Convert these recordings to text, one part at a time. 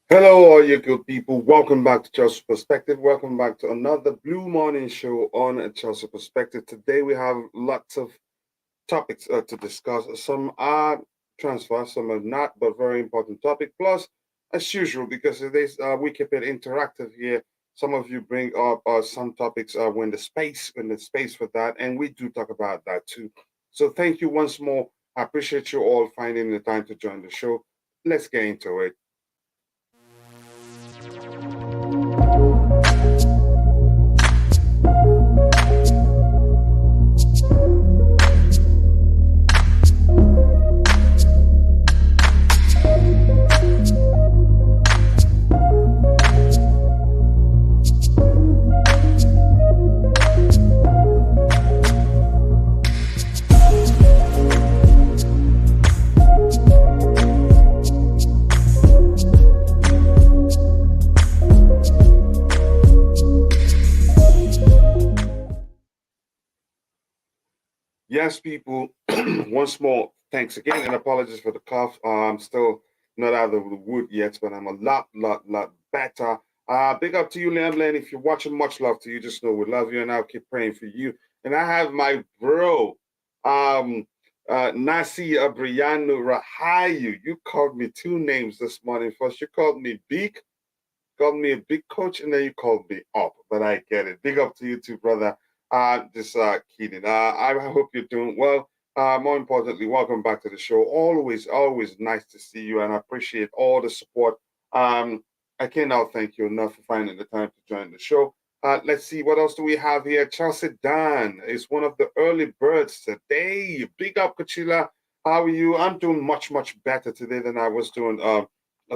Hello, all you good people. Welcome back to Chelsea Perspective. Welcome back to another Blue Morning Show on Chelsea Perspective. Today we have lots of topics to discuss. Some are transfer, some are not, but very important topic. Plus, as usual, because it is we keep it interactive here. Some of you bring up some topics when the space for that, and we do talk about that too. So thank you once more. I appreciate you all finding the time to join the show. Let's get into it. Yes, people. Once more, thanks again, and apologies for the cough. I'm still not out of the wood yet, but I'm a lot better. Big up to you, Liam Lane. If you're watching, much love to you. Just know we love you, and I'll keep praying for you. And I have my bro, um, Nasi Abriano Rahayu. You called me two names this morning. First, you called me Big, called me a big coach, and then you called me up. But I get it. Big up to you too, brother. Just kidding. I hope you're doing well. More importantly, welcome back to the show. Always nice to see you, and I appreciate all the support. Um, I cannot thank you enough for finding the time to join the show. Let's see what else do we have here. Chelsea Dan is one of the early birds today. Big up, Kachila. How are you? I'm doing much better today than I was doing a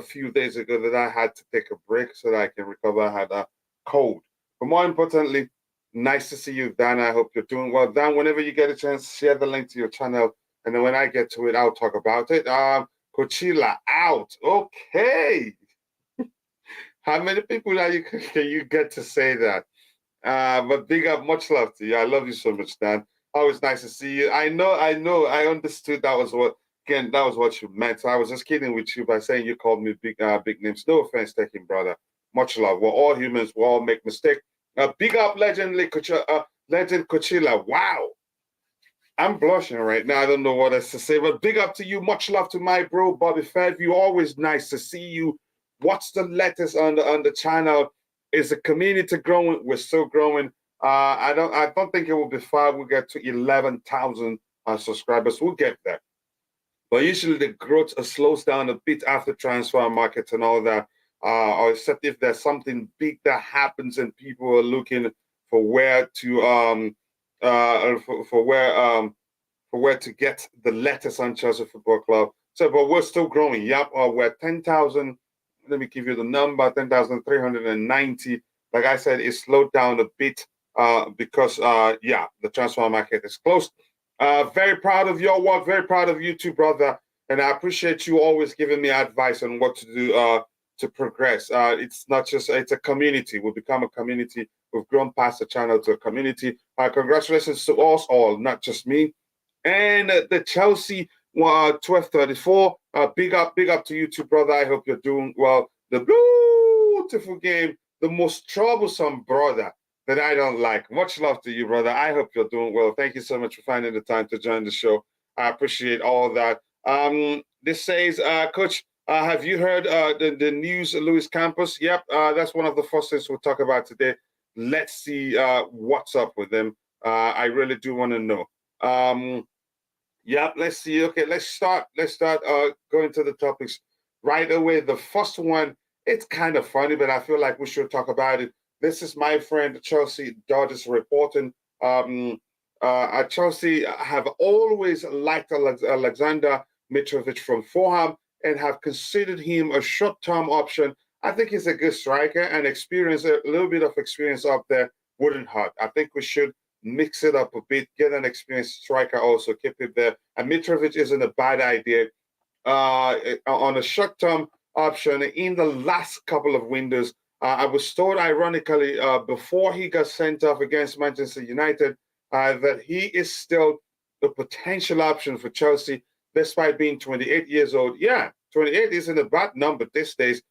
few days ago. That I had to take a break so that I can recover. I had a cold, but more importantly, nice to see you, Dan. I hope you're doing well. Dan, whenever you get a chance, share the link to your channel. And then when I get to it, I'll talk about it. Coachella out. Okay. How many people are you can you get to say that? But big up, much love to you. I love you so much, Dan. Always nice to see you. I understood that was what again, that was what you meant. So I was just kidding with you by saying you called me big names. No offense taken, brother. Much love. We're all humans, we all make mistakes. Big up legend Coachella. Wow. I'm blushing right now. I don't know what else to say, but big up to you. Much love to my bro, Bobby Fairview. Always nice to see you. What's the latest on the channel? Is the community growing? We're still growing. I don't think it will be far. We'll get to 11,000 subscribers. We'll get there. But usually the growth slows down a bit after transfer markets and all that, or except if there's something big that happens and people are looking for where to for where to get the letters on Chelsea Football Club. So, but we're still growing. Yep, we're 10,000. Let me give you the number: 10,390. Like I said, it slowed down a bit because yeah, the transfer market is closed. Very proud of your work. Very proud of you too, brother. And I appreciate you always giving me advice on what to do to progress. It's not just it's a community. We've become a community. We've grown past the channel to a community. Congratulations to us all, not just me. And the Chelsea 1234. Big up to you too, brother. I hope you're doing well. The beautiful game, the most troublesome brother that I don't like. Much love to you, brother. I hope you're doing well. Thank you so much for finding the time to join the show. I appreciate all that. This says, Coach, have you heard the news, Luis Campos? Yep, that's one of the first things we'll talk about today. Let's see what's up with them. I really do want to know. Yep, let's see. Okay, let's start. Let's start going to the topics right away. The first one, it's kind of funny, but I feel like we should talk about it. This is my friend Chelsea Dodgers reporting. Chelsea have always liked Alexander Mitrovic from Fulham and have considered him a short-term option. I think he's a good striker and experience, a little bit of experience up there wouldn't hurt. I think we should mix it up a bit, get an experienced striker also, keep it there. And Mitrovic isn't a bad idea. On a short-term option in the last couple of windows, I was told, ironically, before he got sent off against Manchester United, that he is still a potential option for Chelsea, despite being 28 years old. Yeah, 28 isn't a bad number these days.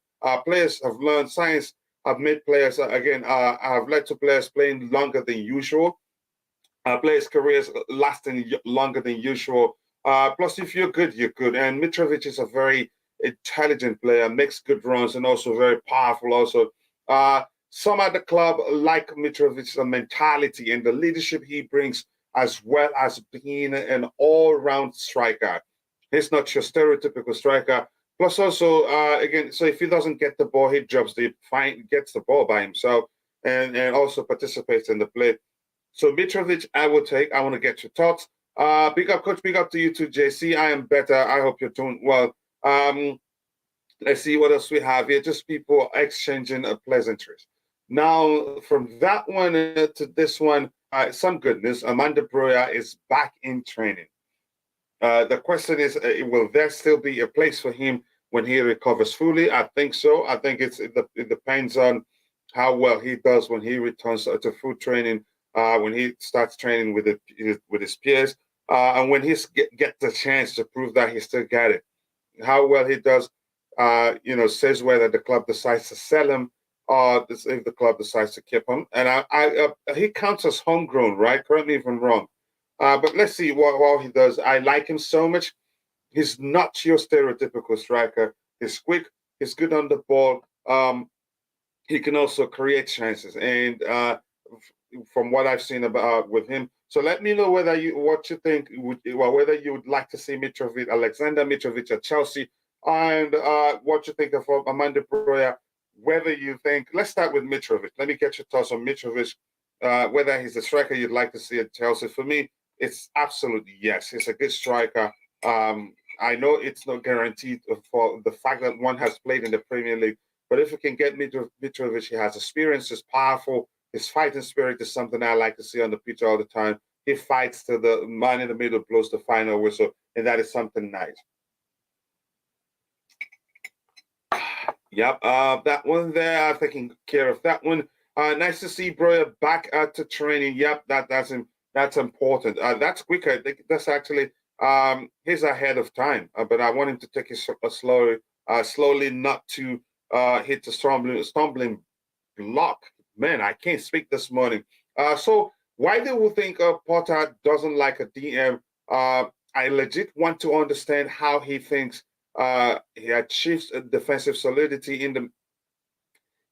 Players have learned, science have made players, have led to players playing longer than usual. Players' careers lasting longer than usual. Plus, if you're good, you're good. And Mitrovic is a very intelligent player, makes good runs, and also very powerful. Also, some at the club like Mitrovic's mentality and the leadership he brings, as well as being an all-round striker. He's not your stereotypical striker. Plus, also, again, so if he doesn't get the ball, he drops the fine, gets the ball by himself, and also participates in the play. So Mitrovic, I will take. I want to get your thoughts. Big up, coach. Big up to you too, JC. I am better. I hope you're doing well. Let's see what else we have here. Just people exchanging pleasantries. Now, from that one to this one, some good news. Armando Broja is back in training. The question is, will there still be a place for him when he recovers fully? I think so. I think it depends on how well he does when he returns to full training, when he starts training with his peers, and when he gets the chance to prove that he still got it. How well he does, says whether the club decides to sell him or if the club decides to keep him. And he counts as homegrown, right? Correct me if I'm wrong. But let's see what he does. I like him so much. He's not your stereotypical striker. He's quick. He's good on the ball. He can also create chances. And from what I've seen about with him, so let me know what you think, whether you would like to see Alexander Mitrovic at Chelsea, and what you think of Armando Broja. Whether you think, let's start with Mitrovic. Let me get your thoughts on Mitrovic. Whether he's a striker you'd like to see at Chelsea. For me, it's absolutely yes. He's a good striker. I know it's not guaranteed for the fact that one has played in the Premier League, but if you can get Mitrovic, he has experience, he's powerful, his fighting spirit is something I like to see on the pitch all the time. He fights till the man in the middle blows the final whistle, and that is something nice. Yep, that one there, taking care of that one. Nice to see Broja back to training. Yep, that's important. That's quicker. I think that's actually he's ahead of time. But I want him to take it slowly, not to hit the stumbling block. Man, I can't speak this morning. So why do we think Potter doesn't like a DM? I legit want to understand how he thinks he achieves a defensive solidity in the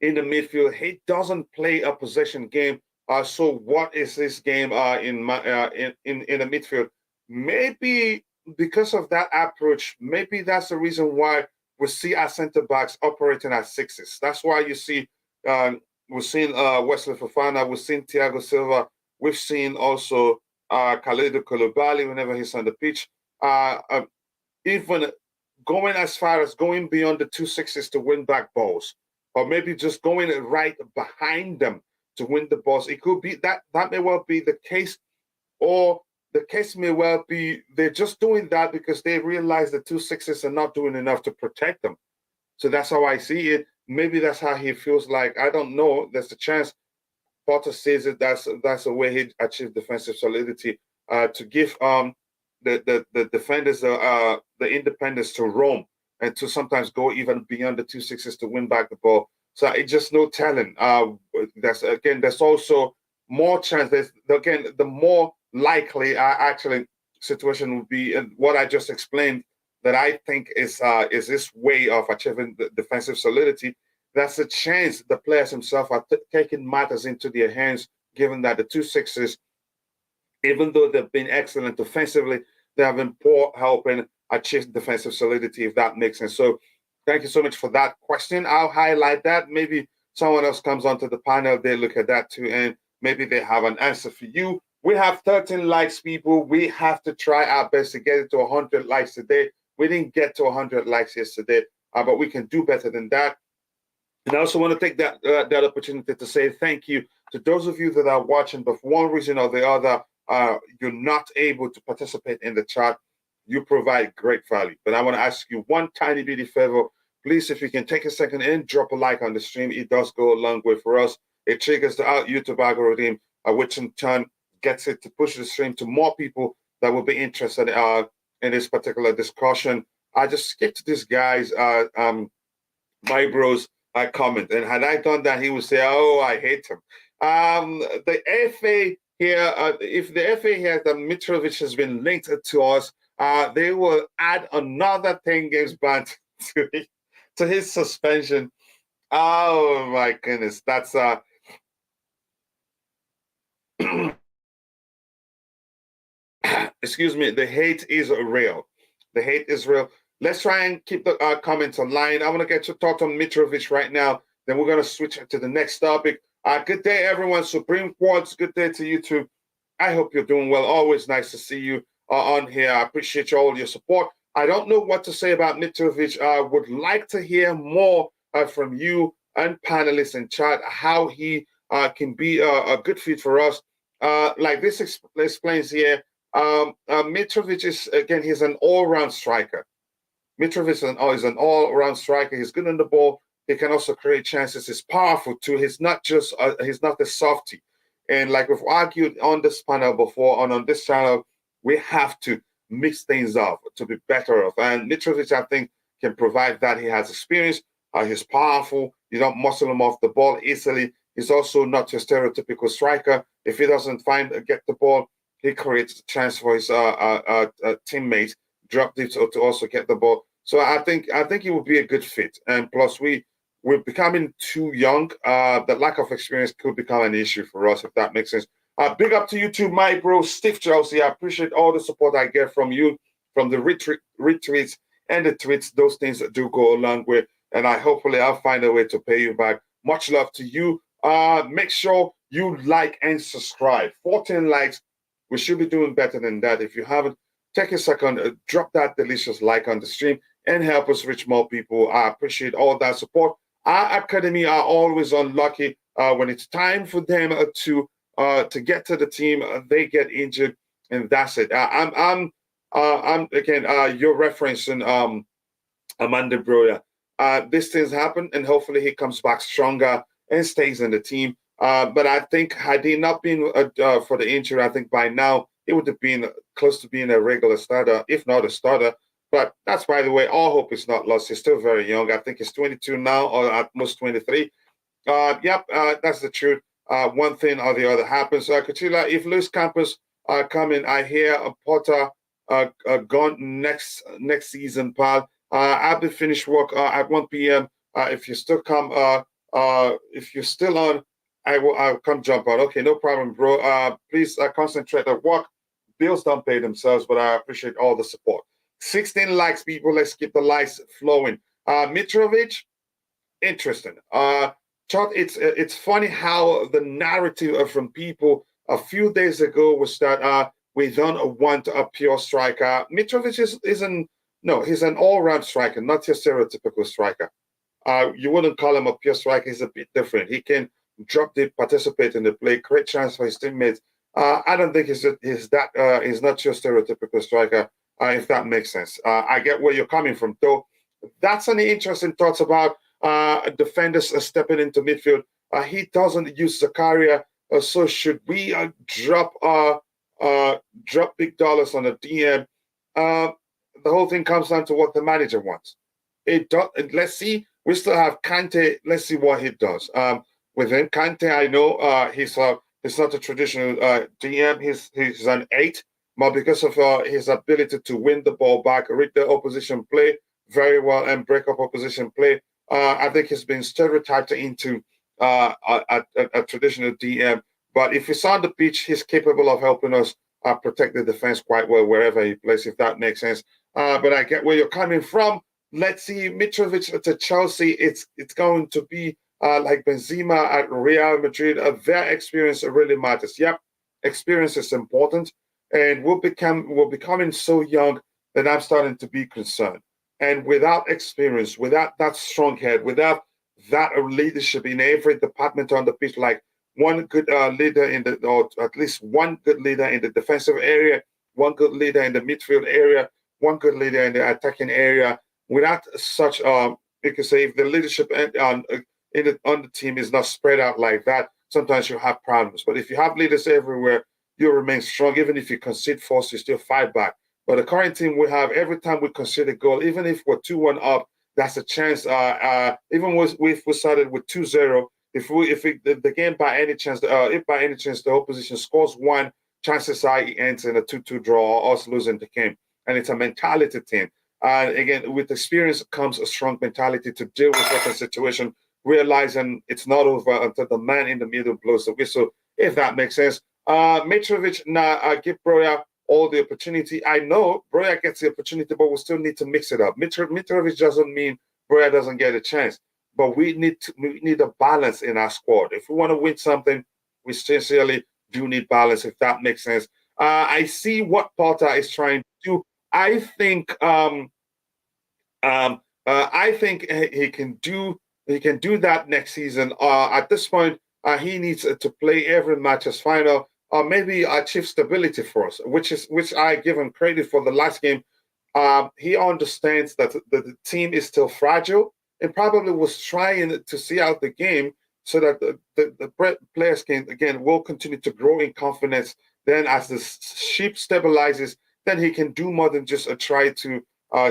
midfield. He doesn't play a possession game. So what is this game in the midfield? Maybe because of that approach, maybe that's the reason why we see our centre backs operating at sixes. That's why you see we've seen Wesley Fofana, we've seen Thiago Silva, we've seen also Kalidou Koulibaly whenever he's on the pitch. Even going as far as going beyond the 2 sixes to win back balls, or maybe just going right behind them to win the balls. It could be that may well be the case, or the case may well be they're just doing that because they realize the 2 sixes are not doing enough to protect them. So that's how I see it. Maybe that's how he feels like. I don't know. There's a chance Potter says it. That's the way he achieved defensive solidity to give the defenders the independence to roam and to sometimes go even beyond the 2 sixes to win back the ball. So it's just no telling. There's also more chance. The more likely actually situation would be what I just explained, that I think is this way of achieving the defensive solidity. That's a chance the players themselves are taking matters into their hands, given that the 2 sixes, even though they've been excellent offensively, they have been poor helping achieve defensive solidity, if that makes sense. So thank you so much for that question. I'll highlight that. Maybe someone else comes onto the panel, they look at that too, and maybe they have an answer for you. We have 13 likes, people. We have to try our best to get it to 100 likes today. We didn't get to 100 likes yesterday, but we can do better than that. And I also want to take that opportunity to say thank you to those of you that are watching, but for one reason or the other, you're not able to participate in the chat. You provide great value. But I want to ask you one tiny bitty favor. Please, if you can take a second and drop a like on the stream, it does go a long way for us. It triggers the YouTube algorithm, which in turn gets it to push the stream to more people that will be interested in this particular discussion. I just skipped this guy's my bros comment. And had I done that, he would say, "Oh, I hate him." The FA here, if the FA hears that Mitrovic has been linked to us, they will add another 10 games ban to his suspension. Oh my goodness, that's excuse me, the hate is real. The hate is real. Let's try and keep the comments online. I want to get your thoughts on Mitrovic right now. Then we're going to switch to the next topic. Good day, everyone. Supreme Quartz, good day to you too. I hope you're doing well. Always nice to see you on here. I appreciate all your support. I don't know what to say about Mitrovic. I would like to hear more from you and panelists in chat, how he can be a good fit for us. Like this explains here, Mitrovic is, again, he's an all-round striker. Mitrovic is an all-round striker. He's good on the ball. He can also create chances. He's powerful too. He's not just he's not a softie. And like we've argued on this panel before, on this channel, we have to mix things up to be better off. And Mitrovic, I think, can provide that. He has experience. He's powerful. You don't muscle him off the ball easily. He's also not your stereotypical striker. If he doesn't get the ball, he creates a chance for his teammates, drop deep to also get the ball. So I think he would be a good fit. And plus, we're becoming too young. The lack of experience could become an issue for us, if that makes sense. Big up to you too, my bro, Steve Chelsea. I appreciate all the support I get from you, from the retweets and the tweets. Those things do go a long way. And hopefully I'll find a way to pay you back. Much love to you. Make sure you like and subscribe. 14 likes. We should be doing better than that. If you haven't, take a second, drop that delicious like on the stream and help us reach more people. I appreciate all that support. Our academy are always unlucky. When it's time for them to get to the team, they get injured, and that's it. I'm again, you're referencing Armando Broja. These things happen, and hopefully he comes back stronger and stays in the team. But I think had he not been for the injury, I think by now it would have been close to being a regular starter, if not a starter. But that's, by the way, all hope is not lost. He's still very young. I think he's 22 now, or at most 23. That's the truth. One thing or the other happens. Kutila, if Luis Campos come in, I hear Potter gone next season, pal. I'll be finished work at 1 p.m. If you still come, if you're still on, I'll come jump out. Okay, no problem, bro. Please concentrate at work. Bills don't pay themselves, but I appreciate all the support. 16 likes, people. Let's keep the likes flowing. Mitrovic, interesting. It's funny how the narrative from people a few days ago was that we don't want a pure striker. Mitrovic he's an all-round striker, not your stereotypical striker. You wouldn't call him a pure striker. He's a bit different. He can drop deep, participate in the play, create chance for his teammates. I don't think he's not your stereotypical striker, if that makes sense. I get where you're coming from, though. That's an interesting thoughts about defenders stepping into midfield. He doesn't use Zakaria, so should we drop big dollars on a DM? The whole thing comes down to what the manager wants. Let's see. We still have Kante. Let's see what he does. Within Kante, I know he's not a traditional DM. He's an 8, but because of his ability to win the ball back, read the opposition play very well, and break up opposition play, I think he's been stereotyped into a traditional DM. But if he's on the pitch, he's capable of helping us protect the defense quite well wherever he plays, if that makes sense. But I get where you're coming from. Let's see, Mitrovic to Chelsea. It's going to be like Benzema at Real Madrid. Their experience really matters. Yep, experience is important, and we're becoming so young that I'm starting to be concerned. And without experience, without that strong head, without that leadership in every department on the pitch, like one good leader or at least one good leader in the defensive area, one good leader in the midfield area, one good leader in the attacking area. Without such, you can say, if the leadership on the team is not spread out like that, sometimes you have problems. But if you have leaders everywhere, you remain strong. Even if you concede first, you still fight back. But the current team we have, every time we concede a goal, even if we're 2-1 up, that's a chance. Even if we started with 2-0, if the game by any chance, if by any chance the opposition scores one, chances are it ends in a 2-2 draw or us losing the game. And it's a mentality thing. And again, with experience comes a strong mentality to deal with certain situation, realizing it's not over until the man in the middle blows the whistle, if that makes sense. Mitrovic, now give Broja all the opportunity. I know Broja gets the opportunity, but we still need to mix it up. Mitrovic doesn't mean Broja doesn't get a chance, but we need a balance in our squad. If we want to win something, we sincerely do need balance, if that makes sense. I see what Potter is trying to do. I think I think he can do that next season. At this point, he needs to play every match as final, or maybe achieve stability for us, which I give him credit for. The last game, he understands that the team is still fragile, and probably was trying to see out the game so that the players will continue to grow in confidence. Then, as the ship stabilizes, then he can do more than just try to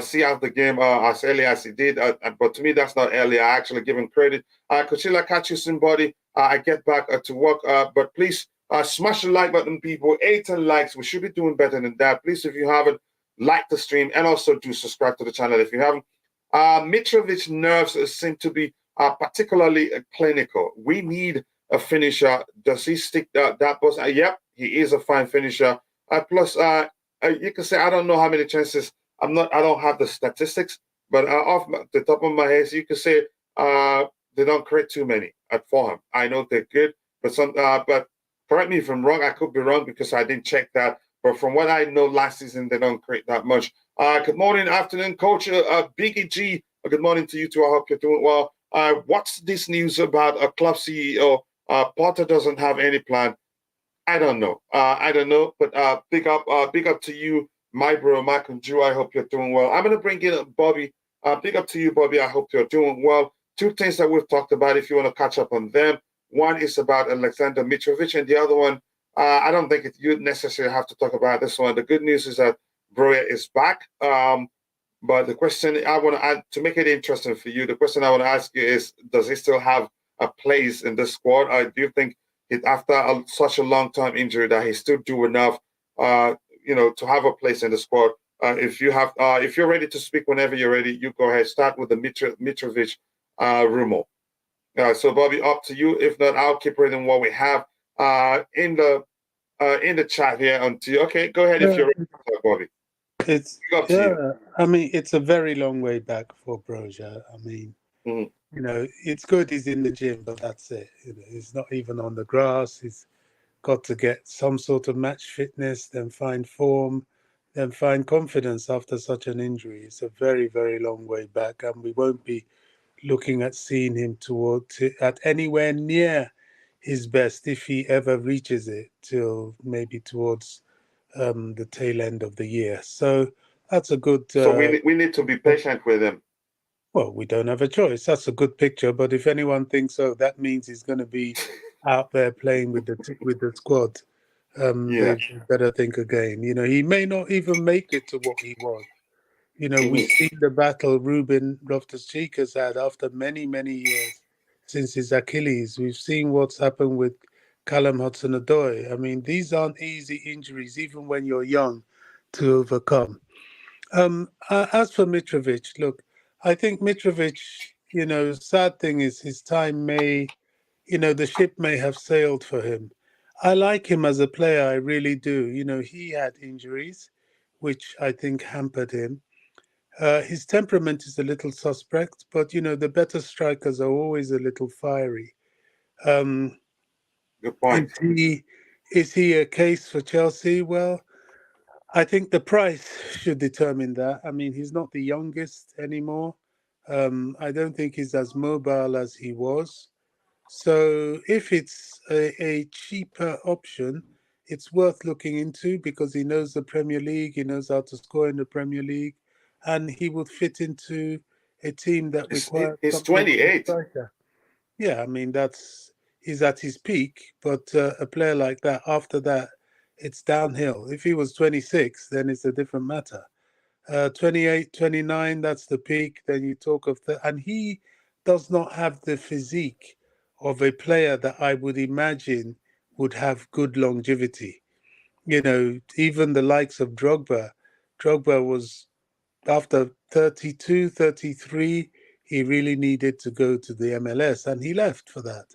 see out the game as early as he did. But to me, that's not early. I actually give him credit. Kuchila, catch you soon, buddy. I get back to work. But please smash the like button, people. 18 likes. We should be doing better than that. Please, if you haven't, like the stream and also do subscribe to the channel if you haven't. Mitrovic nerves seem to be particularly clinical. We need a finisher. Does he stick that bus? Yep, he is a fine finisher. Plus, you can say I don't know how many chances. I don't have the statistics, but off the top of my head, you could say they don't create too many at Fulham. I know they're good, but correct me if I'm wrong. I could be wrong because I didn't check that. But from what I know, last season they don't create that much. Good morning, afternoon, Coach Biggie G. Good morning to you too. I hope you're doing well. What's this news about a club CEO? Potter doesn't have any plan. I don't know. But big up to you, my bro, Mike and Drew. I hope you're doing well. I'm gonna bring in Bobby. Big up to you, Bobby. I hope you're doing well. Two things that we've talked about. If you want to catch up on them, one is about Alexander Mitrovic, and the other one, I don't think you necessarily have to talk about this one. The good news is that Broja is back. But the question I want to add to make it interesting for you, the question I want to ask you is: does he still have a place in the squad? Do you think after such a long-term injury that he still do enough, to have a place in the squad? If you're ready to speak whenever you're ready, you go ahead. Start with the Mitrovic rumor. So Bobby, up to you. If not, I'll keep reading what we have in the chat here. Okay, go ahead if you're ready to talk, Bobby. I mean, it's a very long way back for Broja. I mean, it's good he's in the gym, but that's it. He's not even on the grass. He's got to get some sort of match fitness, then find form, then find confidence after such an injury. It's a very, very long way back, and we won't be looking at seeing him at anywhere near his best if he ever reaches it till maybe towards the tail end of the year. So that's a good. So we need to be patient with him. Well, we don't have a choice. That's a good picture. But if anyone thinks so, that means he's going to be out there playing with the squad. They better think again. He may not even make it to what he was. We've seen the battle Ruben Loftus-Cheek has had after many, many years since his Achilles. We've seen what's happened with Callum Hudson-Odoi. I mean, these aren't easy injuries, even when you're young, to overcome. As for Mitrovic, look, I think Mitrovic, sad thing is his time the ship may have sailed for him. I like him as a player, I really do. He had injuries, which I think hampered him. His temperament is a little suspect, but the better strikers are always a little fiery. Good point. Is he a case for Chelsea? Well, I think the price should determine that. I mean, he's not the youngest anymore. I don't think he's as mobile as he was. So if it's a cheaper option, it's worth looking into because he knows the Premier League, he knows how to score in the Premier League, and he would fit into a team that requires. He's 28. Yeah, I mean he's at his peak, but a player like that, after that, it's downhill. If he was 26, then it's a different matter. 28, 29, that's the peak. Then you talk of and he does not have the physique of a player that I would imagine would have good longevity. Even the likes of Drogba. Drogba was after 32, 33, he really needed to go to the MLS and he left for that.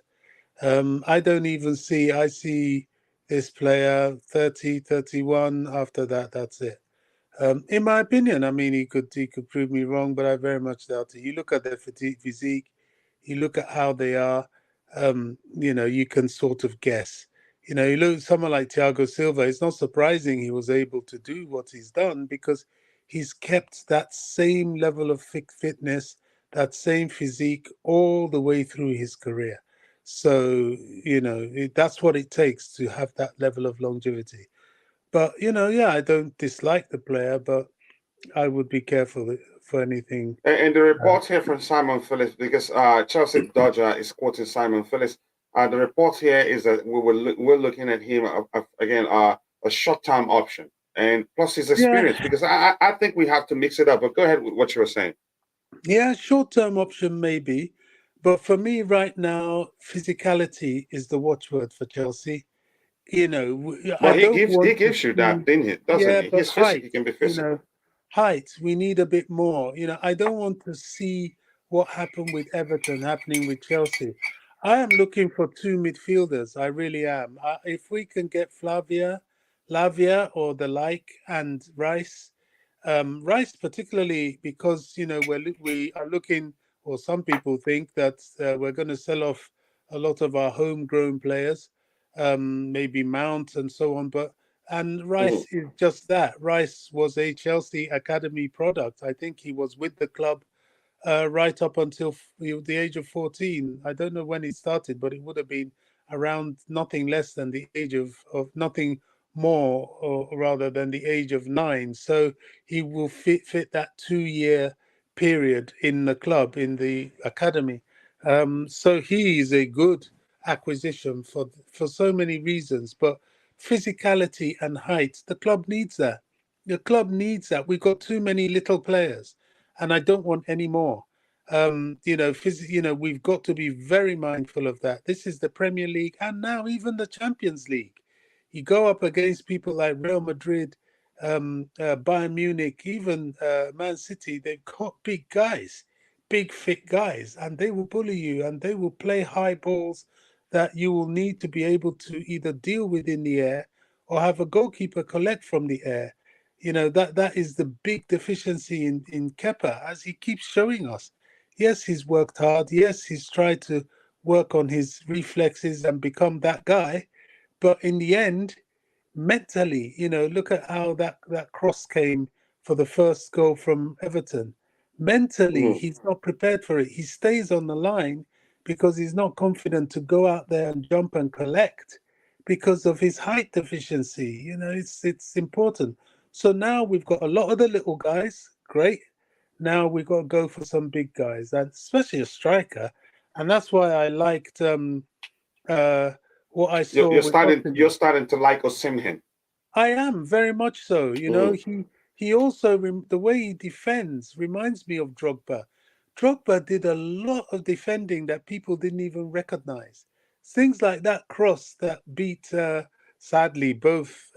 I don't even see, I see this player 30, 31. After that, that's it. In my opinion, I mean, he could prove me wrong, but I very much doubt it. You look at their physique, you look at how they are, you can sort of guess. You look at someone like Thiago Silva. It's not surprising he was able to do what he's done because he's kept that same level of fitness, that same physique all the way through his career. So, that's what it takes to have that level of longevity. But yeah, I don't dislike the player, but I would be careful for anything. And the report here from Simon Phillips, because Chelsea Dodger is quoting Simon Phillips. The report here is that we're looking at him again a short-term option, and plus his experience. Yeah, Because I think we have to mix it up. But go ahead with what you were saying. yeah, short-term option maybe, but for me right now, physicality is the watchword for Chelsea. I But he don't gives he want to gives you see, that, didn't he? Doesn't yeah, he? but He's physical. height, He can be you physical. know, height, we need a bit more. I don't want to see what happened with Everton happening with Chelsea. I am looking for two midfielders. I really am. If we can get Lavia or the like, and Rice, Rice particularly because we are looking, or some people think that we're going to sell off a lot of our homegrown players, maybe Mount and so on. And Mhm. Rice is just that. Rice was a Chelsea academy product. I think he was with the club right up until the age of 14. I don't know when he started, but it would have been around nothing less than the age of nothing more, or rather than the age of 9. So he will fit that 2 year period in the club, in the academy. So he is a good acquisition for so many reasons, but physicality and height, the club needs that. The club needs that. We've got too many little players, and I don't want any more. We've got to be very mindful of that. This is the Premier League, and now even the Champions League. You go up against people like Real Madrid, Bayern Munich, even Man City. They've got big guys, big fit guys, and they will bully you, and they will play high balls that you will need to be able to either deal with in the air or have a goalkeeper collect from the air. That is the big deficiency in Kepa, as he keeps showing us. Yes, he's worked hard. Yes, he's tried to work on his reflexes and become that guy. But in the end, mentally, look at how that cross came for the first goal from Everton. Mentally, Mhm. he's not prepared for it. He stays on the line because he's not confident to go out there and jump and collect because of his height deficiency. It's important. So now we've got a lot of the little guys. Great. Now we've got to go for some big guys, and especially a striker. And that's why I liked uh, what I You're, saw you're with starting you're Osimhen. starting to like Osimhen. I am very much so. Mm. He also the way he defends reminds me of Drogba. Drogba did a lot of defending that people didn't even recognize. Things like that cross that beat, sadly, both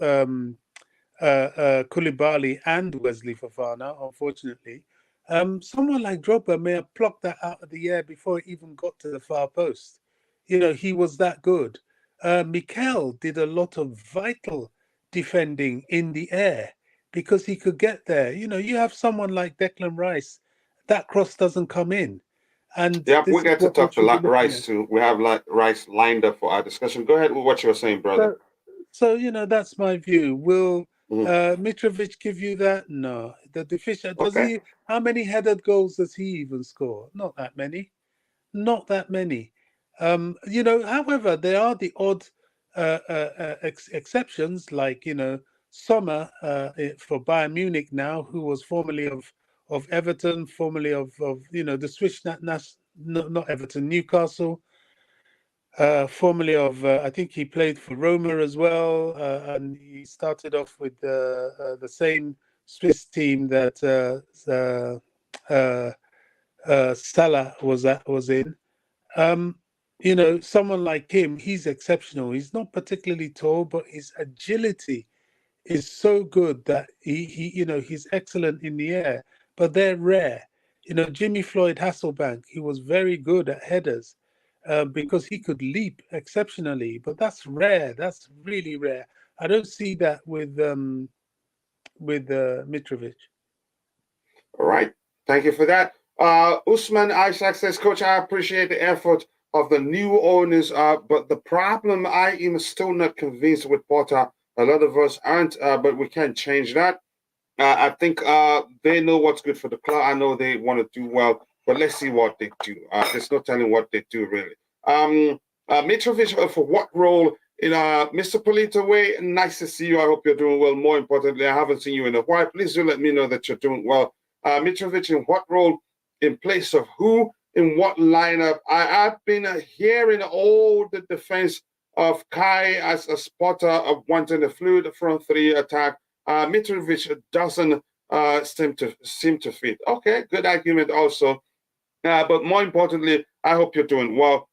Koulibaly and Wesley Fofana, unfortunately. Someone like Drogba may have plucked that out of the air before it even got to the far post. He was that good. Mikel did a lot of vital defending in the air because he could get there. You have someone like Declan Rice, that cross doesn't come in. And Yeah, we this is get to what we talk to should be looking Rice at. too. We have like Rice lined up for our discussion. Go ahead with what you were saying, brother. So that's my view. Will Mhm. Mitrovic give you that? No. The deficient does Okay. he? How many headed goals does he even score? Not that many. Not that many. However, there are the odd exceptions, like Sommer for Bayern Munich now, who was formerly of Everton, formerly of the Swiss not Everton, Newcastle, formerly of, I think he played for Roma as well, and he started off with the same Swiss team that Salah was in. Someone like him, he's exceptional. He's not particularly tall, but his agility is so good that he's excellent in the air. But they're rare. Jimmy Floyd Hasselbank, he was very good at headers because he could leap exceptionally. But that's rare. That's really rare. I don't see that with Mitrovic. All right. Thank you for that. Usman Isaac says, Coach, I appreciate the effort of the new owners, but the problem, I am still not convinced with Potter. A lot of us aren't, but we can't change that. I think they know what's good for the club. I know they want to do well, but let's see what they do. There's no telling what they do, really. Mitrovic, for what role? Mr. Polito Way, nice to see you. I hope you're doing well. More importantly, I haven't seen you in a while. Please do let me know that you're doing well. Mitrovic, in what role? In place of who? In what lineup? I've been hearing all the defense of Kai as a spotter of wanting the fluid front three attack. Mitrovic doesn't seem to fit. Okay, good argument also. But more importantly, I hope you're doing well.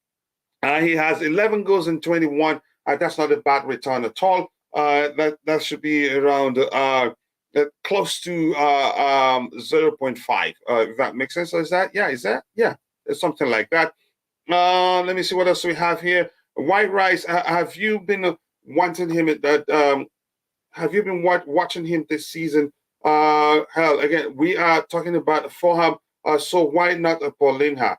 He has 11 goals in 21. That's not a bad return at all. That should be around close to 0.5. If that makes sense. So is that? Yeah, it's something like that. Let me see what else we have here. White Rice, have you been wanting him at that? Have you been watching him this season? Hell, again, we are talking about Fulham, so why not a Paulinha?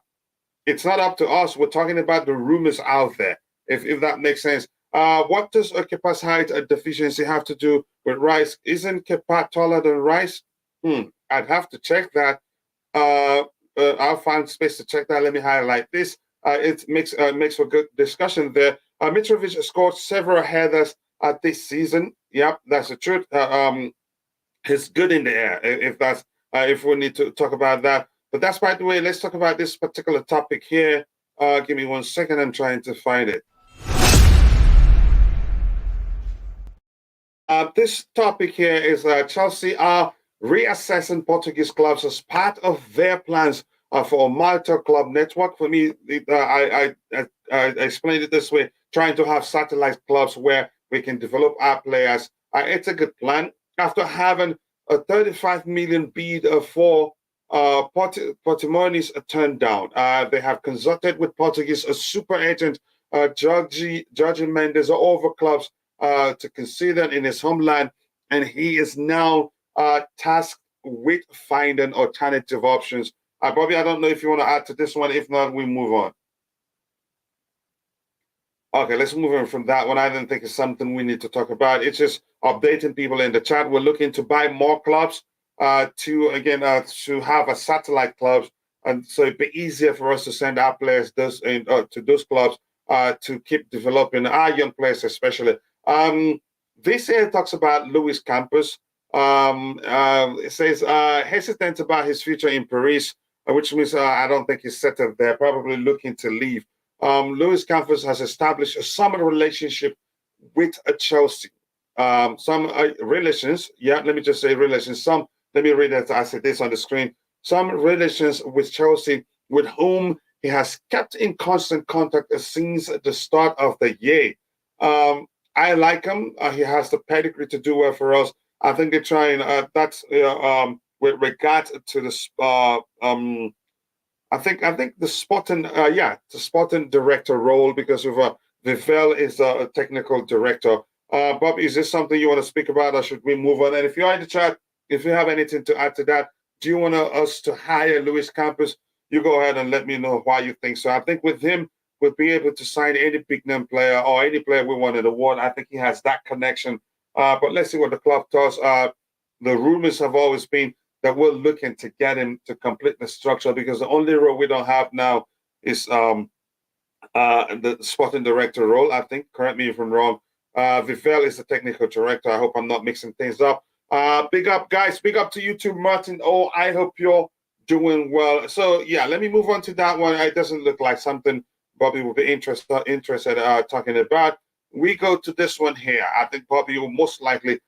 It's not up to us. We're talking about the rumors out there, if that makes sense. What does Kepa's height deficiency have to do with Rice? Isn't Kepa taller than Rice? I'd have to check that. I'll find space to check that. Let me highlight this. It makes for good discussion there. Mitrovic scored several headers this season. Yep, that's the truth. He's good in the air. If we need to talk about that. But that's, by the way, let's talk about this particular topic here. Give me 1 second. I'm trying to find it. This topic here is Chelsea are reassessing Portuguese clubs as part of their plans for a multi-club network. For me, I explained it this way, trying to have satellite clubs where we can develop our players. It's a good plan. After having a 35 million bid for Portimonense turned down. They have consulted with Portuguese super agent Jorge Mendes over clubs to consider in his homeland, and he is now tasked with finding alternative options. Bobby, I don't know if you want to add to this one. If not, we move on. Okay, let's move on from that one. I don't think it's something we need to talk about. It's just updating people in the chat. We're looking to buy more clubs to have a satellite clubs, and so it'd be easier for us to send our players to those clubs to keep developing our young players, especially. This here talks about Luis Campos. It says hesitant about his future in Paris, which means I don't think he's settled there. Probably looking to leave. Luis Campos has established a summer relationship with Chelsea. Some relations, let me just say relations. Let me read it. I said this on the screen. Some relations with Chelsea, with whom he has kept in constant contact since the start of the year. I like him. He has the pedigree to do well for us. I think they're trying. That's with regard to the. I think the sporting director role, because of Vivel is a technical director. Bob, is this something you want to speak about, or should we move on? And if you're in the chat, if you have anything to add to that, do you want us to hire Luis Campos? You go ahead and let me know why you think so. I think with him, we'll be able to sign any big name player or any player we want in the world. I think he has that connection. But let's see what the club does. The rumors have always been that we're looking to get him to complete the structure, because the only role we don't have now is the sporting director role. I think, correct me if I'm wrong. Vivel is the technical director. I hope I'm not mixing things up. Big up, guys. Big up to you too, Martin. Oh, I hope you're doing well. So yeah, let me move on to that one. It doesn't look like something Bobby will be interested talking about. We go to this one here. I think Bobby will most likely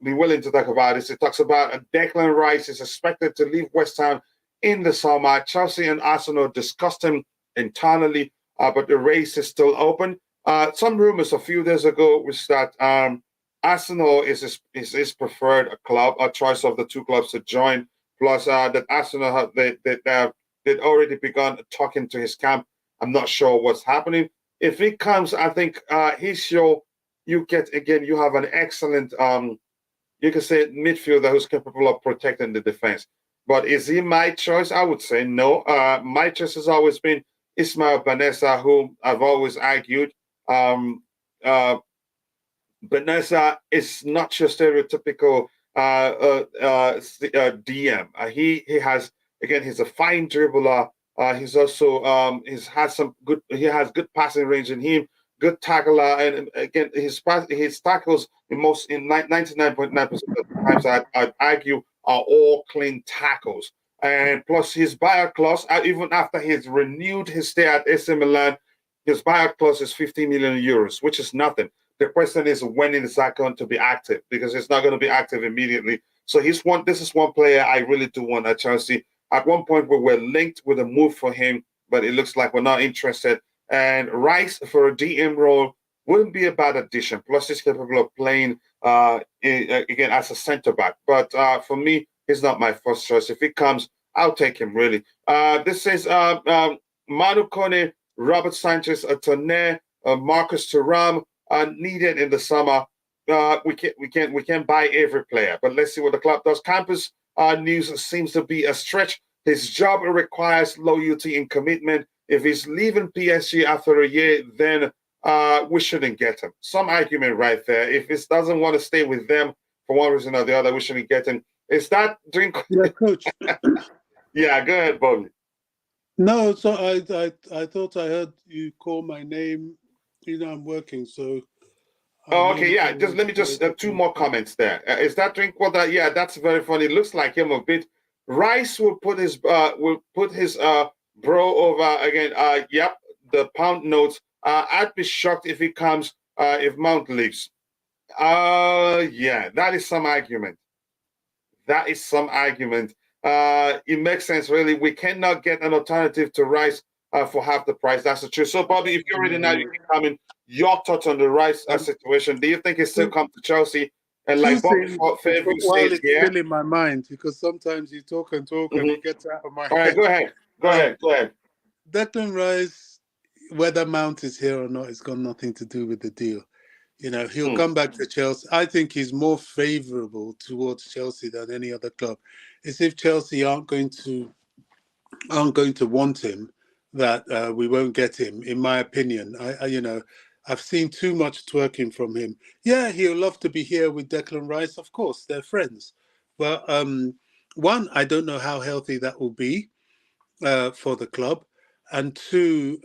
be willing to talk about this. It talks about Declan Rice is expected to leave West Ham in the summer. Chelsea and Arsenal discussed him internally, but the race is still open. Some rumors a few days ago was that Arsenal is his preferred club, a choice of the two clubs to join. Plus, that Arsenal have they'd already begun talking to his camp. I'm not sure what's happening. If it comes, I think he's your. You have an excellent you can say midfielder who's capable of protecting the defense. But is he my choice? I would say no. My choice has always been Ismail Benessa, whom I've always argued. Benessa is not your stereotypical DM. He has, again, he's a fine dribbler. He's also he has good passing range in him, good tackler, and again his tackles in 99.9% of the times I'd argue are all clean tackles. And plus his buyout clause, even after he's renewed his stay at AC Milan, his buyout clause is 50 million euros, which is nothing. The question is, when is that going to be active? Because it's not going to be active immediately. So this is one player I really do want at Chelsea. At one point, we were linked with a move for him, but it looks like we're not interested. And Rice for a DM role wouldn't be a bad addition. Plus, he's capable of playing again as a centre back. But for me, he's not my first choice. If he comes, I'll take him. Really. This is Manu Kone, Robert Sanchez, Atone, Marcus Thuram needed in the summer. We can't buy every player, but let's see what the club does. Campus news seems to be a stretch. His job requires loyalty and commitment. If he's leaving PSG after a year, then we shouldn't get him. Some argument right there. If he doesn't want to stay with them for one reason or the other, we shouldn't get him. Is that drink? Yeah, coach. Yeah, go ahead, Bobby. No, so I thought I heard you call my name. I'm working, so. Oh, okay, yeah. Let me two more comments there. Is that drink water? Yeah, that's very funny. It looks like him a bit. Rice will put his bro over again. Yep, the pound notes. I'd be shocked if he comes if Mount leaves. Yeah, that is some argument. That is some argument. It makes sense, really. We cannot get an alternative to Rice for half the price. That's the truth. So, Bobby, if you're ready now, you can come in. Your thoughts on the Rice situation? Do you think he still come to Chelsea? And like Bobby Fairview says, it's still in my mind, because sometimes you talk and it gets out of my head. All right, go ahead. Go ahead. Declan Rice, whether Mount is here or not, it's got nothing to do with the deal. He'll come back to Chelsea. I think he's more favourable towards Chelsea than any other club. It's if Chelsea aren't going to want him that we won't get him. In my opinion, I've seen too much twerking from him. Yeah, he'll love to be here with Declan Rice. Of course, they're friends. But one, I don't know how healthy that will be for the club, and two,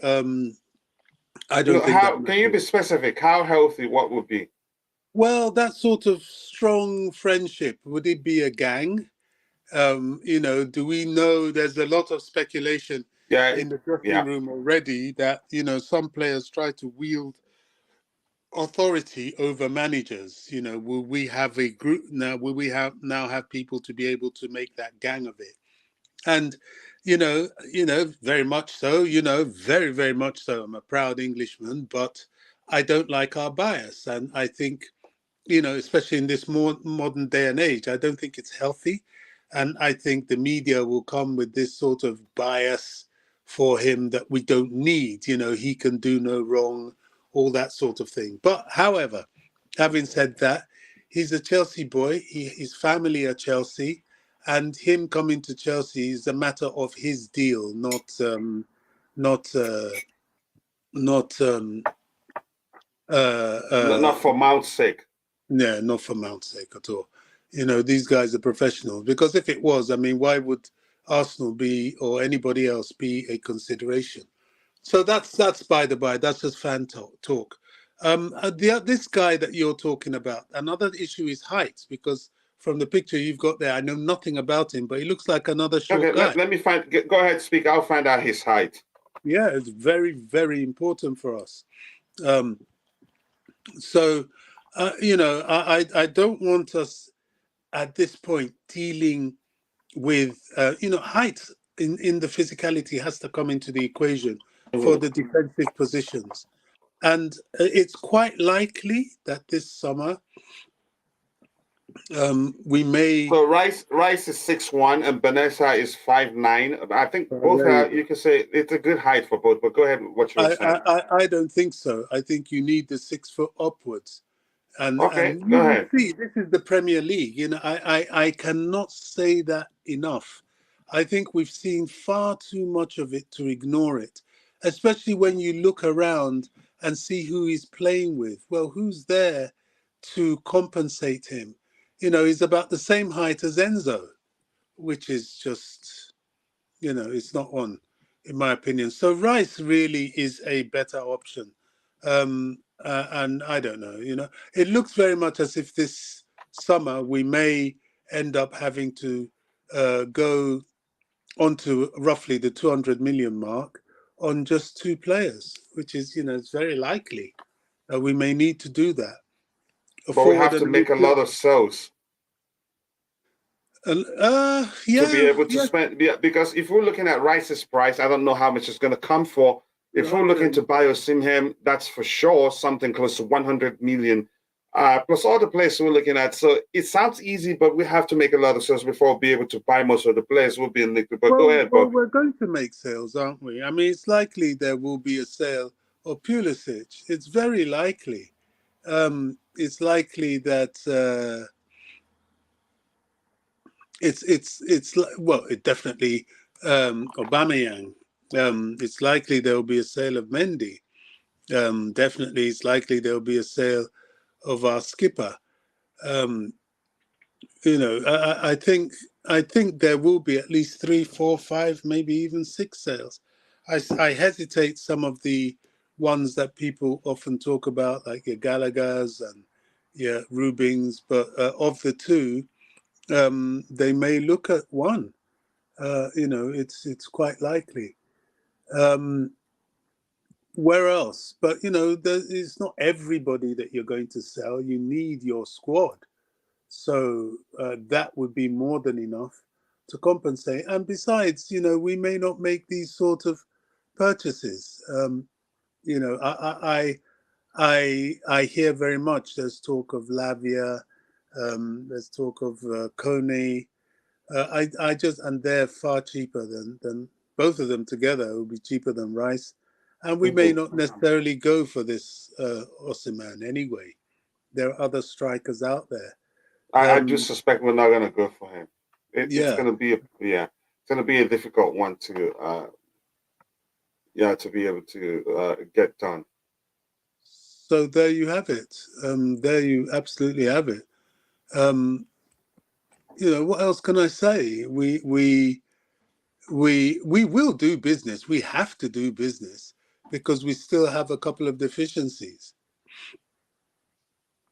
I don't think. Can you be specific? How healthy? What would be? Well, that sort of strong friendship. Would it be a gang? Do we know? There's a lot of speculation in the dressing room already that some players try to wield authority over managers. Will we have a group now? Will we now have people to be able to make that gang of it? And very much so. Very, very much so. I'm a proud Englishman, but I don't like our bias, and I think especially in this more modern day and age, I don't think it's healthy. And I think the media will come with this sort of bias for him that we don't need. He can do no wrong, all that sort of thing. But however, having said that, he's a Chelsea boy. His family are Chelsea, and him coming to Chelsea is a matter of his deal, not for Mount's sake. Yeah, not for Mount's sake at all. These guys are professionals. Because if it was, why would Arsenal be or anybody else be a consideration? So that's by the by. That's just fan talk. This guy that you're talking about, another issue is height, because from the picture you've got there, I know nothing about him, but he looks like another short guy. Let me find. Go ahead, speak. I'll find out his height. Yeah, it's very, very important for us. So I don't want us at this point dealing with, height in the physicality has to come into the equation for the defensive positions. And it's quite likely that this summer we may. So Rice is 6'1" and Vanessa is 5'9". I think both are. You can say it's a good height for both. But go ahead with what you were saying. I don't think so. I think you need the 6 foot upwards. Okay, And go you ahead. see, this is the Premier League. I cannot say that enough. I think we've seen far too much of it to ignore it, especially when you look around and see who he's playing with. Well, who's there to compensate him? He's about the same height as Enzo, which is just, it's not on, in my opinion. So Rice really is a better option. And I don't know, it looks very much as if this summer we may end up having to go onto roughly the 200 million mark on just 2 players, which is, it's very likely we may need to do that. But we have to make a lot of sales. Yeah, to be able to spend, because if we're looking at Rice's price, I don't know how much it's going to come for. If we're looking to buy Osimhen, that's for sure something close to 100 million, plus all the players we're looking at. So it sounds easy, but we have to make a lot of sales before we'll be able to buy most of the players. We'll be in liquid. But go ahead, Bob. We're going to make sales, aren't we? I mean, it's likely there will be a sale of Pulisic. It's very likely. It's likely that. It definitely Aubameyang. It's likely there will be a sale of Mendy. Definitely, it's likely there will be a sale of our skipper. I think there will be at least 3, 4, 5, maybe even 6 sales. I hesitate some of the ones that people often talk about, like your Gallagher's and your Rubings, but of the 2. They may look at 1. It's quite likely. Where else? But it's not everybody that you're going to sell. You need your squad, so that would be more than enough to compensate. And besides, we may not make these sort of purchases. I hear very much. There's talk of Lavia. There's talk of Coney. And they're far cheaper than both of them together. Will be cheaper than Rice, and we may not necessarily go for this Osimhen anyway. There are other strikers out there. I do suspect we're not going to go for him. It's going to be it's going to be a difficult one to to be able to get done. So there you have it. There you absolutely have it. What else can I say? We will do business. We have to do business because we still have a couple of deficiencies.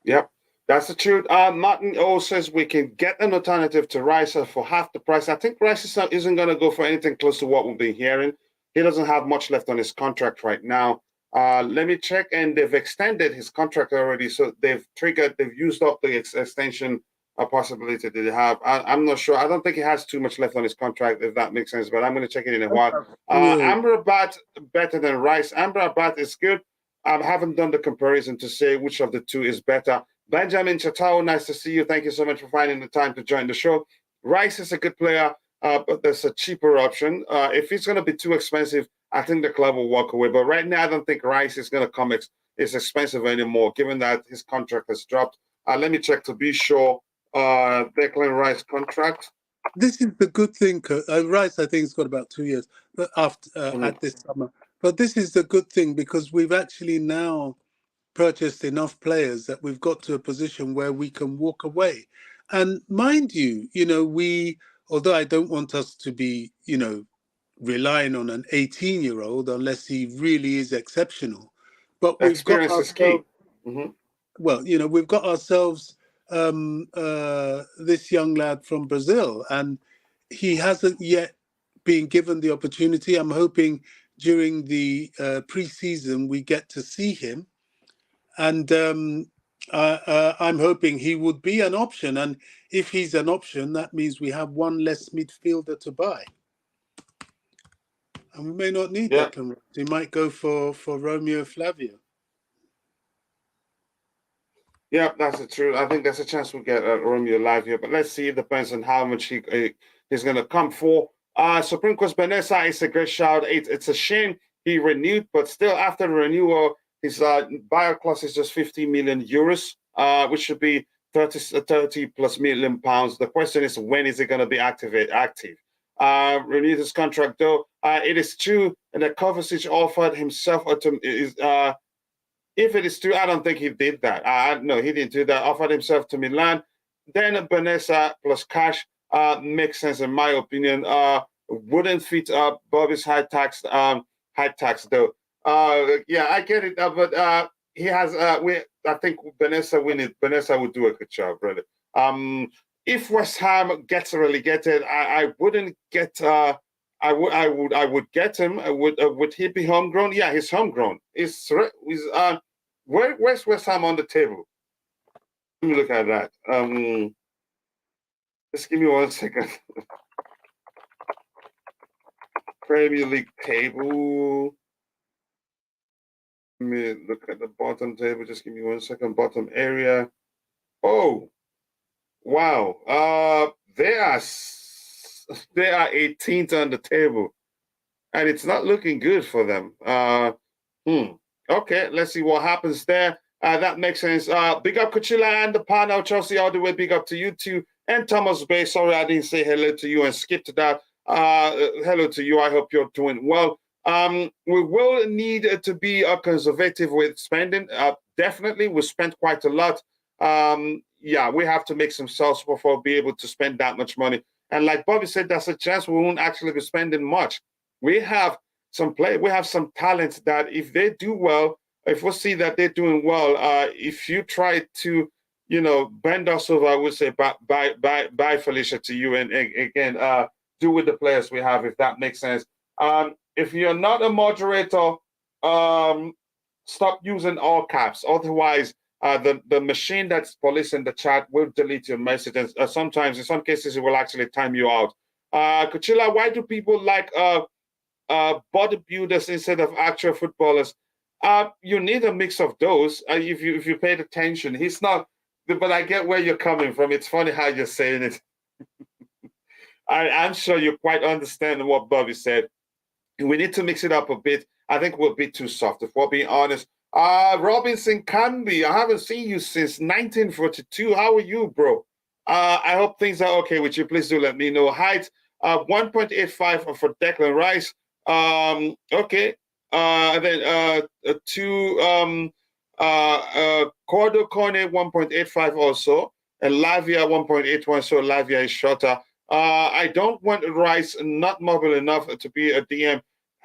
Yep, that's the truth. Martin O says we can get an alternative to Rice for half the price. I think Rice isn't going to go for anything close to what we've been hearing. He doesn't have much left on his contract right now. Let me check, and they've extended his contract already. So they've used up the extension possibility that they have. I'm not sure. I don't think he has too much left on his contract, if that makes sense, but I'm going to check it in a while. Amrabat better than Rice. Amrabat is good. I haven't done the comparison to say which of the 2 is better. Benjamin Chatao, nice to see you. Thank you so much for finding the time to join the show. Rice is a good player, but there's a cheaper option. If it's going to be too expensive, I think the club will walk away. But right now, I don't think Rice is going to come it's expensive anymore, given that his contract has dropped. Let me check to be sure. Declan Rice contract. This is the good thing. Rice, I think, has got about 2 years, but after at this summer. But this is the good thing because we've actually now purchased enough players that we've got to a position where we can walk away. And mind you, although I don't want us to be, relying on an 18-year-old unless he really is exceptional, but we've got ourselves. Well, we've got ourselves this young lad from Brazil, and he hasn't yet been given the opportunity. I'm hoping during the pre-season we get to see him, and I'm hoping he would be an option, and if he's an option, that means we have one less midfielder to buy, and we may not need Declan Rice. He might go for Romeo Flavio. Yeah, that's the truth. I think there's a chance we'll get Romeo live here, but let's see. It depends on how much he's going to come for. Supreme Court Benessa is a great shout. It's a shame he renewed, but still after the renewal, his buyout clause is just 50 million euros, which should be 30 plus million pounds. The question is, when is it going to be active? Renewed his contract, though. It is true that Kovacic offered himself if it is true, I don't think he did that. No, he didn't do that. Offered himself to Milan. Then Benessa plus cash makes sense in my opinion. Wouldn't fit Bobby's high tax though. Yeah, I get it, but he has. I think Benessa would do a good job, really. If West Ham gets relegated, I wouldn't get. I would get him. Would he be homegrown? Yeah, he's homegrown. Where's West Ham on the table? Let me look at that. Just give me 1 second. Premier League table. Let me look at the bottom table. Just give me 1 second. Bottom area. Oh, wow. They are 18th on the table, and it's not looking good for them. Okay, let's see what happens there. That makes sense. Big up Kuchila and the panel. Chelsea all the way. Big up to you too. And Thomas Bay. Sorry I didn't say hello to you and skipped that. Hello to you. I hope you're doing well. We will need to be conservative with spending. Definitely, we spent quite a lot. Yeah, we have to make some sales before be able to spend that much money. And like Bobby said, that's a chance we won't actually be spending much. We have some talents that if they do well, if we see that they're doing well, if you try to, bend us over, I would say bye Felicia to you. And again, do with the players we have, if that makes sense. If you're not a moderator, stop using all caps. Otherwise, the machine that's policing the chat will delete your message. And sometimes, in some cases, it will actually time you out. Kuchila, why do people like bodybuilders instead of actual footballers? You need a mix of those. If you paid attention, he's not. But I get where you're coming from. It's funny how you're saying it. I'm sure you quite understand what Bobby said. We need to mix it up a bit. I think we're a bit too soft, if we're being honest. Robinson Canby, I haven't seen you since 1942. How are you, bro? I hope things are okay with you. Please do let me know. Height, 1.85 for Declan Rice. Okay. And then Cordo Corne, 1.85 also. And Lavia, 1.81. So Lavia is shorter. I don't want Rice not mobile enough to be a DM.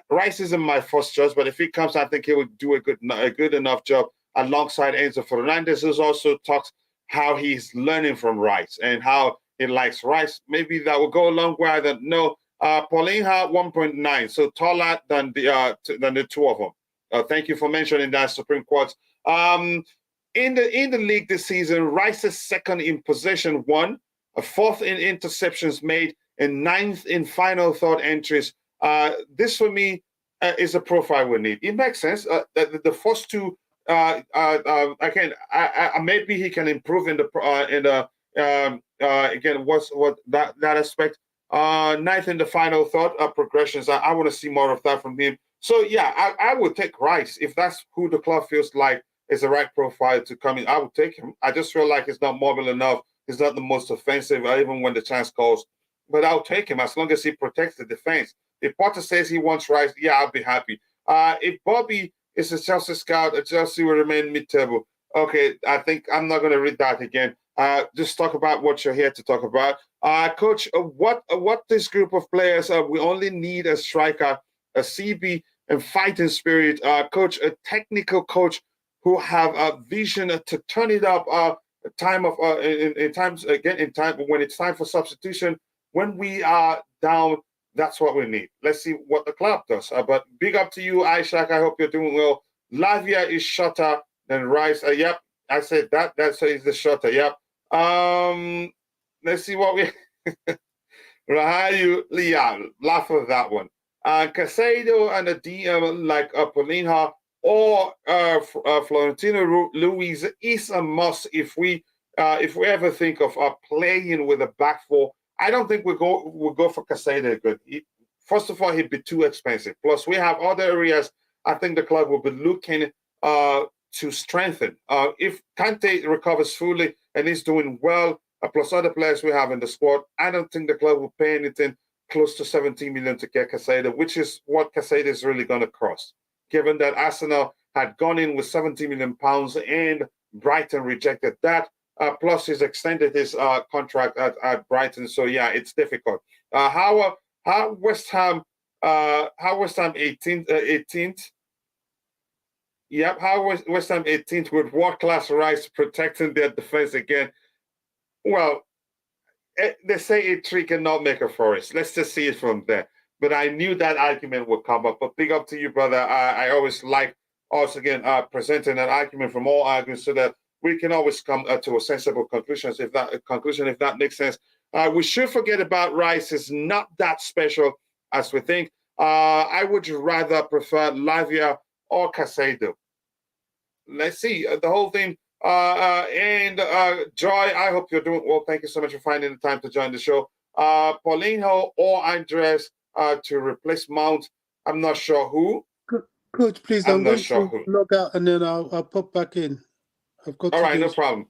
Rice isn't my first choice, but if he comes, I think he would do a good enough job alongside Enzo Fernandez, who also talks how he's learning from Rice and how he likes Rice. Maybe that will go a long way. I don't know. Paulinha 1.9, so taller than the two of them. Thank you for mentioning that, Supreme Court. In the league this season, Rice is second in possession won, fourth in interceptions made, and ninth in final third entries. This for me is a profile we need. It makes sense. The first two, again, maybe he can improve in the again. What that aspect? Ninth in the final third progressions. I want to see more of that from him. So yeah, I would take Rice if that's who the club feels like is the right profile to come in. I would take him. I just feel like he's not mobile enough. He's not the most offensive, even when the chance calls. But I'll take him as long as he protects the defense. If Potter says he wants Rice, yeah, I'll be happy. If Bobby is a Chelsea scout, Chelsea will remain mid-table. Okay, I think I'm not going to read that again. Just talk about what you're here to talk about. Coach, what this group of players, we only need a striker, a CB, and fighting spirit. Coach, a technical coach who have a vision to turn it up in times when it's time for substitution. When we are down, that's what we need. Let's see what the club does. But big up to you, Ishak. I hope you're doing well. Lavia is shorter than Rice. Yep, I said that so is the shutter. Yep. Let's see what we Rahayu Lian, laugh at that one. Casado and a DM like Paulinho or Florentino Luis is a must if we ever think of playing with a back four. I don't think we'll go for Casado. Good. First of all, he'd be too expensive. Plus, we have other areas I think the club will be looking to strengthen. If Kante recovers fully and is doing well, plus other players we have in the squad, I don't think the club will pay anything close to 17 million to get Casado, which is what Casado is really going to cost, given that Arsenal had gone in with 70 million pounds and Brighton rejected that. Plus, he's extended his contract at Brighton. So yeah, it's difficult. How West Ham 18th? Yep, how West Ham 18th with world-class Rice protecting their defense again? Well, they say a tree cannot make a forest. Let's just see it from there. But I knew that argument would come up. But big up to you, brother. I always like us again presenting an argument from all arguments so that we can always come to a sensible conclusion. If that makes sense. We should forget about Rice. It's not that special as we think. I would rather prefer Lavia or Casado. Let's see the whole thing. And Joy, I hope you're doing well. Thank you so much for finding the time to join the show. Paulinho or Andres to replace Mount. I'm not sure who. Coach, please, I'm going to log out and then I'll pop back in. I've got. All right, no problem.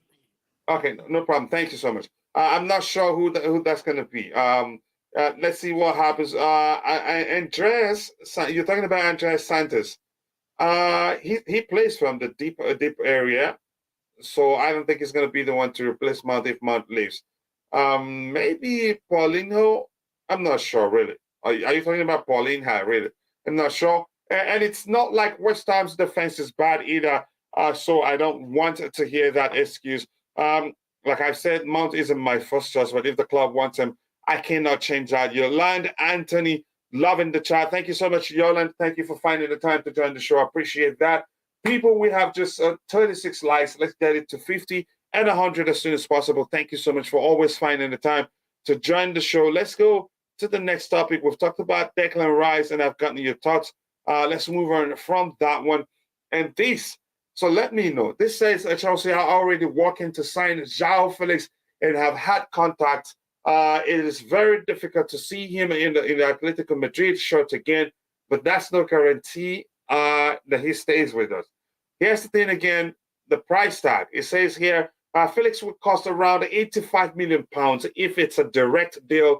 Okay, no problem. Thank you so much. I'm not sure who that's going to be. Let's see what happens. Andres, you're talking about Andrey Santos. He plays from the deep area, so I don't think he's going to be the one to replace Mount if Mount leaves. Maybe Paulinho. I'm not sure really. Are you talking about Paulinho really? I'm not sure. And it's not like West Ham's defense is bad either. So I don't want to hear that excuse. Like I said, Mount isn't my first choice, but if the club wants him, I cannot change that. Yolande Anthony, loving the chat. Thank you so much, Yolande. Thank you for finding the time to join the show. I appreciate that. People, we have just 36 likes. Let's get it to 50 and 100 as soon as possible. Thank you so much for always finding the time to join the show. Let's go to the next topic. We've talked about Declan Rice, and I've gotten your thoughts. Let's move on from that one. And this, so let me know. This says Chelsea are already working to sign Joao Felix and have had contact. It is very difficult to see him in the Atletico Madrid shirt again, but that's no guarantee that he stays with us. Here's the thing again, the price tag. It says here, Felix would cost around £85 million if it's a direct deal.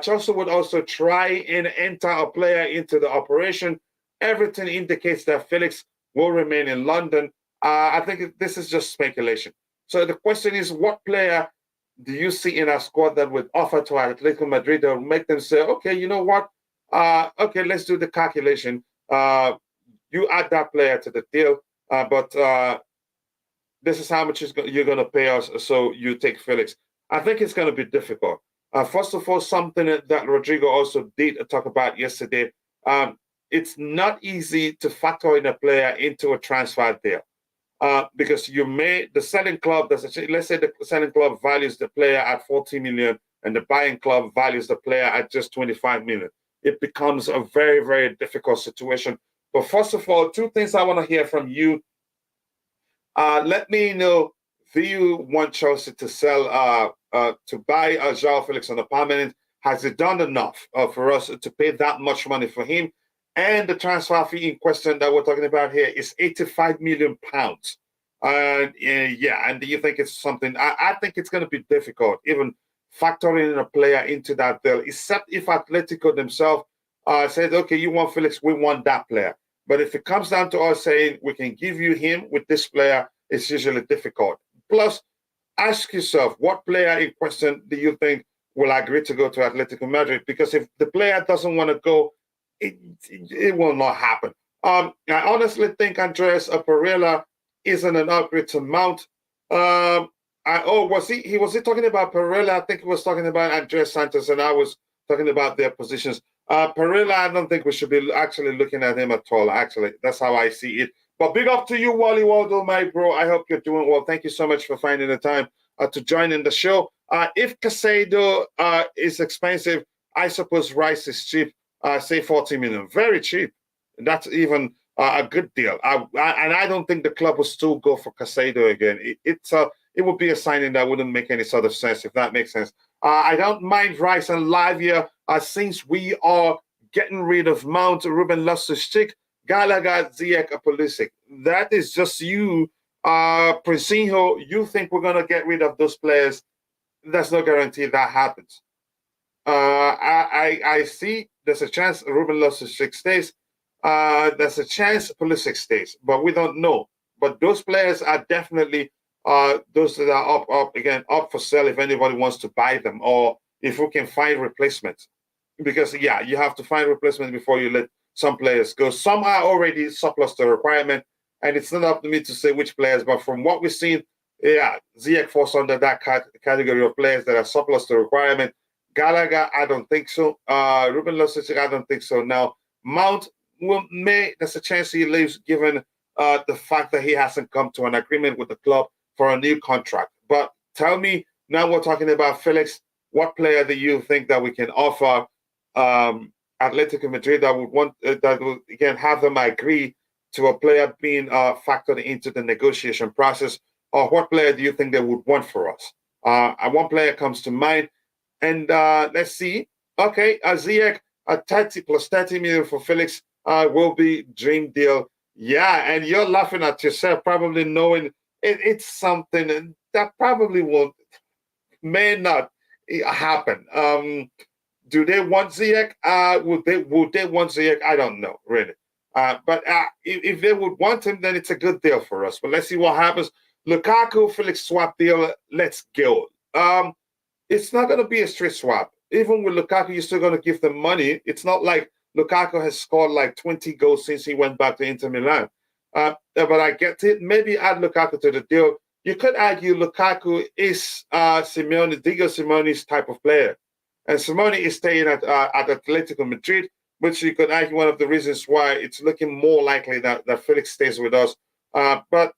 Chelsea would also try and enter a player into the operation. Everything indicates that Felix will remain in London. I think this is just speculation. So the question is, what player do you see in our squad that would offer to Atletico Madrid that will make them say, okay, you know what? Okay, let's do the calculation. You add that player to the deal, but this is how much you're going to pay us, so you take Felix. I think it's going to be difficult. First of all, something that Rodrigo also did talk about yesterday, it's not easy to factor in a player into a transfer deal. Because the selling club let's say the selling club values the player at 40 million and the buying club values the player at just 25 million. It becomes a very, very difficult situation. But first of all, two things I want to hear from you. Let me know, do you want Chelsea to sell, to buy Joao Felix on a permanent? Has it done enough for us to pay that much money for him? And the transfer fee in question that we're talking about here is £85 million. And do you think it's something? I think it's going to be difficult, even factoring in a player into that deal, except if Atletico themselves said, okay, you want Felix, we want that player. But if it comes down to us saying we can give you him with this player, it's usually difficult. Plus, ask yourself, what player in question do you think will agree to go to Atletico Madrid? Because if the player doesn't want to go, it will not happen. I honestly think Andreas Pereira isn't an upgrade to Mount. Was he talking about Pereira? I think he was talking about Andrey Santos, and I was talking about their positions. Pereira, I don't think we should be actually looking at him at all. Actually, that's how I see it. But big up to you, Wally Waldo, my bro. I hope you're doing well. Thank you so much for finding the time to join in the show. If Casado is expensive, I suppose Rice is cheap. Say 40 million, very cheap. That's even a good deal. And I don't think the club will still go for Casado again. It would be a signing that wouldn't make any sort of sense, if that makes sense. I don't mind Rice and Lavia since we are getting rid of Mount, Ruben Loftus-Cheek, Gallagher, Ziyech, Pulisic. That is just you, Presinho. You think we're gonna get rid of those players? There's no guarantee that happens. I see there's a chance Ruben Loftus-Cheek stays. There's a chance Pulisic stays, but we don't know. But those players are definitely those that are up for sale if anybody wants to buy them, or if we can find replacements. Because yeah, you have to find replacements before you let some players go. Some are already surplus to requirement, and it's not up to me to say which players. But from what we've seen, yeah, Ziyech falls under that category of players that are surplus to requirement. Gallagher, I don't think so. Ruben Loftus-Cheek, I don't think so. Now Mount there's a chance he leaves, given the fact that he hasn't come to an agreement with the club for a new contract. But tell me, now we're talking about Felix. What player do you think that we can offer Atletico Madrid that would want that would again have them agree to a player being factored into the negotiation process? Or what player do you think they would want for us? One player comes to mind, and let's see. Okay, Ziyech, 30 plus 30 million for Felix will be dream deal. Yeah, and you're laughing at yourself, probably knowing it's something that probably may not happen. Do they want Ziyech? Would they want Ziyech? I don't know, really. But if they would want him, then it's a good deal for us. But let's see what happens. Lukaku, Felix swap deal. Let's go. It's not going to be a straight swap. Even with Lukaku, you're still going to give them money. It's not like Lukaku has scored like 20 goals since he went back to Inter Milan. But I get it. Maybe add Lukaku to the deal. You could argue Lukaku is Diego Simeone's type of player. And Simeone is staying at Atletico Madrid, which you could argue one of the reasons why it's looking more likely that Felix stays with us. But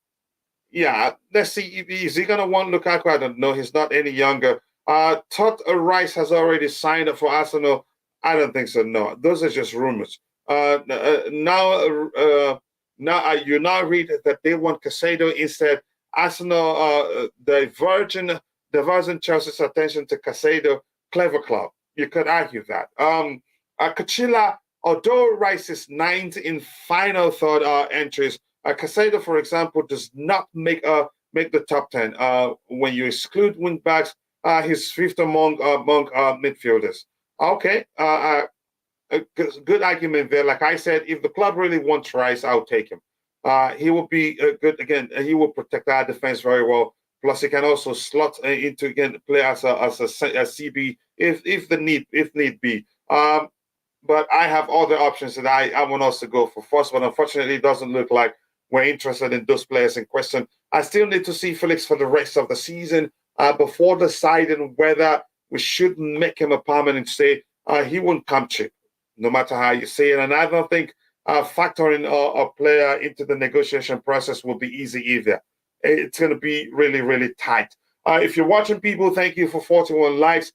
yeah, let's see. Is he going to want Lukaku? I don't know. He's not any younger. Todd Rice has already signed up for Arsenal. I don't think so. No, those are just rumors. Now you now read that they want Casado instead. Arsenal diverging Chelsea's attention to Casado. Clever club. You could argue that. Kachila, although Rice is 9th in final third entries, Casado, for example, does not make the top 10. When you exclude wingbacks, he's 5th among midfielders. Okay, good argument there. Like I said, if the club really wants Rice, I'll take him. He will be good again. He will protect our defense very well. Plus, he can also slot into again play as a CB if need be. But I have other options that I want us to go for first. But unfortunately, it doesn't look like we're interested in those players in question. I still need to see Felix for the rest of the season before deciding whether we should make him a permanent stay. He won't come cheap, no matter how you say it. And I don't think factoring a player into the negotiation process will be easy either. It's going to be really, really tight. If you're watching, people, thank you for 41 likes.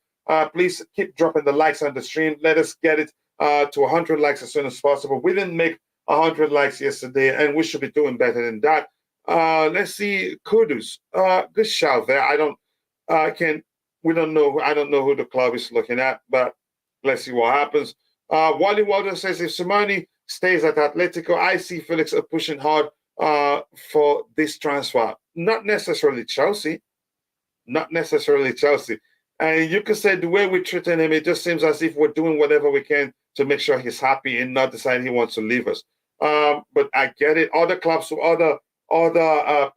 Please keep dropping the likes on the stream. Let us get it to 100 likes as soon as possible. We didn't make 100 likes yesterday, and we should be doing better than that. Let's see, Kudus. Good shout there. We don't know. I don't know who the club is looking at, but let's see what happens. Wally Waldo says if Simeone stays at Atletico, I see Felix pushing hard for this transfer. Not necessarily Chelsea. And you could say the way we're treating him, it just seems as if we're doing whatever we can to make sure he's happy and not decide he wants to leave us. But I get it. Other clubs or other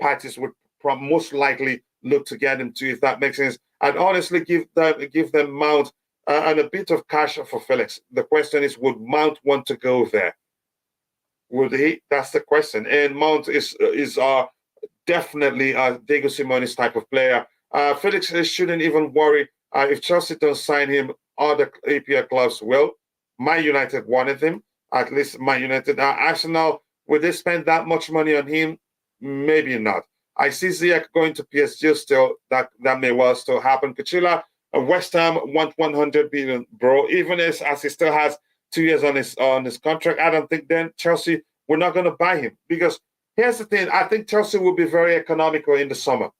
parties would most likely look to get him too, if that makes sense. I'd honestly give them Mount and a bit of cash for Felix. The question is, would Mount want to go there? Would he? That's the question. And Mount is definitely Diego Simeone's type of player. Felix shouldn't even worry. If Chelsea don't sign him, other APL clubs will. Man United wanted him. At least Man United. Arsenal Would they spend that much money on him? Maybe not. I see Ziyech going to PSG still. That may well still happen. Kachila, West Ham want 100 billion, bro. Even as he still has 2 years on his contract, I don't think then Chelsea, we're not going to buy him, because here's the thing. I think Chelsea will be very economical in the summer.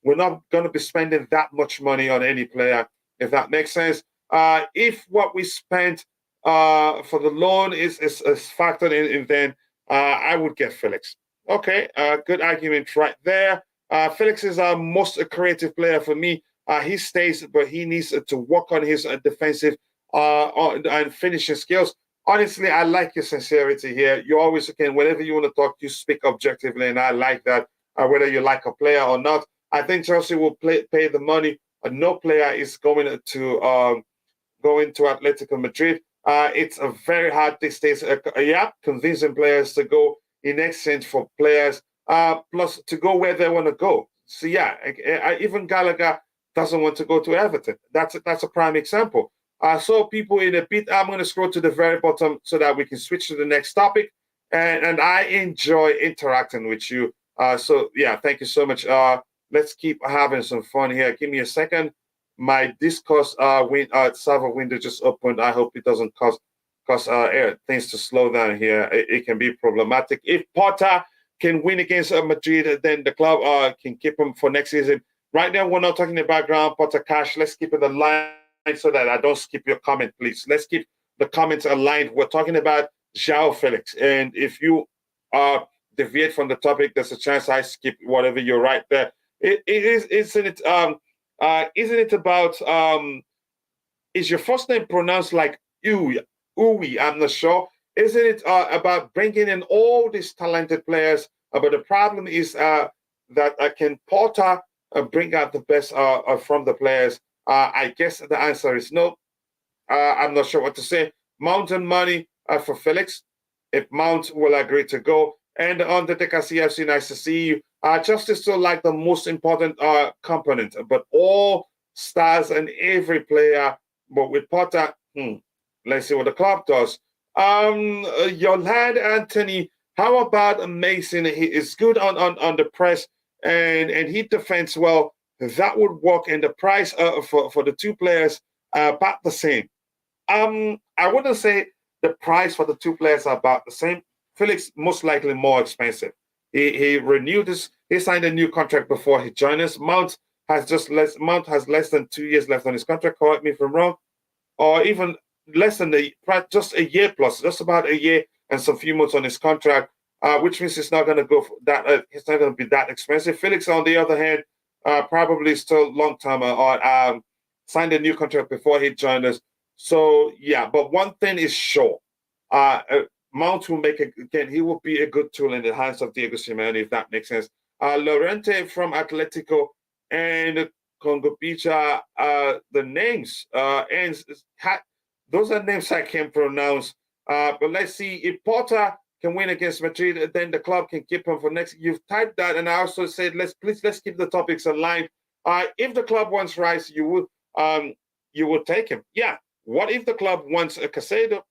We're not going to be spending that much money on any player, if that makes sense. If what we spent for the loan is factored in, then I would get Felix. Okay, good argument right there. Felix is our most creative player for me. He stays, but he needs to work on his defensive and finishing skills. Honestly, I like your sincerity here. You always can, whenever you want to talk, you speak objectively, and I like that. Whether you like a player or not, I think Chelsea will pay the money. No player is going to Atletico Madrid. It's a very hard these days. Convincing players to go in exchange for players, plus to go where they want to go. So even Gallagher doesn't want to go to Everton. That's a prime example. So people in a bit, I'm going to scroll to the very bottom so that we can switch to the next topic. And I enjoy interacting with you. Thank you so much. Let's keep having some fun here. Give me a second. My Discord server window just opened. I hope it doesn't cause things to slow down here. It can be problematic. If Potter can win against Madrid, then the club can keep him for next season. Right now, we're not talking about Graham Potter cash. Let's keep it aligned so that I don't skip your comment, please. Let's keep the comments aligned. We're talking about Joao Felix. And if you deviate from the topic, there's a chance I skip whatever you're right there. Isn't it about is your first name pronounced like Uwi? I'm not sure. Isn't it about bringing in all these talented players? But the problem is that can Potter bring out the best from the players? I guess the answer is no. I'm not sure what to say. Mountain money for Felix, if Mount will agree to go. And on the CFC, nice to see you. Justice still like the most important component, but all stars and every player. But with Potter, let's see what the club does. Your lad, Anthony, how about Mason? He is good on the press and he defends well. That would work. And the price for the two players about the same. I wouldn't say the price for the two players are about the same. Felix most likely more expensive. He renewed his. He signed a new contract before he joined us. Mount has less than 2 years left on his contract. Correct me if I'm wrong, or even less than just a year plus, just about a year and some few months on his contract, which means it's not going to go for that. It's not going to be that expensive. Felix, on the other hand, probably still long term or signed a new contract before he joined us. So yeah, but one thing is sure. Mount will he will be a good tool in the hands of Diego Simeone, if that makes sense. Lorente from Atletico and Congo Picha, the names, those are names I can't pronounce. But let's see, if Potter can win against Madrid, then the club can keep him for next. You've typed that, and I also said, let's keep the topics aligned. If the club wants Rice, you would take him. Yeah. What if the club wants a Casado?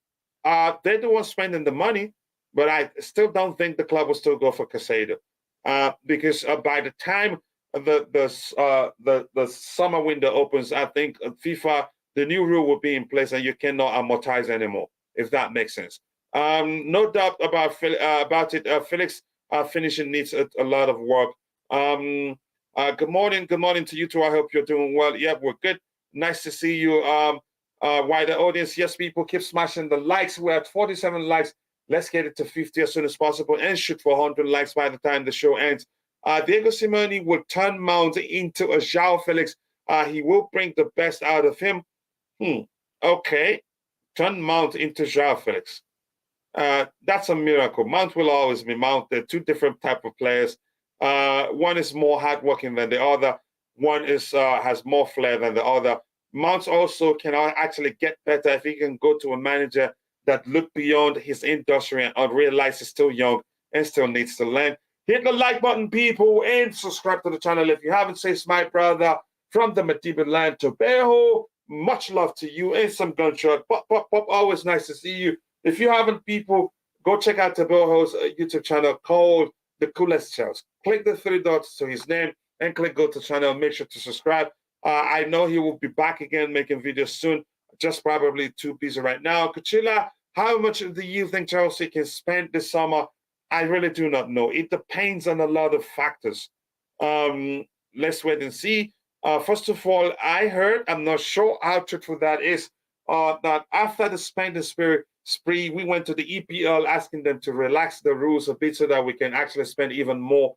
They're the ones spending the money, but I still don't think the club will still go for Casado, because by the time the summer window opens, I think FIFA, the new rule will be in place and you cannot amortize anymore, if that makes sense. No doubt about it. Felix finishing needs a lot of work. Good morning to you two. I hope you're doing well. Yeah, we're good. Nice to see you. Wider audience, yes, people keep smashing the likes. We're at 47 likes. Let's get it to 50 as soon as possible and shoot for 100 likes by the time the show ends. Diego Simeone will turn Mount into a Joao Felix. He will bring the best out of him. Okay. Turn Mount into Joao Felix. That's a miracle. Mount will always be Mount. They're two different type of players. One is more hardworking than the other. One is has more flair than the other. Mount also can actually get better if he can go to a manager that look beyond his industry and realize he's still young and still needs to learn. Hit the like button, people, and subscribe to the channel if you haven't. Says my brother from the Madiba land, Tobago. Much love to you and some gunshot. Pop, pop, pop. Always nice to see you. If you haven't, people, go check out Taboho's YouTube channel called The Coolest Chels. Click the 3 dots to his name and click go to channel. Make sure to subscribe. I know he will be back again making videos soon. Just probably too busy right now. Kuchila, how much do you think Chelsea can spend this summer? I really do not know. It depends on a lot of factors. Let's wait and see. First of all, I heard, I'm not sure how truthful that is, that after the spending spree, we went to the EPL asking them to relax the rules a bit so that we can actually spend even more,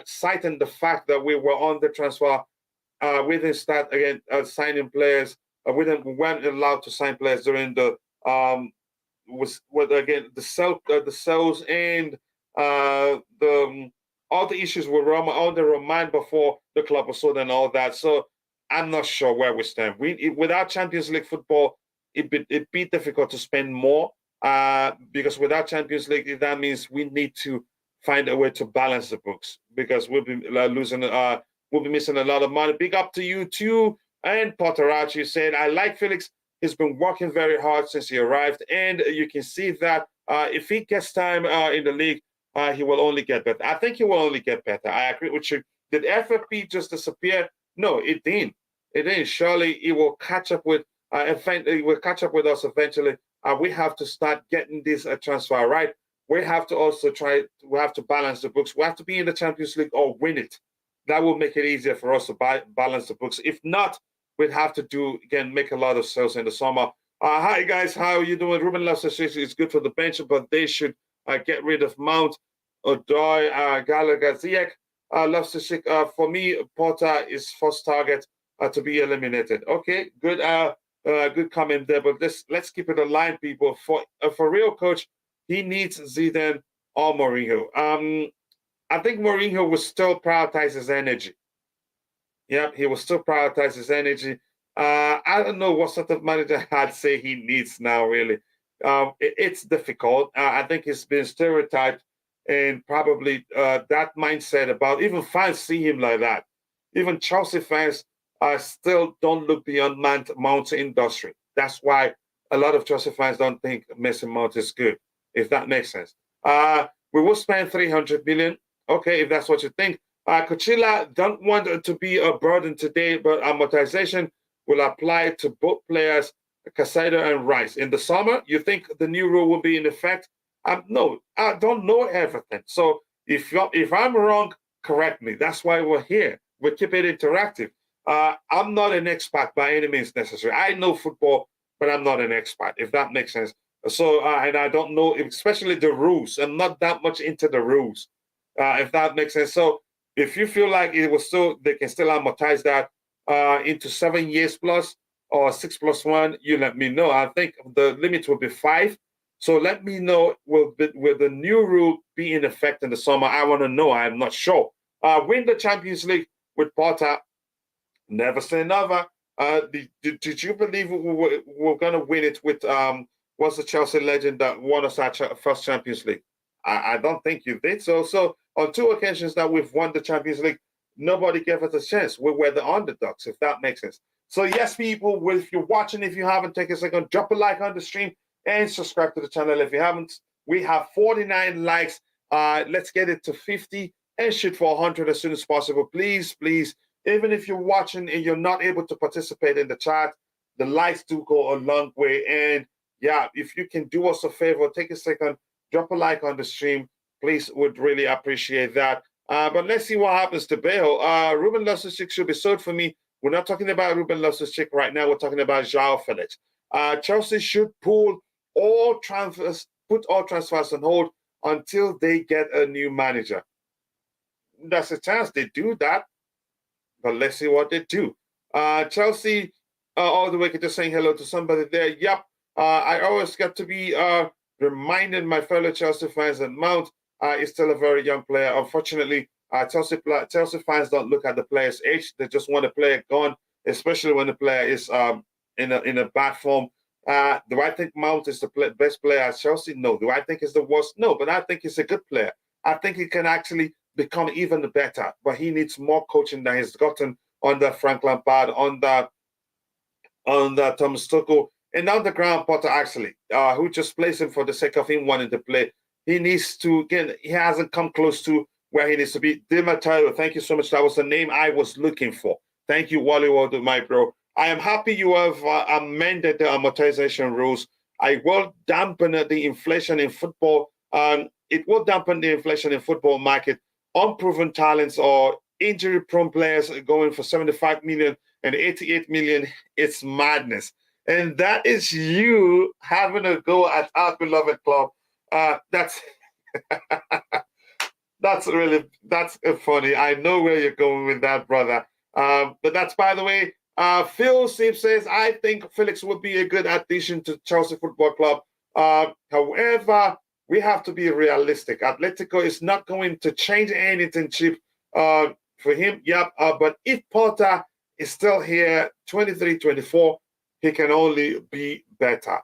citing the fact that we were on the transfer. We didn't start again signing players. We weren't allowed to sign players during the the sales and all the issues with all the Roman before the club was sold and all that. So I'm not sure where we stand. Without Champions League football, it'd be difficult to spend more because without Champions League, that means we need to find a way to balance the books because we'll be we'll be missing a lot of money. Big up to you too. And Potteracci said, I like Felix. He's been working very hard since he arrived. And you can see that if he gets time in the league, he will only get better. I think he will only get better. I agree with you. Did FFP just disappear? No, it didn't. It didn't. Surely it will catch up with it will catch up with us eventually. We have to start getting this transfer right. We have to also we have to balance the books. We have to be in the Champions League or win it. That will make it easier for us to balance the books. If not, we'd have to make a lot of sales in the summer. Hi guys, how are you doing? Ruben Loftus-Cheek is good for the bench, but they should get rid of Mount, Odoi, Gallagher, Ziyech. Loftus-Cheek, for me, Porter is first target to be eliminated. Okay, good, good comment there. But let's keep it aligned, people. For real coach, he needs Zidane or Mourinho. I think Mourinho will still prioritize his energy. Yep, he will still prioritize his energy. I don't know what sort of manager I'd say he needs now, really. It's difficult. I think it's been stereotyped and probably that mindset about even fans see him like that. Even Chelsea fans still don't look beyond Mount's industry. That's why a lot of Chelsea fans don't think Mason Mount is good, if that makes sense. We will spend 300 million. Okay, if that's what you think. Coachella don't want it to be a burden today, but amortization will apply to both players, Casado and Rice. In the summer, you think the new rule will be in effect? No, I don't know everything. So if I'm wrong, correct me. That's why we're here. We keep it interactive. I'm not an expert by any means necessary. I know football, but I'm not an expert, if that makes sense. So, and I don't know, especially the rules. I'm not that much into the rules, if that makes sense. So if you feel like they can still amortize that into 7 years plus or 6+1, you let me know. I think the limit will be 5. So let me know, will the new rule be in effect in the summer? I want to know. I'm not sure. Win the Champions League with Porter. Never say never. Did you believe we're going to win it with what's the Chelsea legend that won us our first Champions League? I don't think you did. So on 2 occasions that we've won the Champions League, nobody gave us a chance. We were the underdogs, if that makes sense. So yes, people, if you're watching, if you haven't, take a second, drop a like on the stream and subscribe to the channel if you haven't. We have 49 likes. Let's get it to 50 and shoot for 100 as soon as possible. Please, please, even if you're watching and you're not able to participate in the chat, the likes do go a long way. And yeah, if you can do us a favor, take a second, drop a like on the stream. Please, would really appreciate that. But let's see what happens to Bale. Ruben Loftus-Cheek should be sold for me. We're not talking about Ruben Loftus-Cheek right now. We're talking about Joao Felix. Chelsea should put all transfers on hold until they get a new manager. There's a chance they do that, but let's see what they do. Chelsea, all the way just saying hello to somebody there. Yep, I always get to be reminding my fellow Chelsea fans that Mount is still a very young player. Unfortunately, Chelsea fans don't look at the player's age. They just want the player gone, especially when the player is in a bad form. Do I think Mount is the best player at Chelsea? No. Do I think he's the worst? No, but I think he's a good player. I think he can actually become even better, but he needs more coaching than he's gotten under Frank Lampard, under Thomas Tuchel, an underground Potter actually, who just plays him for the sake of him wanting to play. He needs to, again, he hasn't come close to where he needs to be. Di Matteo, thank you so much. That was the name I was looking for. Thank you, Wally Waldo, my bro. I am happy you have amended the amortization rules. I will dampen the inflation in football. It will dampen the inflation in football market. Unproven talents or injury-prone players going for 75 million and 88 million. It's madness. And that is you having a go at our beloved club. That's that's funny. I know where you're going with that, brother. But that's, by the way, Phil Sips says, I think Felix would be a good addition to Chelsea Football Club. However, we have to be realistic. Atletico is not going to change anything cheap for him. Yep. But if Potter is still here, 23, 24, he can only be better.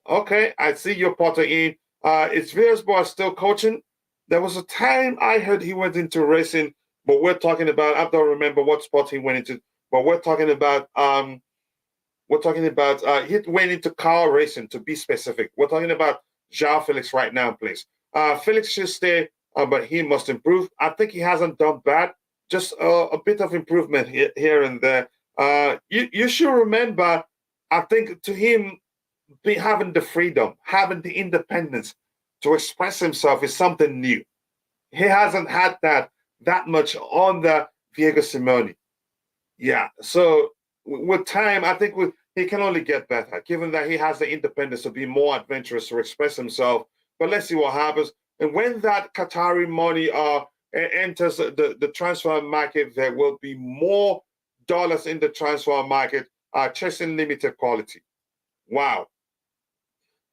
Okay, I see your Potter in. Is Villas-Boas still coaching? There was a time I heard he went into racing, but we're talking about, I don't remember what sport he went into, but we're talking about he went into car racing, to be specific. We're talking about Joao Felix right now, please. Felix should stay, but he must improve. I think he hasn't done bad, just a bit of improvement here and there. You should remember, I think to him, having the freedom, having the independence to express himself is something new. He hasn't had that much under Diego Simeone. Yeah, so with time, I think he can only get better, given that he has the independence to be more adventurous, to express himself. But let's see what happens. And when that Qatari money enters the transfer market, there will be more dollars in the transfer market, chasing limited quality. Wow.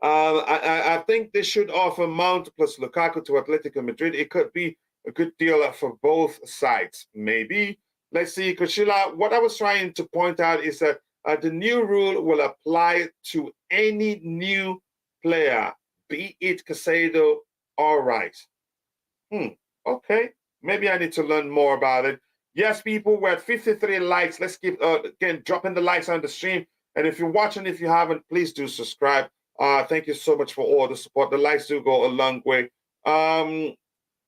I think they should offer Mount plus Lukaku to Atletico Madrid. It could be a good deal for both sides, maybe. Let's see, Kuchila, what I was trying to point out is that the new rule will apply to any new player, be it Casado or Rice. Okay, maybe I need to learn more about it. Yes, people, we're at 53 likes. Let's keep, again, dropping the likes on the stream. And if you're watching, if you haven't, please do subscribe. Thank you so much for all the support. The likes do go a long way.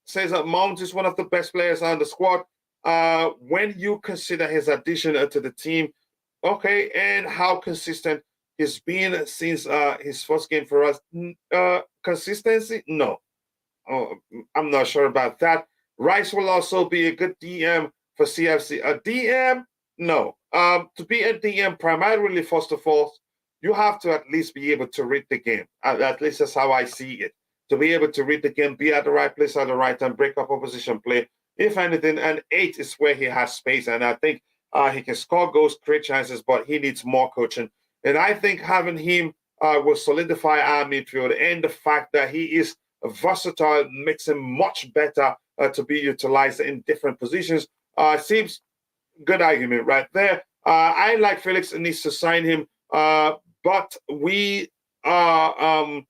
Says that Mount is one of the best players on the squad. When you consider his addition to the team, okay, and how consistent he's been since his first game for us. Consistency? No. I'm not sure about that. Rice will also be a good DM for CFC. A DM? No. To be a DM, primarily, first of all, you have to at least be able to read the game. At least that's how I see it. To be able to read the game, be at the right place at the right time, break up opposition play. If anything, and 8 is where he has space. And I think he can score goals, create chances, but he needs more coaching. And I think having him will solidify our midfield. And the fact that he is versatile makes him much better to be utilized in different positions. Seems good argument right there. I like Felix and needs to sign him. But we are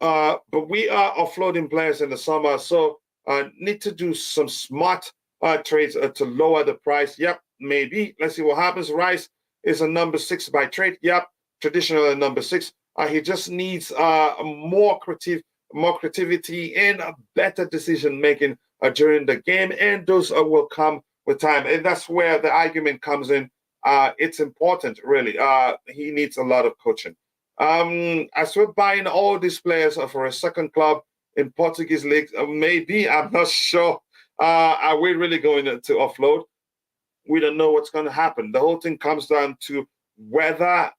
offloading players in the summer, so need to do some smart trades to lower the price. Yep, maybe. Let's see what happens. Rice is a number 6 by trade. Yep, traditional number 6. He just needs more creativity and a better decision making during the game, and those will come with time. And that's where the argument comes in. It's important, really. He needs a lot of coaching. As we're buying all these players for a second club in Portuguese leagues, maybe, I'm not sure. Are we really going to offload? We don't know what's going to happen. The whole thing comes down to whether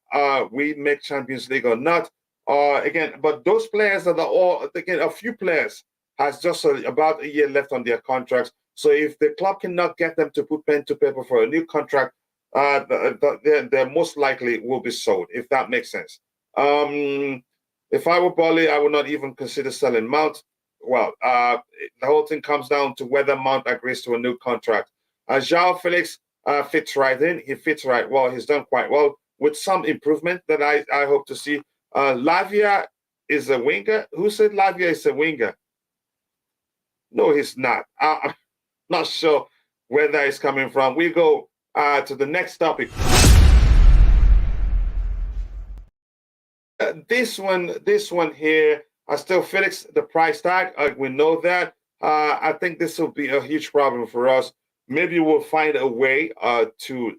we make Champions League or not. Again, but those players that are all, again, a few players has just about a year left on their contracts. So if the club cannot get them to put pen to paper for a new contract, they most likely will be sold, if that makes sense. If I were Bolly, I would not even consider selling Mount. Well, the whole thing comes down to whether Mount agrees to a new contract. Joao Felix fits right in. He fits right well. He's done quite well with some improvement that I hope to see. Lavia is a winger. Who said Lavia is a winger? No, he's not. I'm not sure where that is coming from. We go to the next topic. This one here, still Felix, the price tag. We know that. I think this will be a huge problem for us. Maybe we'll find a way to,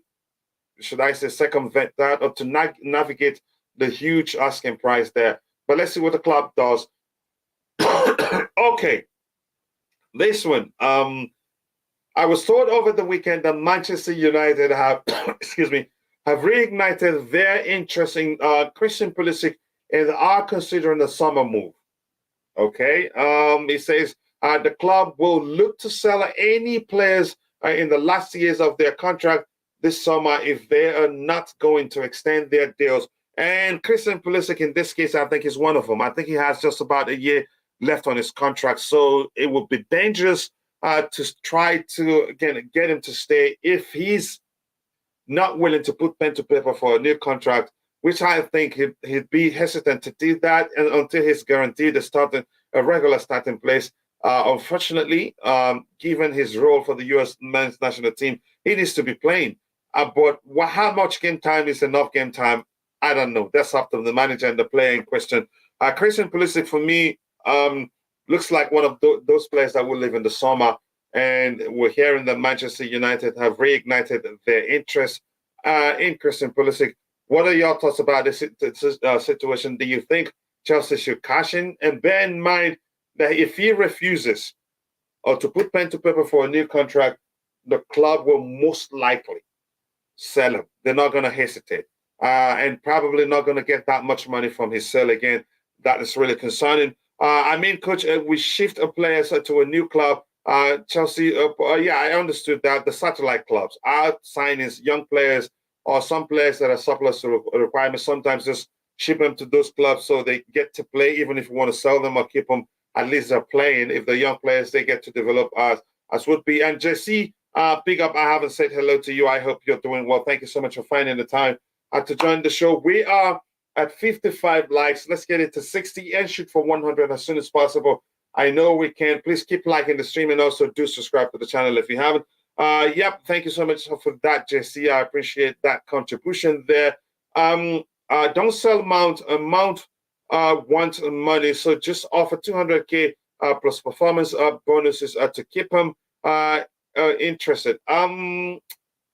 should I say, circumvent that or to navigate the huge asking price there. But let's see what the club does. Okay, this one. I was told over the weekend that Manchester United have, excuse me, have reignited their interest in Christian Pulisic and are considering a summer move. Okay, it says the club will look to sell any players in the last years of their contract this summer if they are not going to extend their deals. And Christian Pulisic, in this case, I think is one of them. I think he has just about a year left on his contract, so it would be dangerous to try to again get him to stay if he's not willing to put pen to paper for a new contract, which I think he'd be hesitant to do that until he's guaranteed a regular starting place. Unfortunately, given his role for the U.S. men's national team, he needs to be playing. But how much game time is enough game time? I don't know. That's up to the manager and the player in question. Christian Pulisic, for me, looks like one of those players that will live in the summer. And we're hearing that Manchester United have reignited their interest in Christian Pulisic. What are your thoughts about this situation? Do you think Chelsea should cash in? And bear in mind that if he refuses or to put pen to paper for a new contract, the club will most likely sell him. They're not going to hesitate. And probably not going to get that much money from his sale again. That is really concerning. I mean, coach, we shift a player to a new club. Chelsea, yeah, I understood that the satellite clubs are signing young players or some players that are surplus to requirements. Sometimes just ship them to those clubs so they get to play, even if you want to sell them or keep them. At least they're playing. If they're young players, they get to develop as would be. And JC, big up. I haven't said hello to you. I hope you're doing well. Thank you so much for finding the time to join the show. We are at 55 likes. Let's get it to 60 and shoot for 100 as soon as possible. I know we can. Please keep liking the stream and also do subscribe to the channel if you haven't. Yep, thank you so much for that, JC. I appreciate that contribution there. Don't sell Mount. Mount wants money, so just offer 200K plus performance bonuses to keep him interested.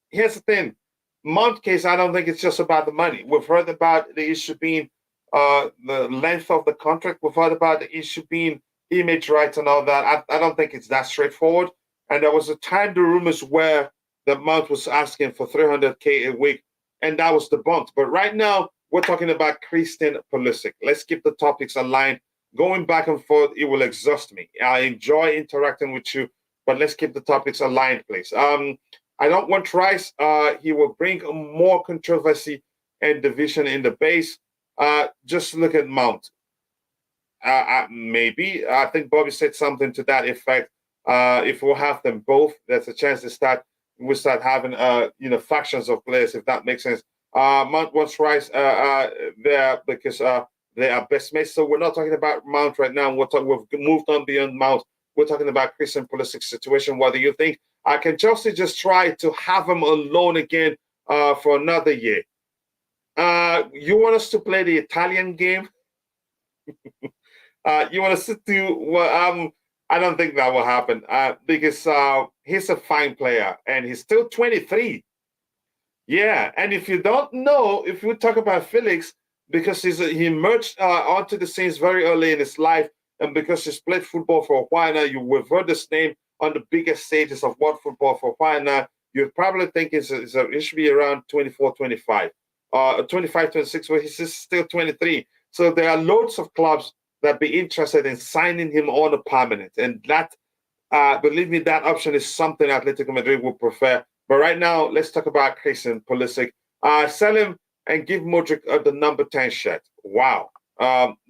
Here's the thing. Mount case, I don't think it's just about the money. We've heard about the issue being the length of the contract. We've heard about the issue being image rights and all that. I don't think it's that straightforward. And there was a time, the rumors where the Mount was asking for 300K a week, and that was debunked. But right now, we're talking about Christian Pulisic. Let's keep the topics aligned. Going back and forth, it will exhaust me. I enjoy interacting with you, but let's keep the topics aligned, please. I don't want Rice. He will bring more controversy and division in the base. Just look at Mount. Maybe. I think Bobby said something to that effect. If we'll have them both, there's a chance we'll start having factions of players, if that makes sense. Mount wants Rice there because they are best mates. So we're not talking about Mount right now. We've moved on beyond Mount. We're talking about Christian Pulisic's situation. What do you think? Can Chelsea just try to have him on loan again for another year? You want us to play the Italian game? You want us to do well? I don't think that will happen because he's a fine player and he's still 23. Yeah, and if you don't know, if we talk about Felix, because he emerged onto the scenes very early in his life, and because he's played football for a while now, you've heard this name on the biggest stages of world football for a while now. You probably think it should be around 24, 25, 25, 26, but he's still 23. So there are loads of clubs that be interested in signing him on a permanent. And that, believe me, that option is something Atletico Madrid would prefer. But right now, let's talk about Christian Pulisic. Sell him and give Modric the number 10 shirt. Wow.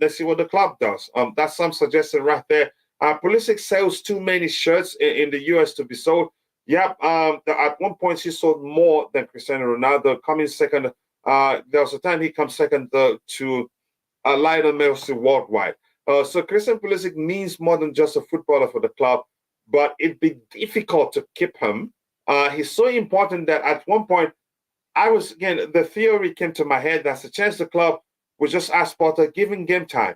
Let's see what the club does. That's some suggestion right there. Pulisic sells too many shirts in the US to be sold. Yep. At one point, he sold more than Cristiano Ronaldo, coming second. There was a time he comes second to Lionel Messi worldwide. So Christian Pulisic means more than just a footballer for the club, but it'd be difficult to keep him. He's so important that at one point, the theory came to my head. That's a chance the club we just ask Potter, give him game time.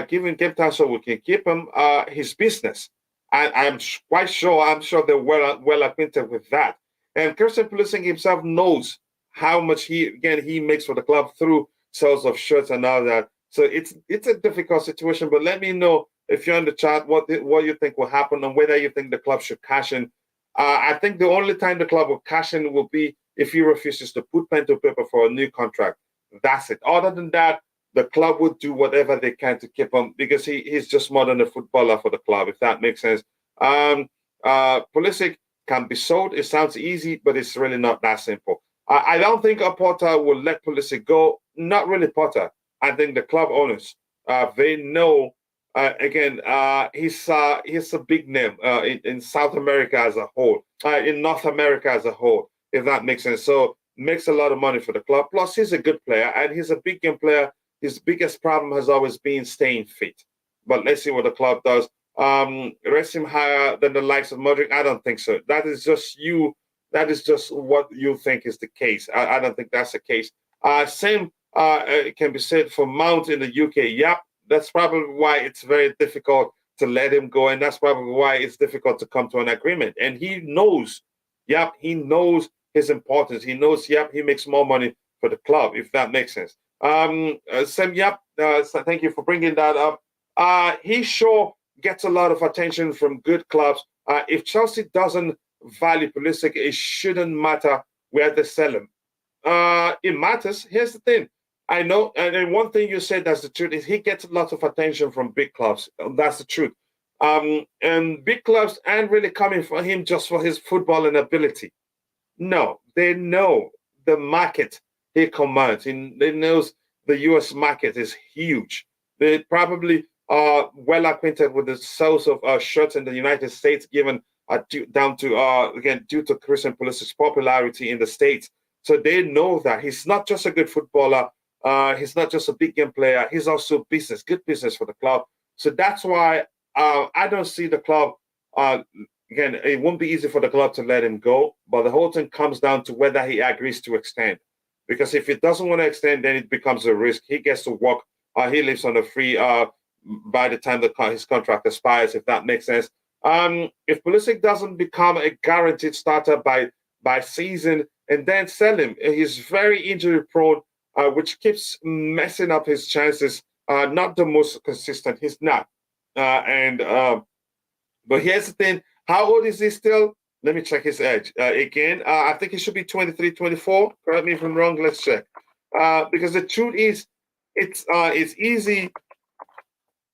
Give him game time so we can keep him his business. And I'm sure they're well acquainted with that. And Christian Pulisic himself knows how much he makes for the club through sales of shirts and all that. So it's a difficult situation. But let me know if you're in the chat what you think will happen and whether you think the club should cash in. I think the only time the club will cash in will be if he refuses to put pen to paper for a new contract. That's it. Other than that, the club would do whatever they can to keep him because he's just more than a footballer for the club, if that makes sense. Pulisic can be sold. It sounds easy, but it's really not that simple. I don't think Potter will let Pulisic go. Not really Potter. I think the club owners, they know, he's a big name in South America as a whole, in North America as a whole, if that makes sense. So makes a lot of money for the club. Plus, he's a good player, and he's a big game player. His biggest problem has always been staying fit. But let's see what the club does. Rest him higher than the likes of Modric? I don't think so. That is just you. That is just what you think is the case. I don't think that's the case. Same can be said for Mount in the UK. Yep, that's probably why it's very difficult to let him go, and that's probably why it's difficult to come to an agreement. And he knows, he knows his importance. He knows, he makes more money for the club, if that makes sense. Sam, so thank you for bringing that up. He sure gets a lot of attention from good clubs. If Chelsea doesn't value Pulisic, it shouldn't matter where they sell him. It matters. Here's the thing. I know, and one thing you said that's the truth is he gets a lot of attention from big clubs. That's the truth. And big clubs aren't really coming for him just for his footballing ability. No, they know the market he commands. They knows the U.S. market is huge. They probably are well acquainted with the sales of shirts in the United States, given due to Christian Pulisic's popularity in the States. So they know that he's not just a good footballer. He's not just a big game player. He's also good business for the club. So that's why I don't see the club. Again, it won't be easy for the club to let him go. But the whole thing comes down to whether he agrees to extend. Because if he doesn't want to extend, then it becomes a risk. He gets to walk. He lives on a free by the time his contract expires, if that makes sense. If Pulisic doesn't become a guaranteed starter by season and then sell him, he's very injury prone, which keeps messing up his chances. Not the most consistent. He's not. But here's the thing. How old is he still? Let me check his age. Again, I think he should be 23, 24. Correct me if I'm wrong. Let's check. Because the truth is, it's easy,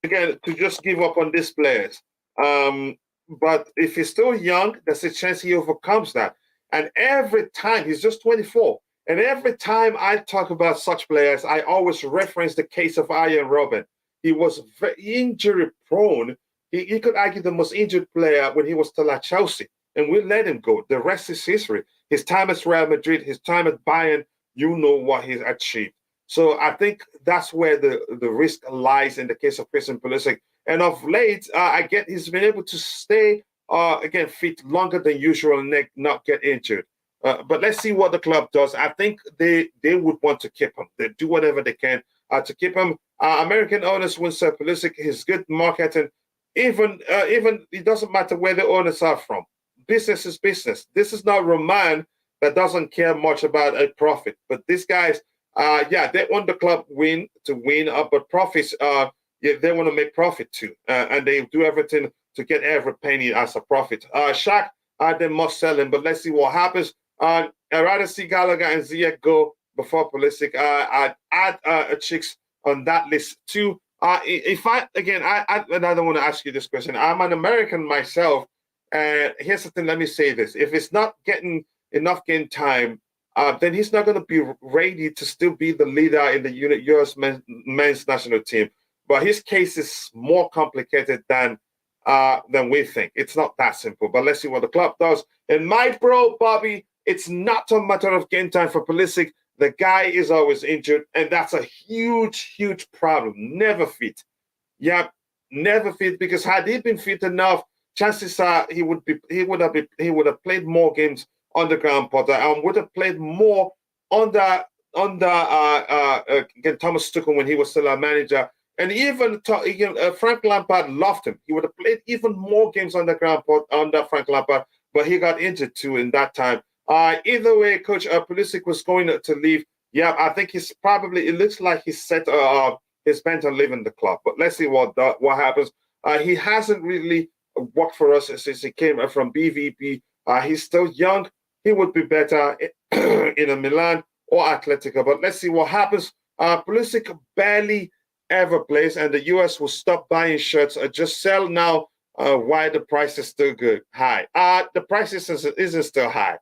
again, to just give up on these players. But if he's still young, there's a chance he overcomes that. And every time, he's just 24. And every time I talk about such players, I always reference the case of Arjen Robben. He was very injury prone. He could argue the most injured player when he was still at Chelsea. And we let him go. The rest is history. His time at Real Madrid, his time at Bayern, you know what he's achieved. So I think that's where the risk lies in the case of Christian Pulisic. And of late, he's been able to stay, fit longer than usual and not get injured. But let's see what the club does. I think they would want to keep him. They do whatever they can to keep him. American owners will say Pulisic is good marketing. Even it doesn't matter where the owners are from. Business is business. This is not Roman that doesn't care much about a profit. But these guys, they want the club to win, but profits, they want to make profit too. And they do everything to get every penny as a profit. Shaq, they must sell him, but let's see what happens. I'd rather see Gallagher and Ziyech go before Pulisic. I'd add Chicks on that list too. I don't want to ask you this question. I'm an American myself. Here's the thing. Let me say this. If it's not getting enough game time, then he's not going to be ready to still be the leader in the U.S. men's national team. But his case is more complicated than we think. It's not that simple. But let's see what the club does. And my bro, Bobby, it's not a matter of game time for Pulisic. The guy is always injured, and that's a huge, huge problem. Never fit. Yeah, never fit. Because had he been fit enough, chances are he would have played more games on the ground, Potter, and would have played more under under again, Thomas Tuchel when he was still our manager. And even Frank Lampard loved him. He would have played even more games under Frank Lampard, but he got injured too in that time. Either way, Coach Pulisic was going to leave. Yeah, I think he's probably. It looks like he's set his bent on leaving the club. But let's see what happens. He hasn't really worked for us since he came from BVP. He's still young. He would be better in a Milan or Atletico. But let's see what happens. Pulisic barely ever plays, and the US will stop buying shirts or just sell now. Why the price is still high? The price isn't still high.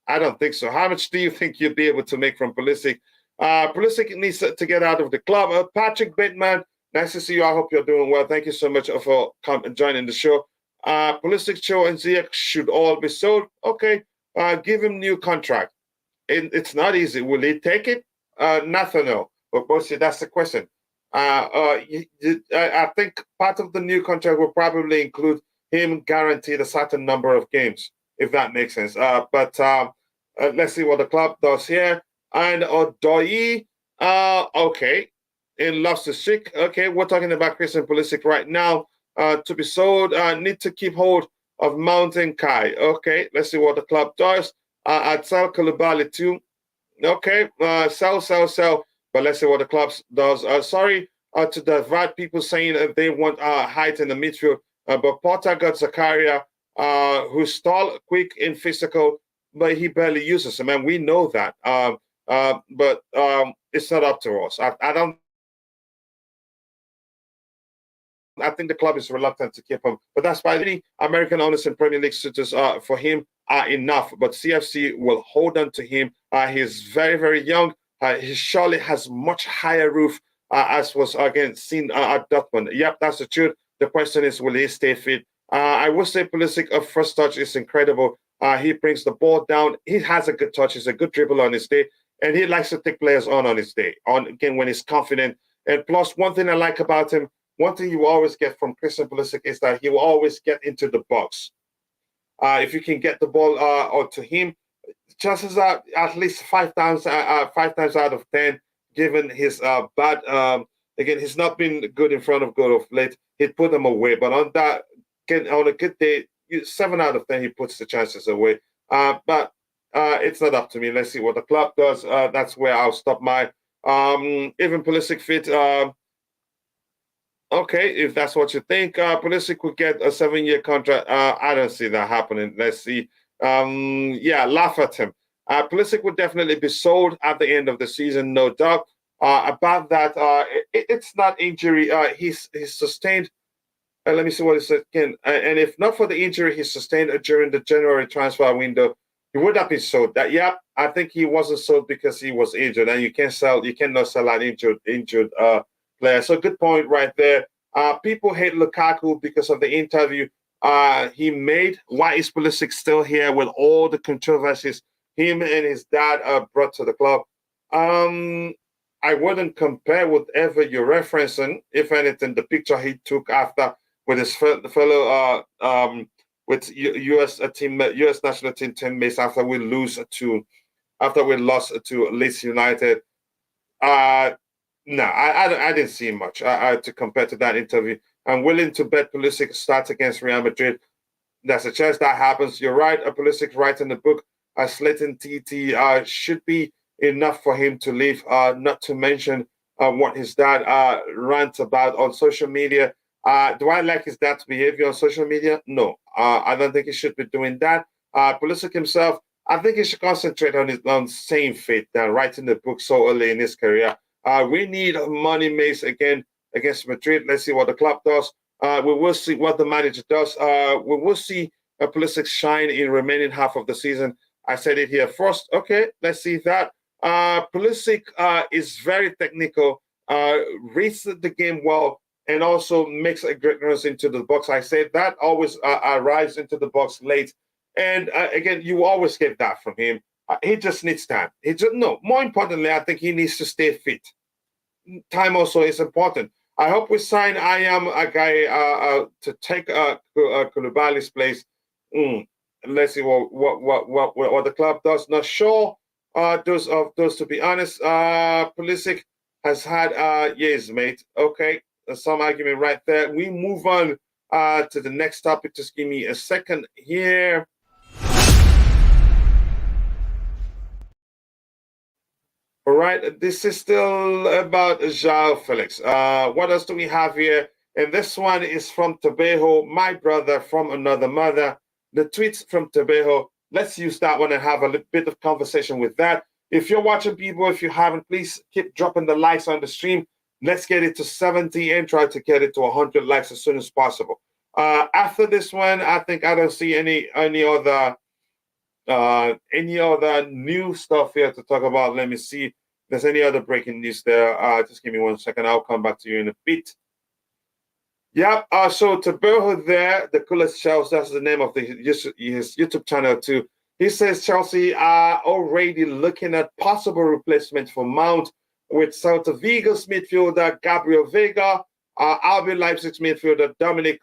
I don't think so. How much do you think you'll be able to make from Pulisic? Pulisic needs to get out of the club. Patrick Bateman, nice to see you. I hope you're doing well. Thank you so much for joining the show. Pulisic, Cho, and Ziyech should all be sold. Okay, give him new contract. It's not easy. Will he take it? Nothing. No. But see, that's the question. I think part of the new contract will probably include him guaranteed a certain number of games, if that makes sense. But let's see what the club does here. And Odoi, okay, in Loftus-Cheek. Okay, we're talking about Christian Pulisic right now. To be sold, need to keep hold of Mountain Kai. Okay, let's see what the club does. I'd sell Koulibaly too. Okay, sell. But let's see what the club does. Sorry to divert people saying that they want height in the midfield. But Porter got Zakaria, who's tall, quick, and physical, but he barely uses him, and we know that. But it's not up to us. I think the club is reluctant to keep him, but that's why the American owners and Premier League suitors for him are enough. But CFC will hold on to him. He's very, very young. He surely has much higher roof, as was again seen at Dortmund. Yep, that's the truth. The question is, will he stay fit? I will say Pulisic, first touch is incredible. He brings the ball down. He has a good touch. He's a good dribbler on his day, and he likes to take players on his day. Again, when he's confident. And plus, one thing I like about him, one thing you always get from Christian Pulisic is that he will always get into the box. If you can get the ball or to him, chances are at least 5 times out of 10, given his bad. Again, he's not been good in front of goal of late. He'd put them away, but on a good day, 7 out of 10 he puts the chances away. But it's not up to me. Let's see what the club does. That's where I'll stop my even Pulisic fit. Okay, if that's what you think, Pulisic could get a 7-year contract. I don't see that happening. Let's see. Yeah, laugh at him. Pulisic would definitely be sold at the end of the season, no doubt. About that, it's not injury. He's sustained. Let me see what he said again. And if not for the injury he sustained during the January transfer window, he would have been sold. Yeah, I think he wasn't sold because he was injured, and you cannot sell an injured player. So good point right there. People hate Lukaku because of the interview he made. Why is Pulisic still here with all the controversies him and his dad brought to the club? I wouldn't compare whatever you're referencing. If anything, the picture he took after with his fellow with U.S. national team teammates after we lost to Leeds United. No, I didn't see much to compare to that interview. I'm willing to bet Pulisic starts against Real Madrid. There's a chance that happens. You're right. Pulisic writing the book. Slayton TT should be enough for him to leave. Not to mention what his dad rants about on social media. Do I like his dad's behavior on social media? No. I don't think he should be doing that. Pulisic himself, I think he should concentrate on staying fit than writing the book so early in his career. We need money mace again against Madrid. Let's see what the club does. We will see what the manager does. We will see Pulisic shine in remaining half of the season. I said it here first. Okay, let's see that. Pulisic is very technical, reads the game well, and also makes a great runs into the box. I said that always arrives into the box late. And again, you always get that from him. He just needs time. More importantly, I think he needs to stay fit. Time also is important. I hope we sign I am a guy to take Koulibaly's place. Let's see what the club does. Not sure those to be honest. Pulisic has had years, mate. Okay, there's some argument right there. We move on to the next topic. Just give me a second here. All right, this is still about Joao Felix. What else do we have here? And this one is from Tabejo, my brother from another mother. The tweets from Tabejo. Let's use that one and have a bit of conversation with that. If you're watching, people, if you haven't, please keep dropping the likes on the stream. Let's get it to 70 and try to get it to 100 likes as soon as possible. After this one, I think I don't see any other new stuff here to talk about. Let me see if there's any other breaking news there. Just give me 1 second. I'll come back to you in a bit. Yep. So Taberho there, the coolest Chelsea, that's the name of his YouTube channel too. He says Chelsea are already looking at possible replacement for Mount with Celta Vigo's midfielder Gabriel Vega, RB Leipzig's midfielder Dominic.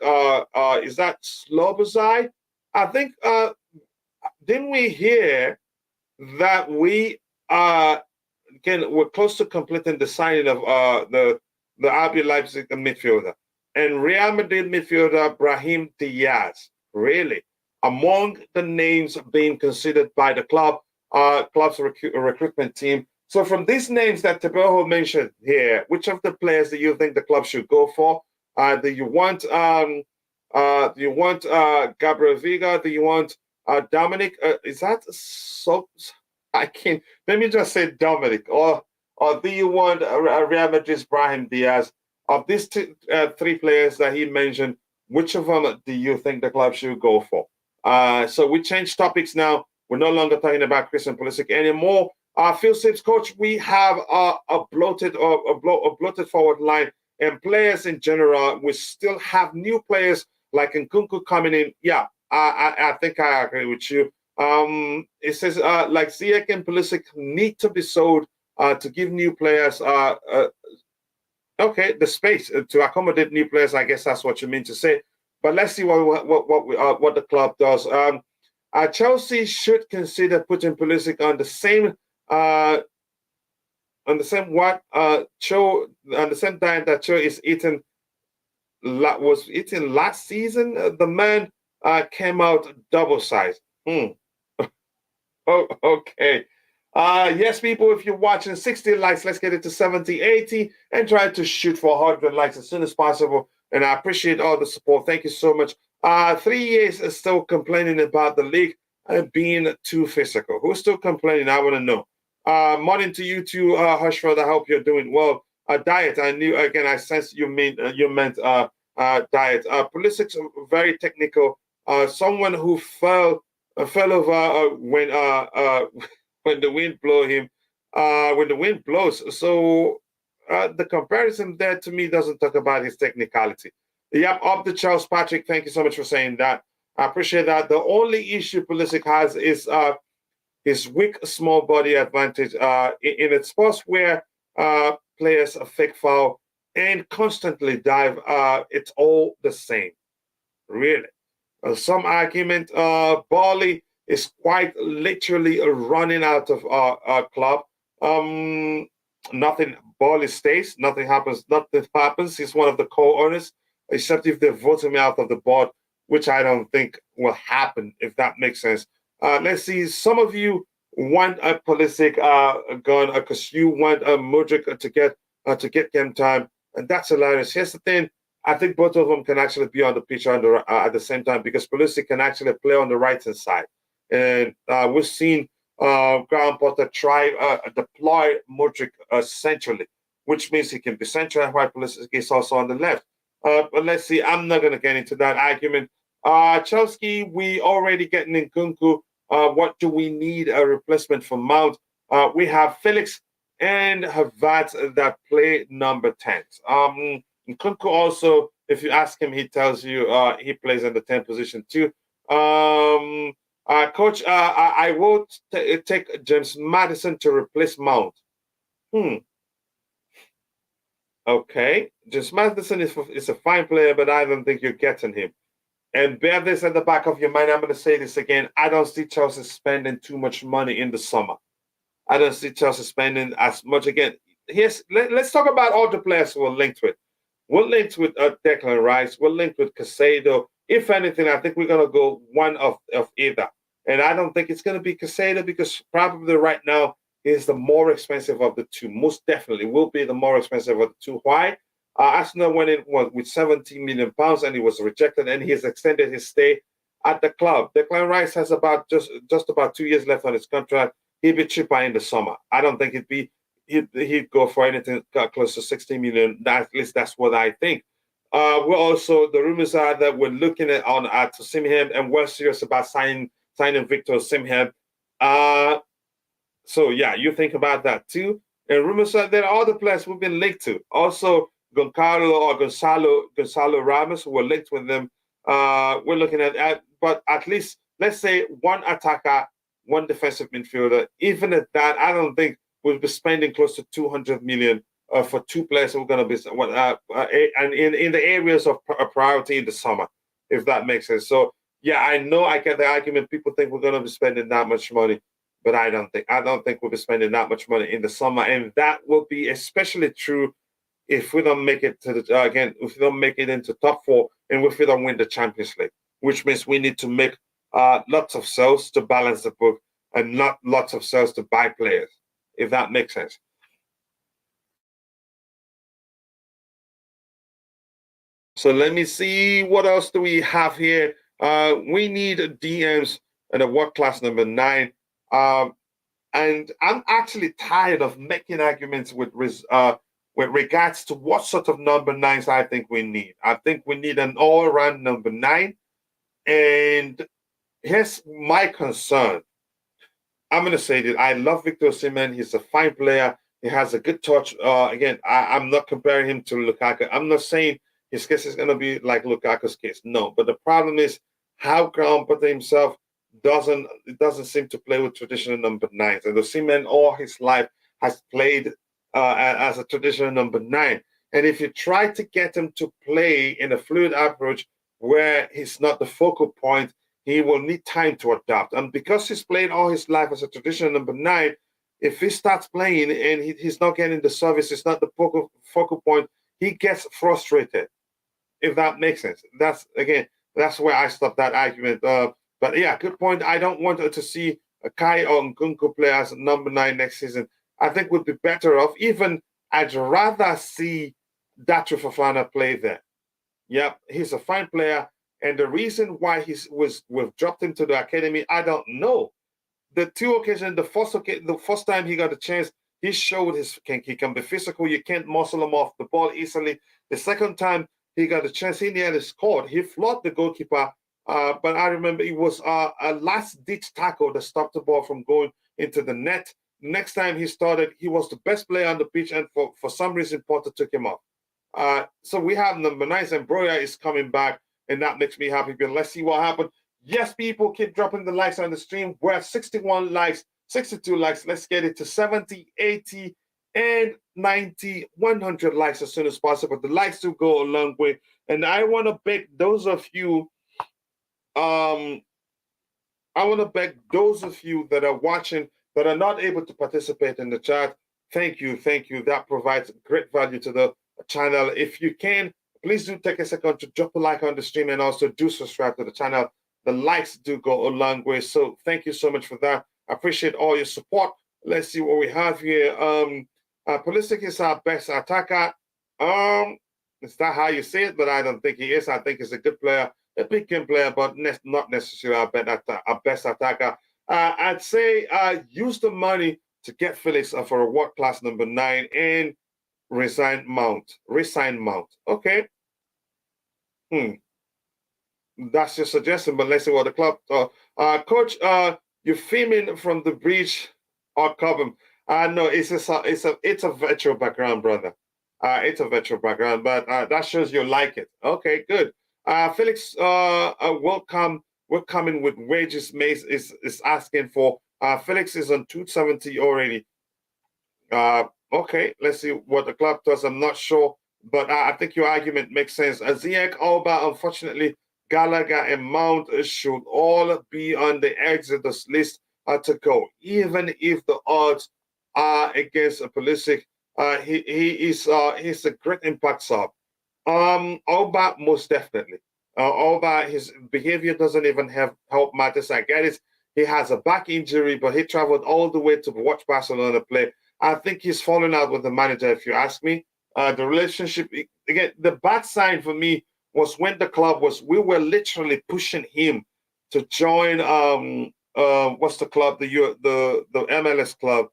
Is that Slobozai? I think. Didn't we hear that we're close to completing the signing of the RB Leipzig midfielder and Real Madrid midfielder Brahim Diaz? Really, among the names being considered by the club's recruitment team. So, from these names that Taberho mentioned here, which of the players do you think the club should go for? Do you want Gabriel Vega? Do you want Dominic? Is that so? I can't. Let me just say Dominic. Or do you want Real Madrid's Brahim Diaz? Of these three players that he mentioned, which of them do you think the club should go for? So we changed topics now. We're no longer talking about Christian Pulisic anymore. Phil Sips, coach, we have a bloated forward line and players in general. We still have new players like Nkunku coming in. Yeah, I think I agree with you. It says like Ziyech and Pulisic need to be sold to give new players the space to accommodate new players. I guess that's what you mean to say. But let's see what the club does. Chelsea should consider putting Pulisic on the same diet that Cho is eating was eating last season. The man came out double sized. Oh, okay. Yes, people, if you're watching, 60 likes, let's get it to 70, 80, and try to shoot for 100 likes as soon as possible. And I appreciate all the support. Thank you so much. 3 years is still complaining about the league being too physical. Who's still complaining? I want to know. Morning to you too, Hushford. I hope you're doing well. Diet. I knew again. I sensed you meant diet. Pulisic's very technical. Someone who fell over when the wind blow him. When the wind blows. So the comparison there to me doesn't talk about his technicality. Yep, up the Charles Patrick. Thank you so much for saying that. I appreciate that. The only issue Pulisic has is his weak small body advantage in a sports where players fake foul and constantly dive. It's all the same, really. Some argument. Bali is quite literally running out of our club. Nothing. Bali stays. Nothing happens. Nothing happens. He's one of the co-owners, except if they vote him out of the board, which I don't think will happen, if that makes sense. Let's see. Some of you want a Pulisic gone because you want a Modric to get game time, and that's hilarious. Here's the thing: I think both of them can actually be on the pitch at the same time because Pulisic can actually play on the right hand side, and we've seen Graham Potter try deploy Modric centrally, which means he can be central while Pulisic is also on the left. But let's see. I'm not going to get into that argument. Chelsea, we already getting Nkunku. What do we need a replacement for Mount? We have Felix and Havertz that play number 10s. Nkunku also, if you ask him, he tells you he plays in the 10 position too. Coach, I will take James Maddison to replace Mount. Okay, James Maddison is a fine player, but I don't think you're getting him. And bear this at the back of your mind. I'm going to say this again. I don't see Chelsea spending too much money in the summer. I don't see Chelsea spending as much. Again, let's talk about all the players we're linked with. We're linked with Declan Rice. We're linked with Casado. If anything, I think we're going to go one of either. And I don't think it's going to be Casado because probably right now is the more expensive of the two. Most definitely will be the more expensive of the two. Why? Arsenal went in with 17 million pounds and he was rejected, and he has extended his stay at the club. Declan Rice has about just about 2 years left on his contract. He'd be cheaper in the summer. I don't think he'd go for anything close to 60 million. At least that's what I think. We're also, the rumors are that we're looking at Osimhen, and we're serious about signing Victor Osimhen. So yeah, you think about that too. And rumors are there are other players we've been linked to. Also, Gonzalo Ramos, we're linked with them. We're looking at, but at least let's say one attacker, one defensive midfielder. Even at that, I don't think we'll be spending close to 200 million for two players who are going to be and in the areas of priority in the summer, if that makes sense. So yeah, I know I get the argument. People think we're going to be spending that much money, but I don't think we'll be spending that much money in the summer, and that will be especially true if we don't make it to the if we don't make it into top four, and if we don't win the Champions League, which means we need to make lots of sales to balance the book and not lots of sales to buy players, if that makes sense. So let me see, what else do we have here? We need DMs and a world class number 9. And I'm actually tired of making arguments with regards to what sort of number 9s I think we need. I think we need an all-around number 9. And here's my concern. I'm going to say that I love Victor Osimhen. He's a fine player. He has a good touch. Again, I'm not comparing him to Lukaku. I'm not saying his case is going to be like Lukaku's case. No, but the problem is how Graham himself doesn't seem to play with traditional number 9s. And Osimhen all his life has played as a traditional number 9. And if you try to get him to play in a fluid approach where he's not the focal point, he will need time to adapt. And because he's played all his life as a traditional number 9, if he starts playing and he's not getting the service, it's not the focal point, he gets frustrated, if that makes sense. That's where I stop that argument. But yeah, good point. I don't want to see a Kai or Nkunku play as number 9 next season. I think we'd be better off. Even I'd rather see Datro Fofana play there. Yep, he's a fine player. And the reason why we've dropped him to the academy, I don't know. The two occasions, the first time he got a chance, he showed he can be physical. You can't muscle him off the ball easily. The second time he got a chance, he nearly scored. He floored the goalkeeper. But I remember it was a last-ditch tackle that stopped the ball from going into the net. Next time he started, he was the best player on the pitch, and for some reason, Potter took him off. So we have number 9, and Broja is coming back, and that makes me happy. But let's see what happens. Yes, people, keep dropping the likes on the stream. We're at 61 likes, 62 likes. Let's get it to 70, 80, and 90, 100 likes as soon as possible. The likes do go a long way. And I want to beg those of you, that are watching that are not able to participate in the chat. Thank you. That provides great value to the channel. If you can, please do take a second to drop a like on the stream, and also do subscribe to the channel. The likes do go a long way. So thank you so much for that. I appreciate all your support. Let's see what we have here. Pulisic is our best attacker. It's not how you say it, but I don't think he is. I think he's a good player, a big game player, but not necessarily our best attacker. I'd say use the money to get Felix for a world-class number 9 and resign Mount. Okay. That's your suggestion, but let's see what the club thought. Coach, you're filming from the bridge or Cobham. No, it's a virtual background, brother. It's a virtual background, but that shows you like it. Okay, good. Felix, welcome. We're coming with wages. Mace is asking for. Felix is on 270 already. Okay, let's see what the club does. I'm not sure, but I think your argument makes sense. Ziyech, Alba, unfortunately, Gallagher and Mount should all be on the exodus list to go, even if the odds against Pulisic. He's a great impact sub. Alba most definitely. Alba, his behavior doesn't even help matters. I get it. He has a back injury, but he traveled all the way to watch Barcelona play. I think he's fallen out with the manager, if you ask me. The relationship, again, the bad sign for me was when the club we were literally pushing him to join what's the club, the MLS club.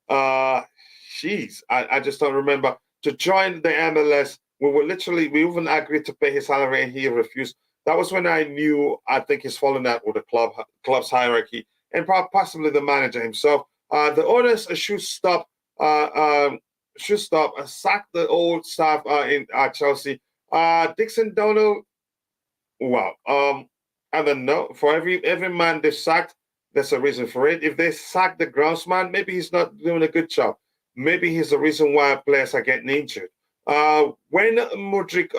I just don't remember. To join the MLS, we even agreed to pay his salary and he refused. That was when I knew I think he's fallen out with the club's hierarchy and possibly the manager himself. The owners should stop sack the old staff in Chelsea. Dixon Donald, wow. I don't know. For every man they sacked, there's a reason for it. If they sack the groundsman, maybe he's not doing a good job. Maybe he's the reason why players are getting injured. When Modric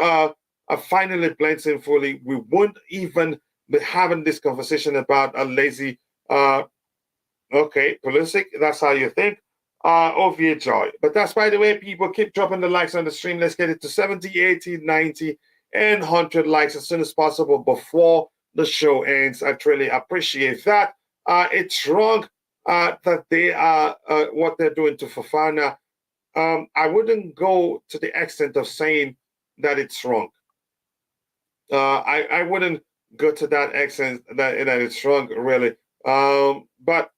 finally blends in fully, we won't even be having this conversation about a lazy. Okay, Pulisic, that's how you think. OVA joy. But that's, by the way, people keep dropping the likes on the stream. Let's get it to 70, 80, 90, and 100 likes as soon as possible before the show ends. I truly appreciate that. It's wrong that they are what they're doing to Fofana. I wouldn't go to the extent of saying that it's wrong. I wouldn't go to that extent that it's wrong, really. But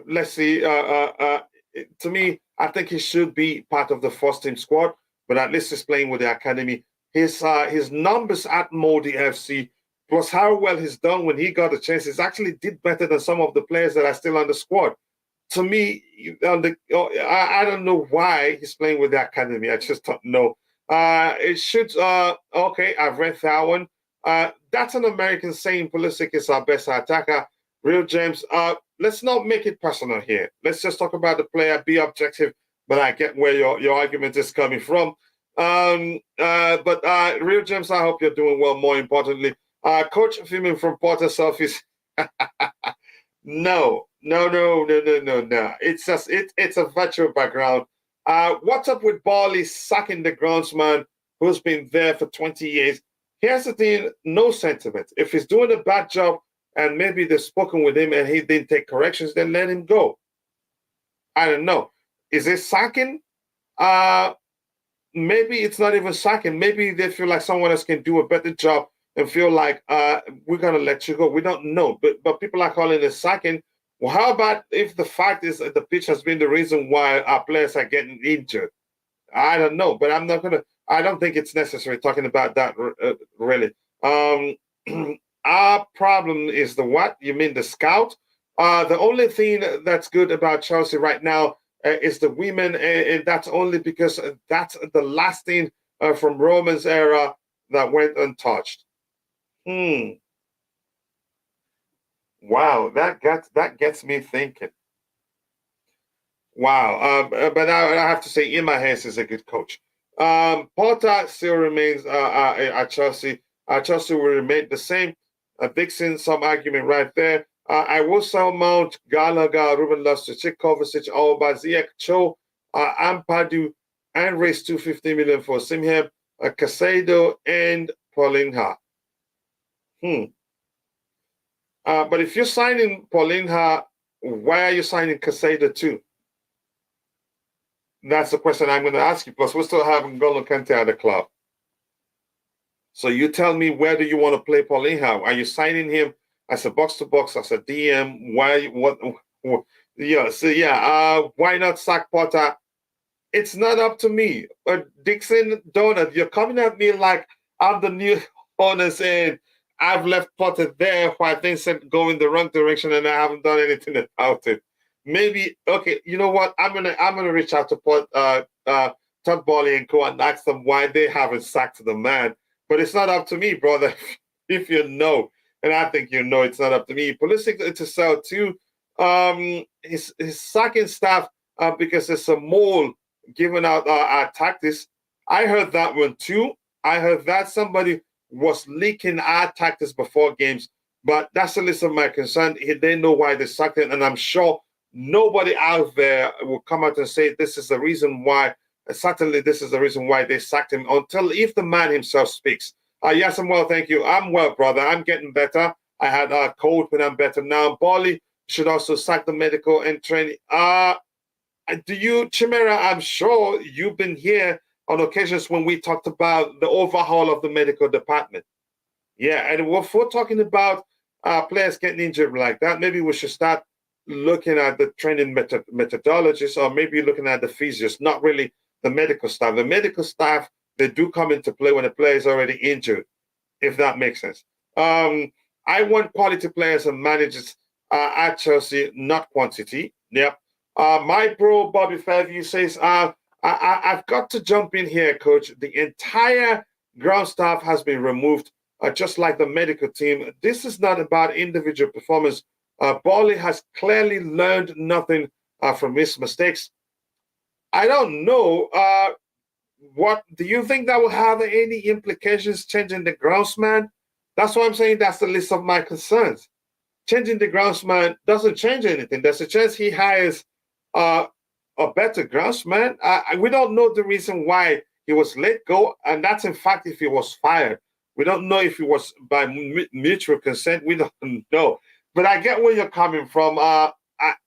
let's see. To me, I think he should be part of the first team squad, but at least he's playing with the academy. His numbers at Moldy FC, plus how well he's done when he got a chance, he's actually did better than some of the players that are still on the squad. To me, I don't know why he's playing with the academy. I just don't know. It should. Okay, I've read that one. That's an American saying. Pulisic is our best attacker. Real James. Let's not make it personal here. Let's just talk about the player. Be objective. But I get where your argument is coming from. But Real James, I hope you're doing well. More importantly, Coach filming from Porter's office. No. It's just it's a virtual background. What's up with Barley sacking the groundsman who's been there for 20 years? Here's the thing: no sentiment. If he's doing a bad job and maybe they've spoken with him and he didn't take corrections, then let him go. I don't know. Is it sacking? Maybe it's not even sacking. Maybe they feel like someone else can do a better job and feel like we're gonna let you go. We don't know, but people are calling it sacking. Well, how about if the fact is that the pitch has been the reason why our players are getting injured? I don't know, but I don't think it's necessary talking about that really. Our problem is the what? You mean the scout? The only thing that's good about Chelsea right now is the women, and that's only because that's the last thing from Roman's era that went untouched. Wow, that gets me thinking. Wow, but I have to say, Emma Hayes is a good coach. Porter still remains at Chelsea. Chelsea will remain the same. Dixon, some argument right there. I will sell Mount, Gallagher, Ruben Loftus-Cheek, Kovacic, Alba, Ziyech, Cho, Ampadu, and raise 250 million for Simhem, Casado, and Paulinha. But if you're signing Paulinha, why are you signing Casado too? That's the question I'm going to ask you. Plus, we still have N'Golo Kante at the club. So you tell me, where do you want to play Paulinha? Are you signing him as a box-to-box, as a DM? Why? What? Yeah. So yeah. Why not sack Potter? It's not up to me. Dixon Donut, you're coming at me like I'm the new owner saying I've left Potter there while things go in the wrong direction and I haven't done anything about it. Maybe okay. You know what? I'm gonna reach out to Todd Bowley and Co and ask them why they haven't sacked the man. But it's not up to me, brother. If you know, and I think you know, it's not up to me. Pulisic to sell too. His sacking staff because there's a mole giving out our tactics. I heard that one too. I heard that somebody was leaking our tactics before games, but that's the least of my concern. They know why they sacked it, and I'm sure nobody out there will come out and say this is the reason why. Certainly, this is the reason why they sacked him. Until if the man himself speaks. Yes, I'm well, thank you. I'm well, brother. I'm getting better. I had a cold, but I'm better now. Bali should also sack the medical and training. Do you, Chimera? I'm sure you've been here on occasions when we talked about the overhaul of the medical department. Yeah, and if we're talking about players getting injured like that, maybe we should start looking at the training methodologies, or maybe looking at the physios, not really the medical staff. The medical staff, they do come into play when a player is already injured, if that makes sense. I want quality players and managers at Chelsea, not quantity. Yep. My bro Bobby Fairview says, I've got to jump in here, coach. The entire ground staff has been removed, just like the medical team. This is not about individual performance. Bali has clearly learned nothing from his mistakes. I don't know. What do you think that will have any implications changing the groundsman? That's why I'm saying that's the list of my concerns. Changing the groundsman doesn't change anything. There's a chance he hires a better groundsman. We don't know the reason why he was let go, and that's in fact if he was fired. We don't know if it was by mutual consent. We don't know. But I get where you're coming from.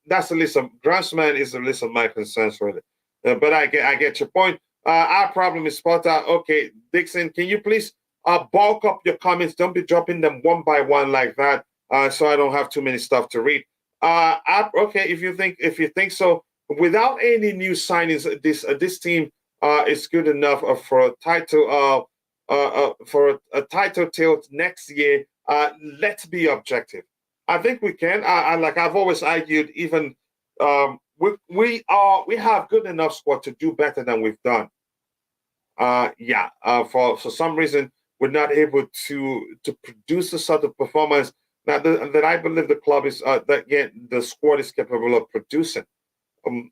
That's a list of groundsman is a list of my concerns, really. But I get your point. Our problem is Potter. Okay, Dixon, can you please bulk up your comments? Don't be dropping them one by one like that, so I don't have too many stuff to read. Okay, if you think so, without any new signings, this team is good enough for a title. For a title tilt next year. Let's be objective. I think we can. Like I've always argued, even we have good enough squad to do better than we've done. For some reason we're not able to produce the sort of performance that I believe the club is the squad is capable of producing.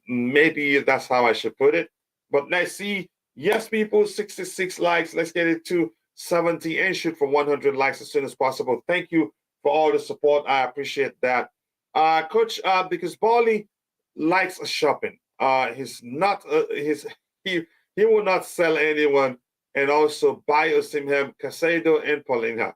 Maybe that's how I should put it. But let's see. Yes, people, 66 likes. Let's get it to 70 and shoot for 100 likes as soon as possible. Thank you for all the support. I appreciate that. Coach, because Bali likes shopping. He's not he will not sell anyone and also buy Osimhen, Casado, and Paulinho.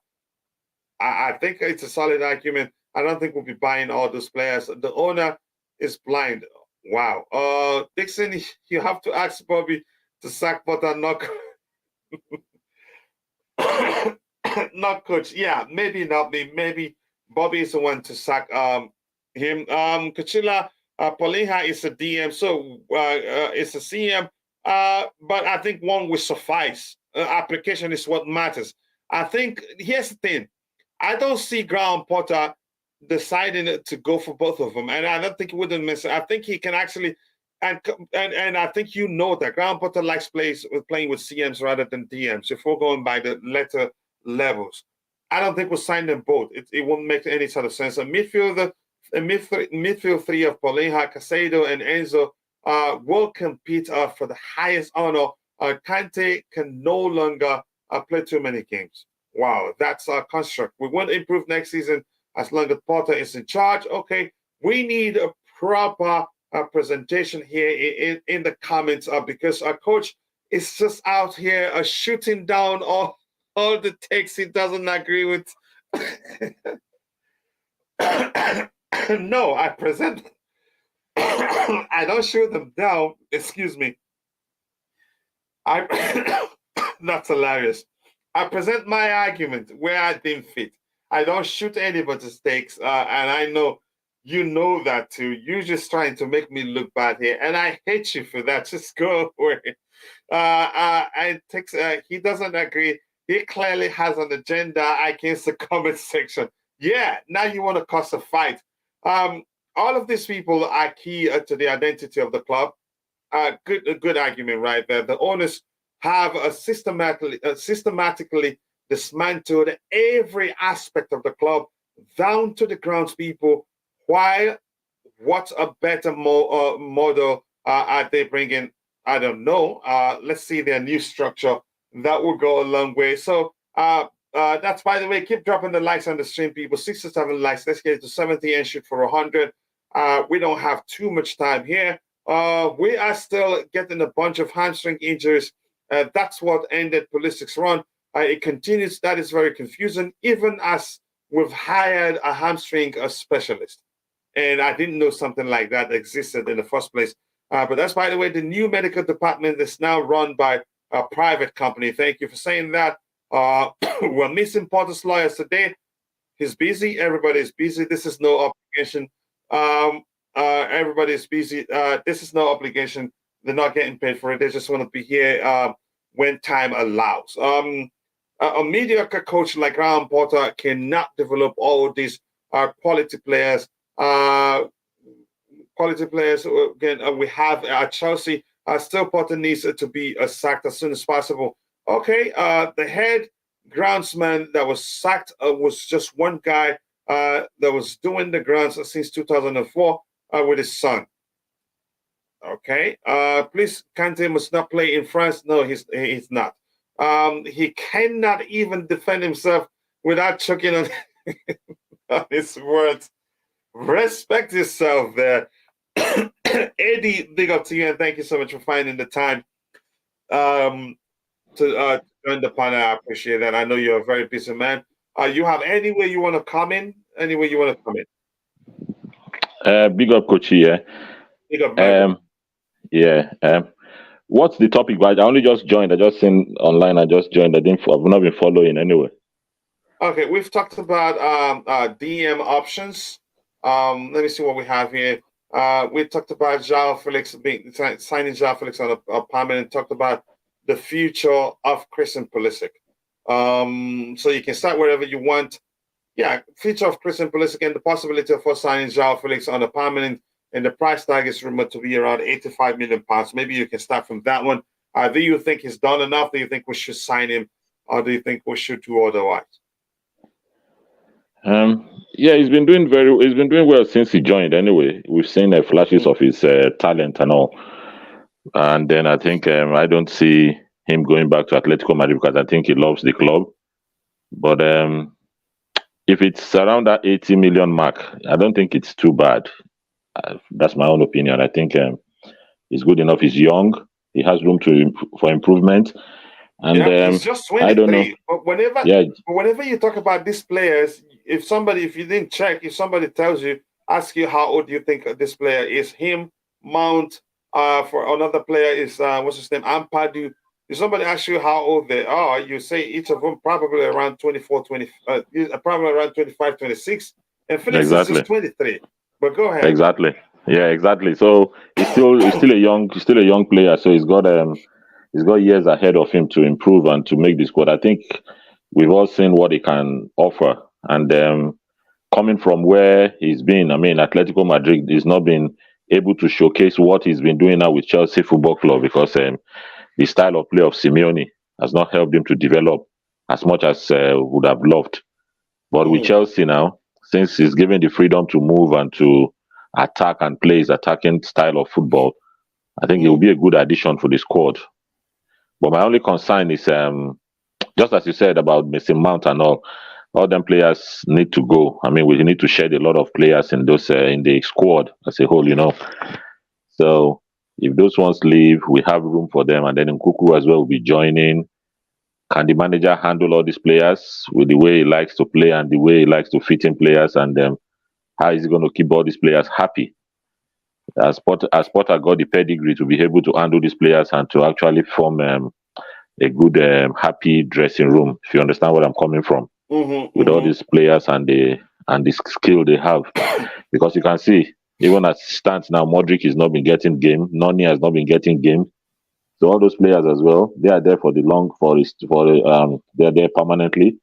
I think it's a solid argument. I don't think we'll be buying all those players. The owner is blind. Wow. Dixon, you have to ask Bobby to sack Potter, not coach. Yeah, maybe not me. Maybe Bobby is the one to sack him. Kachila Paulinho is a DM, so it's a CM. But I think one will suffice. Application is what matters. I think here's the thing. I don't see Graham Potter deciding to go for both of them, and I don't think he wouldn't miss it. I think he can actually. And I think you know that Graham Potter likes playing with CMs rather than DMs. If we're going by the letter levels, I don't think we'll sign them both. It won't make any sort of sense. A midfield three of Paulinho, Casado, and Enzo will compete for the highest honor. Kante can no longer play too many games. Wow, that's our construct. We won't improve next season as long as Potter is in charge. Okay, we need a proper presentation here in the comments because our coach is just out here shooting down all the takes he doesn't agree with. No, I present. I don't shoot them down. Excuse me. That's hilarious. I present my argument where I deem fit. I don't shoot anybody's takes, and I know you know that too. You're just trying to make me look bad here, and I hate you for that. Just go away. He doesn't agree. He clearly has an agenda against the comment section. Yeah, now you want to cause a fight. All of these people are key to the identity of the club. A good argument right there. The owners have systematically dismantled every aspect of the club down to the grounds people. Why? What's a better model are they bringing? I don't know. Let's see their new structure. That will go a long way. So that's, by the way, keep dropping the likes on the stream, people. 6 to 7 likes. Let's get it to 70 and shoot for 100. We don't have too much time here. We are still getting a bunch of hamstring injuries. That's what ended Pulisic's run. It continues. That is very confusing, even as we've hired a hamstring specialist. And I didn't know something like that existed in the first place. But that's, by the way, the new medical department is now run by a private company. Thank you for saying that. We're missing Porter's lawyers today. He's busy. Everybody's busy. This is no obligation. Everybody's busy. This is no obligation. They're not getting paid for it. They just want to be here when time allows. A mediocre coach like Graham Potter cannot develop all these quality players. Again, we have at Chelsea. Still, Potter needs to be sacked as soon as possible. Okay, the head groundsman that was sacked was just one guy that was doing the grounds since 2004 with his son. Okay, please, Kante must not play in France. No, he's not. He cannot even defend himself without choking on, on his words. Respect yourself there. Eddie, big up to you, and thank you so much for finding the time to join the panel. I appreciate that. I know you're a very busy man. You have anywhere you want to come in? Anywhere you want to come in? Big up, Coach. Yeah. Big up, yeah. What's the topic? But I only just joined. I just seen online. I just joined. I've not been following anyway. Okay, we've talked about DM options. Let me see what we have here. We talked about Joao Felix signing Joao Felix on a permanent. Talked about the future of Christian Pulisic. So you can start wherever you want. Yeah, future of Christian Pulisic and the possibility of us signing Joao Felix on a permanent. And the price tag is rumored to be around £85 million. Maybe you can start from that one. Do you think he's done enough? Do you think we should sign him, or do you think we should do otherwise? Yeah, he's been doing well since he joined. Anyway, we've seen flashes of his talent and all. And then I think I don't see him going back to Atletico Madrid because I think he loves the club. But if it's around that 80 million mark, I don't think it's too bad. That's my own opinion. I think he's good enough. He's young. He has room for improvement. And he's just 23. I don't know. But whenever you talk about these players, if you didn't check, if somebody tells you, ask you how old do you think this player is, him, Mount, for another player is what's his name, Ampadu. If somebody asks you how old they are, you say each of them probably around 24, probably around 25, 26, and Felix is just 23. But go ahead. Exactly. Yeah, exactly. So he's still a young player. So he's got years ahead of him to improve and to make the squad. I think we've all seen what he can offer. And coming from where he's been, I mean, Atletico Madrid has not been able to showcase what he's been doing now with Chelsea Football Club because the style of play of Simeone has not helped him to develop as much as would have loved. But with Chelsea now, since he's given the freedom to move and to attack and play his attacking style of football, I think it will be a good addition for the squad. But my only concern is, just as you said about missing Mount and all them players need to go. I mean, we need to shed a lot of players in those in the squad as a whole, So if those ones leave, we have room for them, and then Nkuku as well will be joining. Can the manager handle all these players with the way he likes to play and the way he likes to fit in players? And how is he going to keep all these players happy? As Potter got the pedigree to be able to handle these players and to actually form a good, happy dressing room, if you understand where I'm coming from, with all these players and the skill they have. Because you can see, even as it stands now, Modric has not been getting game. Noni has not been getting game. So all those players as well, they are there they're there permanently,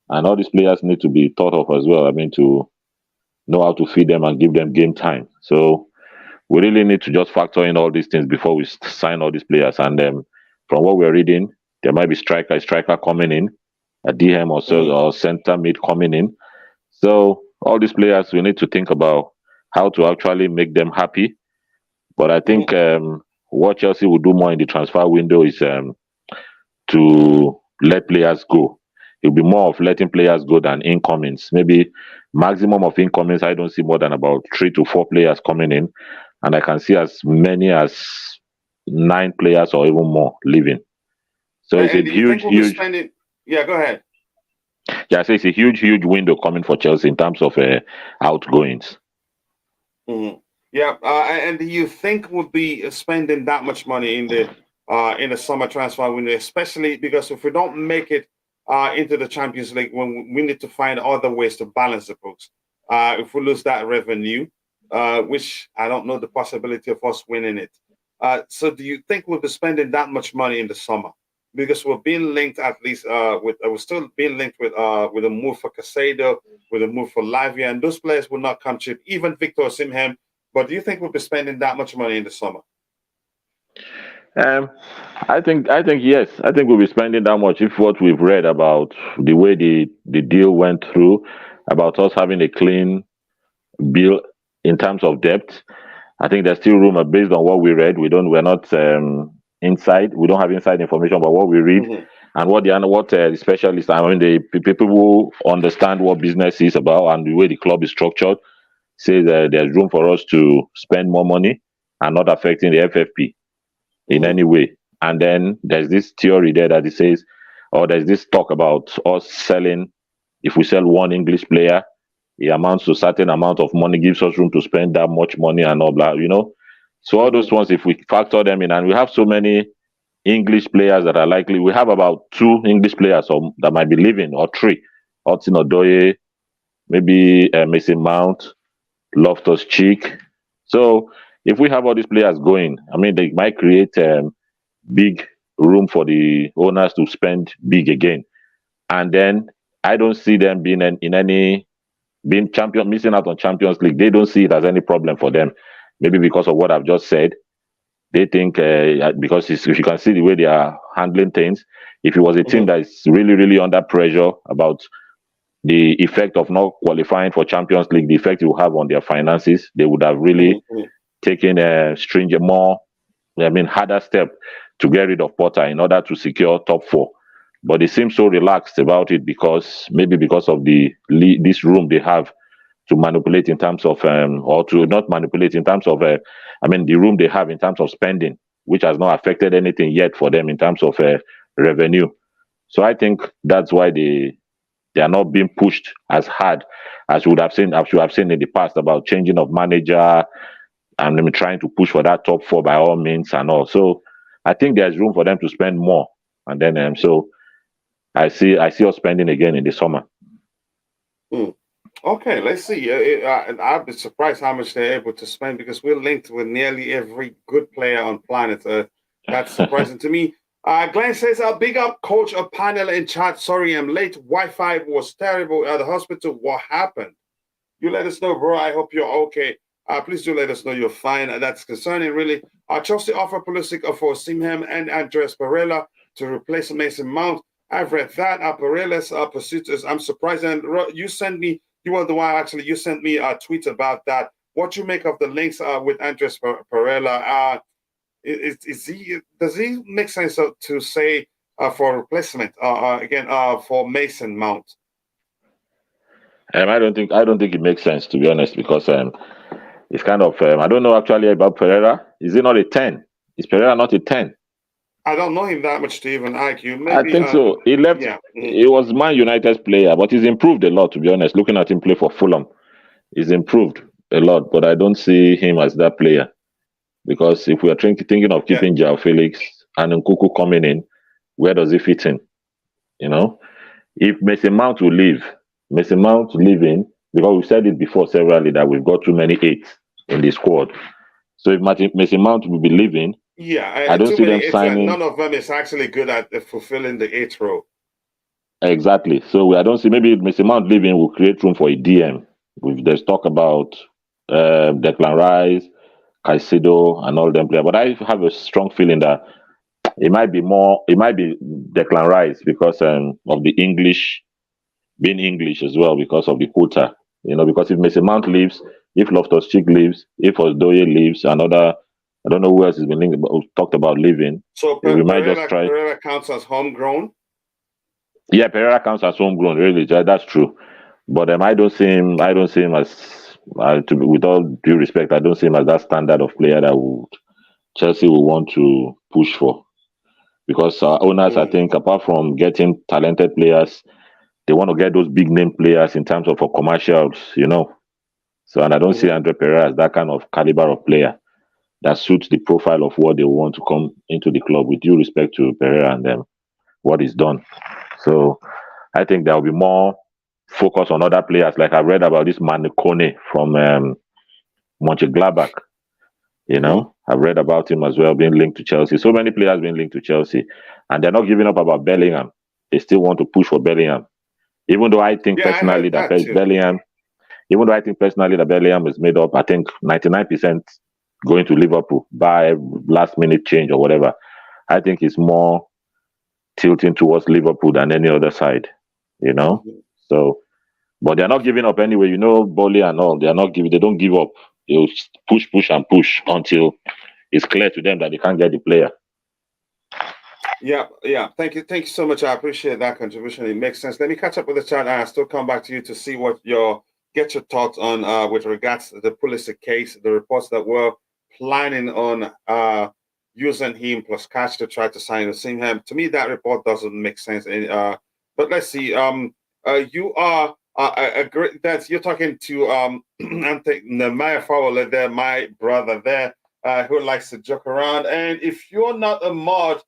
and all these players need to be thought of as well. I mean, to know how to feed them and give them game time. So we really need to just factor in all these things before we sign all these players. And from what we're reading, there might be striker coming in, a DM or center mid coming in. So all these players, we need to think about how to actually make them happy. But I think what Chelsea will do more in the transfer window is to let players go. it'll be more of letting players go than incomings. Maybe maximum of incomings, I don't see more than about 3 to 4 players coming in, and I can see as many as 9 players or even more leaving. So it's a do you think huge, we'll be huge. spending? Yeah, go ahead. Yeah, so it's a huge, huge window coming for Chelsea in terms of outgoings. Mm-hmm. Yeah, and do you think we'll be spending that much money in the summer transfer window, especially because if we don't make it into the Champions League, when we need to find other ways to balance the books. If we lose that revenue, which I don't know the possibility of us winning it. So do you think we'll be spending that much money in the summer? Because we're being linked at least we're still being linked with a move for Casado, with a move for Lavia, and those players will not come cheap, even Victor Osimhen. But do you think we'll be spending that much money in the summer? I think yes. I think we'll be spending that much if what we've read about the way the deal went through, about us having a clean bill in terms of debt. I think there's still room based on what we read. We're not inside. We don't have inside information about what we read and what the specialists. I mean, the people who understand what business is about and the way the club is structured say that there's room for us to spend more money and not affecting the FFP in any way. And then there's this theory there that it says, or there's this talk about us selling. If we sell one English player, it amounts to a certain amount of money, gives us room to spend that much money and all that, So all those ones, if we factor them in, and we have so many English players that are likely, we have about 2 English players that might be leaving, or 3. Hudson Odoi, maybe Mason Mount, Loftus-Cheek. So if we have all these players going, I mean, they might create big room for the owners to spend big again. And then I don't see them being missing out on Champions League. They don't see it as any problem for them. Maybe because of what I've just said. They think because if you can see the way they are handling things, if it was a team that is really, really under pressure about the effect of not qualifying for Champions League, the effect it will have on their finances, they would have really taken a harder step to get rid of Potter in order to secure top 4. But they seem so relaxed about it because of this room they have to manipulate in terms of or to not manipulate in terms of the room they have in terms of spending, which has not affected anything yet for them in terms of revenue. So I think that's why they are not being pushed as hard as you would have seen in the past about changing of manager and trying to push for that top 4 by all means and all. So I think there's room for them to spend more, and then so I see us spending again in the summer. Okay, let's see. I'd be surprised how much they're able to spend because we're linked with nearly every good player on planet Earth. That's surprising to me. Glenn says, big up coach or panel in chat. Sorry, I'm late. Wi-Fi was terrible at the hospital. What happened? You let us know, bro. I hope you're okay. Please do let us know you're fine. That's concerning, really. Chelsea offer Pulisic for Osimhen and Andres Pereira to replace Mason Mount. I've read that. Pereira's pursuit is, I'm surprised. And you sent me, you were the one actually, you sent me a tweet about that. What you make of the links with Andres Pereira? Does he make sense to say for replacement again for Mason Mount? I don't think it makes sense, to be honest, because it's kind of I don't know actually about Pereira. Is he not a 10? Is Pereira not a 10? I don't know him that much to even argue. Maybe, I think so. He left. Yeah. He was Man United's player, but he's improved a lot, to be honest. Looking at him play for Fulham, he's improved a lot. But I don't see him as that player because if we are thinking of keeping Joao Felix and Nkuku coming in, where does he fit in? If Mason Mount will leave, leaving, because we've said it before severally that we've got too many 8s in the squad. So if Mason Mount will be leaving, I don't see them signing. None of them is actually good at fulfilling the 8th role. Exactly. So I don't see, maybe Mason Mount leaving will create room for a DM. There's talk about Declan Rice, Caicedo, and all them players. But I have a strong feeling that it might be Declan Rice because of the English, being English as well, because of the quota. Because if Mason Mount leaves, if Loftus-Cheek leaves, if Osdoye leaves, I don't know who else has been talked about leaving. So we might just try. Pereira counts as homegrown? Yeah, Pereira counts as homegrown. Really, that's true. But I don't see him. I don't see him as, with all due respect, I don't see him as that standard of player that Chelsea will want to push for. Because owners, I think, apart from getting talented players, they want to get those big name players in terms of for commercials, So, and I don't see Andrey Pereira as that kind of caliber of player that suits the profile of what they want to come into the club. With due respect to Pereira and them, what is done. So, I think there will be more focus on other players. Like I read about this Manicone from Mönchengladbach. I've read about him as well being linked to Chelsea. So many players being linked to Chelsea, and they're not giving up about Bellingham. They still want to push for Bellingham, even though I think personally that Bellingham, is made up. I think 99% going to Liverpool by last minute change or whatever. I think it's more tilting towards Liverpool than any other side. So, but they're not giving up anyway. Bolly and all, they don't give up. They'll push and push until it's clear to them that they can't get the player. Yeah. Thank you so much. I appreciate that contribution. It makes sense. Let me catch up with the chat, and I'll still come back to you to see what get your thoughts on with regards to the Pulisic case, the reports that we're planning on using him plus cash to try to sign him. To me, that report doesn't make sense. But let's see. You are agree that you're talking to Nehemiah Fowler there, my brother there, who likes to joke around. And if you're not a mod,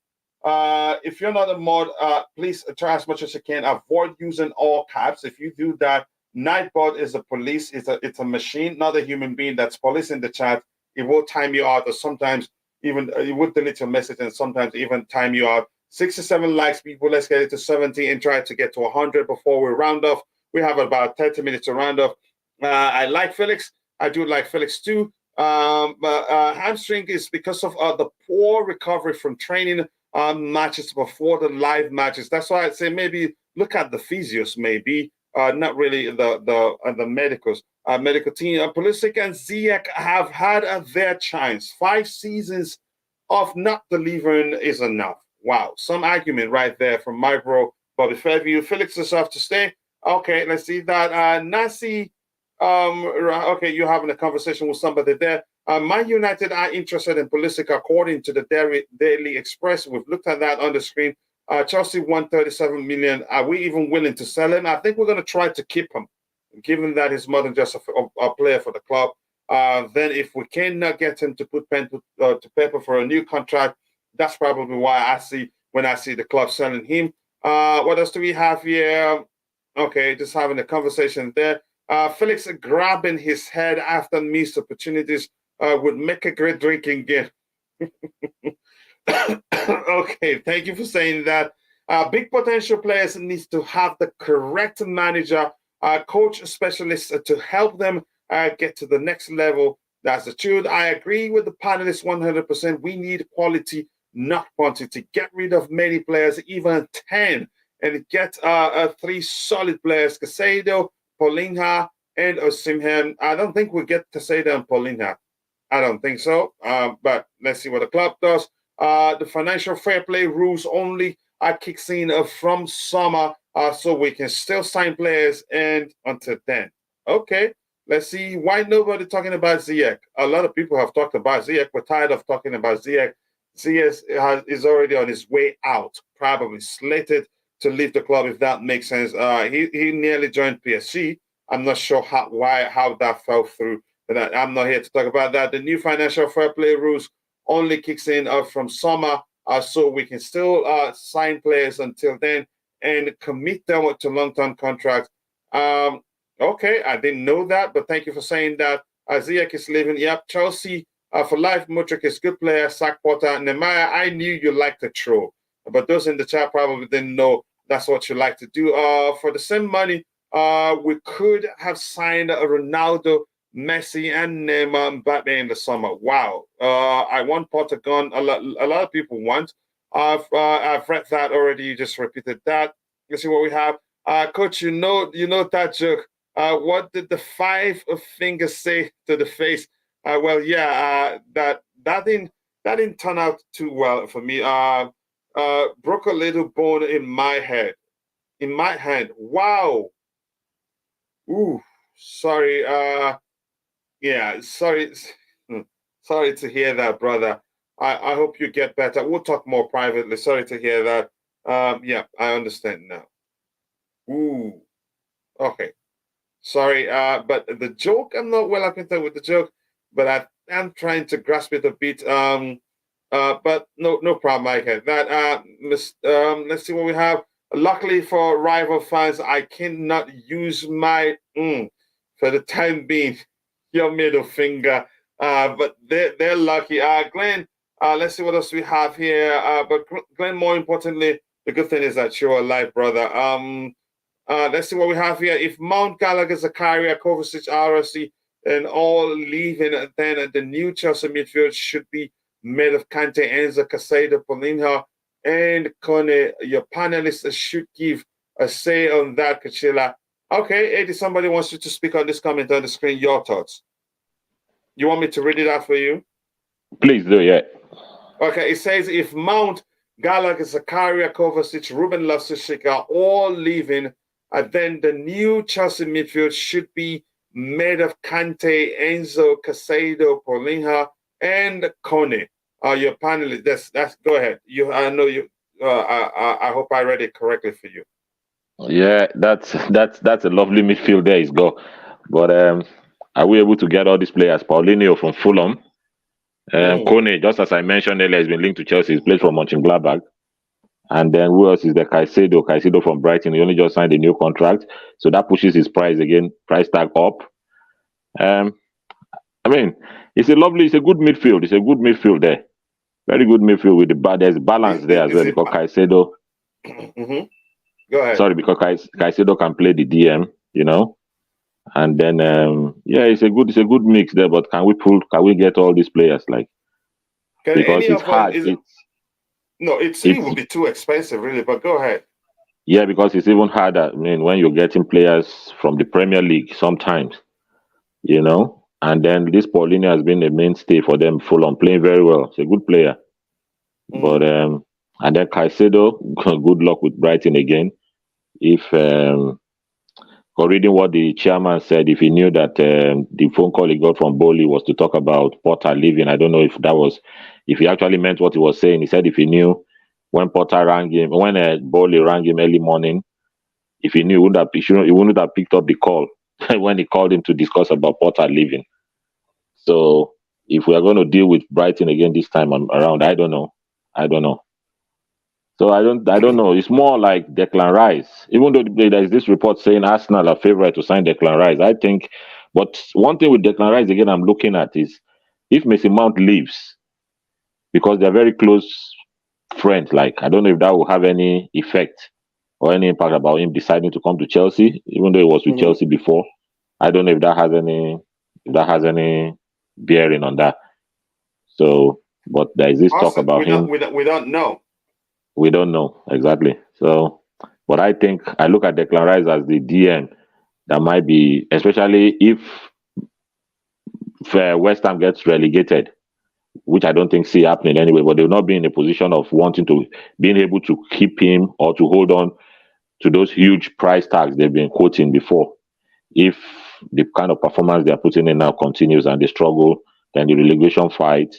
please try as much as you can. Avoid using all caps. If you do that, Nightbot is a police. It's a machine, not a human being that's policing the chat. It will time you out, or sometimes even it would delete your message, and sometimes even time you out. 67 likes, people. Let's get it to 70 and try to get to 100 before we round off. We have about 30 minutes to round off. I like Felix. I do like Felix too. But hamstring is because of the poor recovery from training matches before the live matches. That's why I'd say maybe look at the physios, maybe not really the medical team. Pulisic and Ziyech have had their chance. 5 seasons of not delivering is enough. Wow, some argument right there from my bro Bobby Fairview. Felix is off to stay. Okay, let's see that. Nasi, okay, you're having a conversation with somebody there. Man United are interested in Pulisic, according to the Daily Express. We've looked at that on the screen. Chelsea won 37 million. Are we even willing to sell him? I think we're going to try to keep him, given that he's more than just a player for the club. Then if we cannot get him to put pen to paper for a new contract, that's probably why when I see the club selling him. What else do we have here? Okay, just having a conversation there. Felix grabbing his head after missed opportunities would make a great drinking game. Okay, thank you for saying that. Big potential players needs to have the correct manager, coach, specialists to help them get to the next level. That's the truth. I agree with the panelists 100%. We need quality, not quantity. Get rid of many players, even 10, and get 3 solid players: Casado, Paulinha, and Osimhen. I don't think we'll get Casado and Paulinha. I don't think so. But let's see what the club does. The financial fair play rules only kicks in from summer, so we can still sign players and until then. Okay, let's see why nobody talking about Ziyech. A lot of people have talked about Ziyech. We're tired of talking about Ziyech. Ziyech is already on his way out, probably slated to leave the club, if that makes sense. He nearly joined PSG. I'm not sure how that fell through, but I'm not here to talk about that. The new financial fair play rules only kicks in from summer, so we can still sign players until then and commit them to long-term contracts. Okay, I didn't know that, but thank you for saying that. Ziyech is leaving. Yep, Chelsea for life. Modric is good player. Sack Potter. Nehemiah, I knew you liked to throw, but those in the chat probably didn't know that's what you like to do. For the same money, we could have signed a Ronaldo, Messi, and Neymar, Mbappe in the summer. Wow. I want Potter gone. A lot of people want. I've read that already. You just repeated that. You see what we have. Coach, you know that joke. What did the 5 fingers say to the face? Well, yeah, that didn't turn out too well for me. Broke a little bone in my head. in my hand. Wow. Ooh, sorry. Yeah, sorry. Sorry to hear that, brother. I hope you get better. We'll talk more privately. Sorry to hear that. Yeah, I understand now. Ooh, okay. Sorry, but the joke, I'm not well acquainted with the joke, but I am trying to grasp it a bit. But no problem, I get that. Let's see what we have. Luckily for rival fans, I cannot use my for the time being your middle finger. But they're lucky. Glenn, let's see what else we have here. But Glenn, more importantly, the good thing is that you're alive, brother. Let's see what we have here. If Mount Gallagher, Zakaria, Kovacic, RSC, and all leaving, then the new Chelsea midfield should be made of Kante, Enzo, Casado, Paulinho, and Kone. Your panelists should give a say on that, Kachila. Okay, Eddie, somebody wants you to speak on this comment on the screen. Your thoughts. You want me to read it out for you? Please do, yeah. Okay, it says if Mount, Gallagher, Zakaria, Kovacic, Ruben Loftus-Cheek are all leaving, then the new Chelsea midfield should be made of Kante, Enzo, Casado, Paulinho, and Kone. Your panelists. That's. Go ahead. I know you. I hope I read it correctly for you. Yeah, that's a lovely midfield there, is go. But are we able to get all these players? Paulinho from Fulham, Kone, just as I mentioned earlier, has been linked to Chelsea. He's played for Mönchengladbach. And then who else is the Caicedo? Caicedo from Brighton. He only just signed a new contract, so that pushes his price tag up. I mean, it's a good midfield. It's a good midfield there. Very good midfield with there's balance there as well because Caicedo. Mm-hmm. Go ahead. Sorry, because Caicedo can play the DM, and then yeah, it's a good mix there. But can we get all these players because it's hard. It would be too expensive, really. But go ahead. Yeah, because it's even harder. I mean, when you're getting players from the Premier League, sometimes, and then this Paulinho has been a mainstay for them. Fulham playing very well. It's a good player, but and then Caicedo, good luck with Brighton again. If reading what the chairman said, if he knew that the phone call he got from Bowley was to talk about Potter leaving, I don't know if he actually meant what he was saying. He said if he knew when Potter rang him, when Bowley rang him early morning, if he knew, he wouldn't have picked up the call when he called him to discuss about Potter leaving. So if we are going to deal with Brighton again this time around, I don't know. So I don't know. It's more like Declan Rice. Even though there is this report saying Arsenal are favourite to sign Declan Rice, I think. But one thing with Declan Rice again, I'm looking at is if Mason Mount leaves, because they're very close friends. I don't know if that will have any effect or any impact about him deciding to come to Chelsea, even though he was with Chelsea before. I don't know if that has any bearing on that. So, but there is this talk about him. We don't know. We don't know exactly. So, but I think I look at Declan Rice as the DM that might be, especially if West Ham gets relegated, which I don't think see happening anyway. But they will not be in a position of being able to keep him or to hold on to those huge price tags they've been quoting before. If the kind of performance they're putting in now continues and they struggle, then the relegation fight.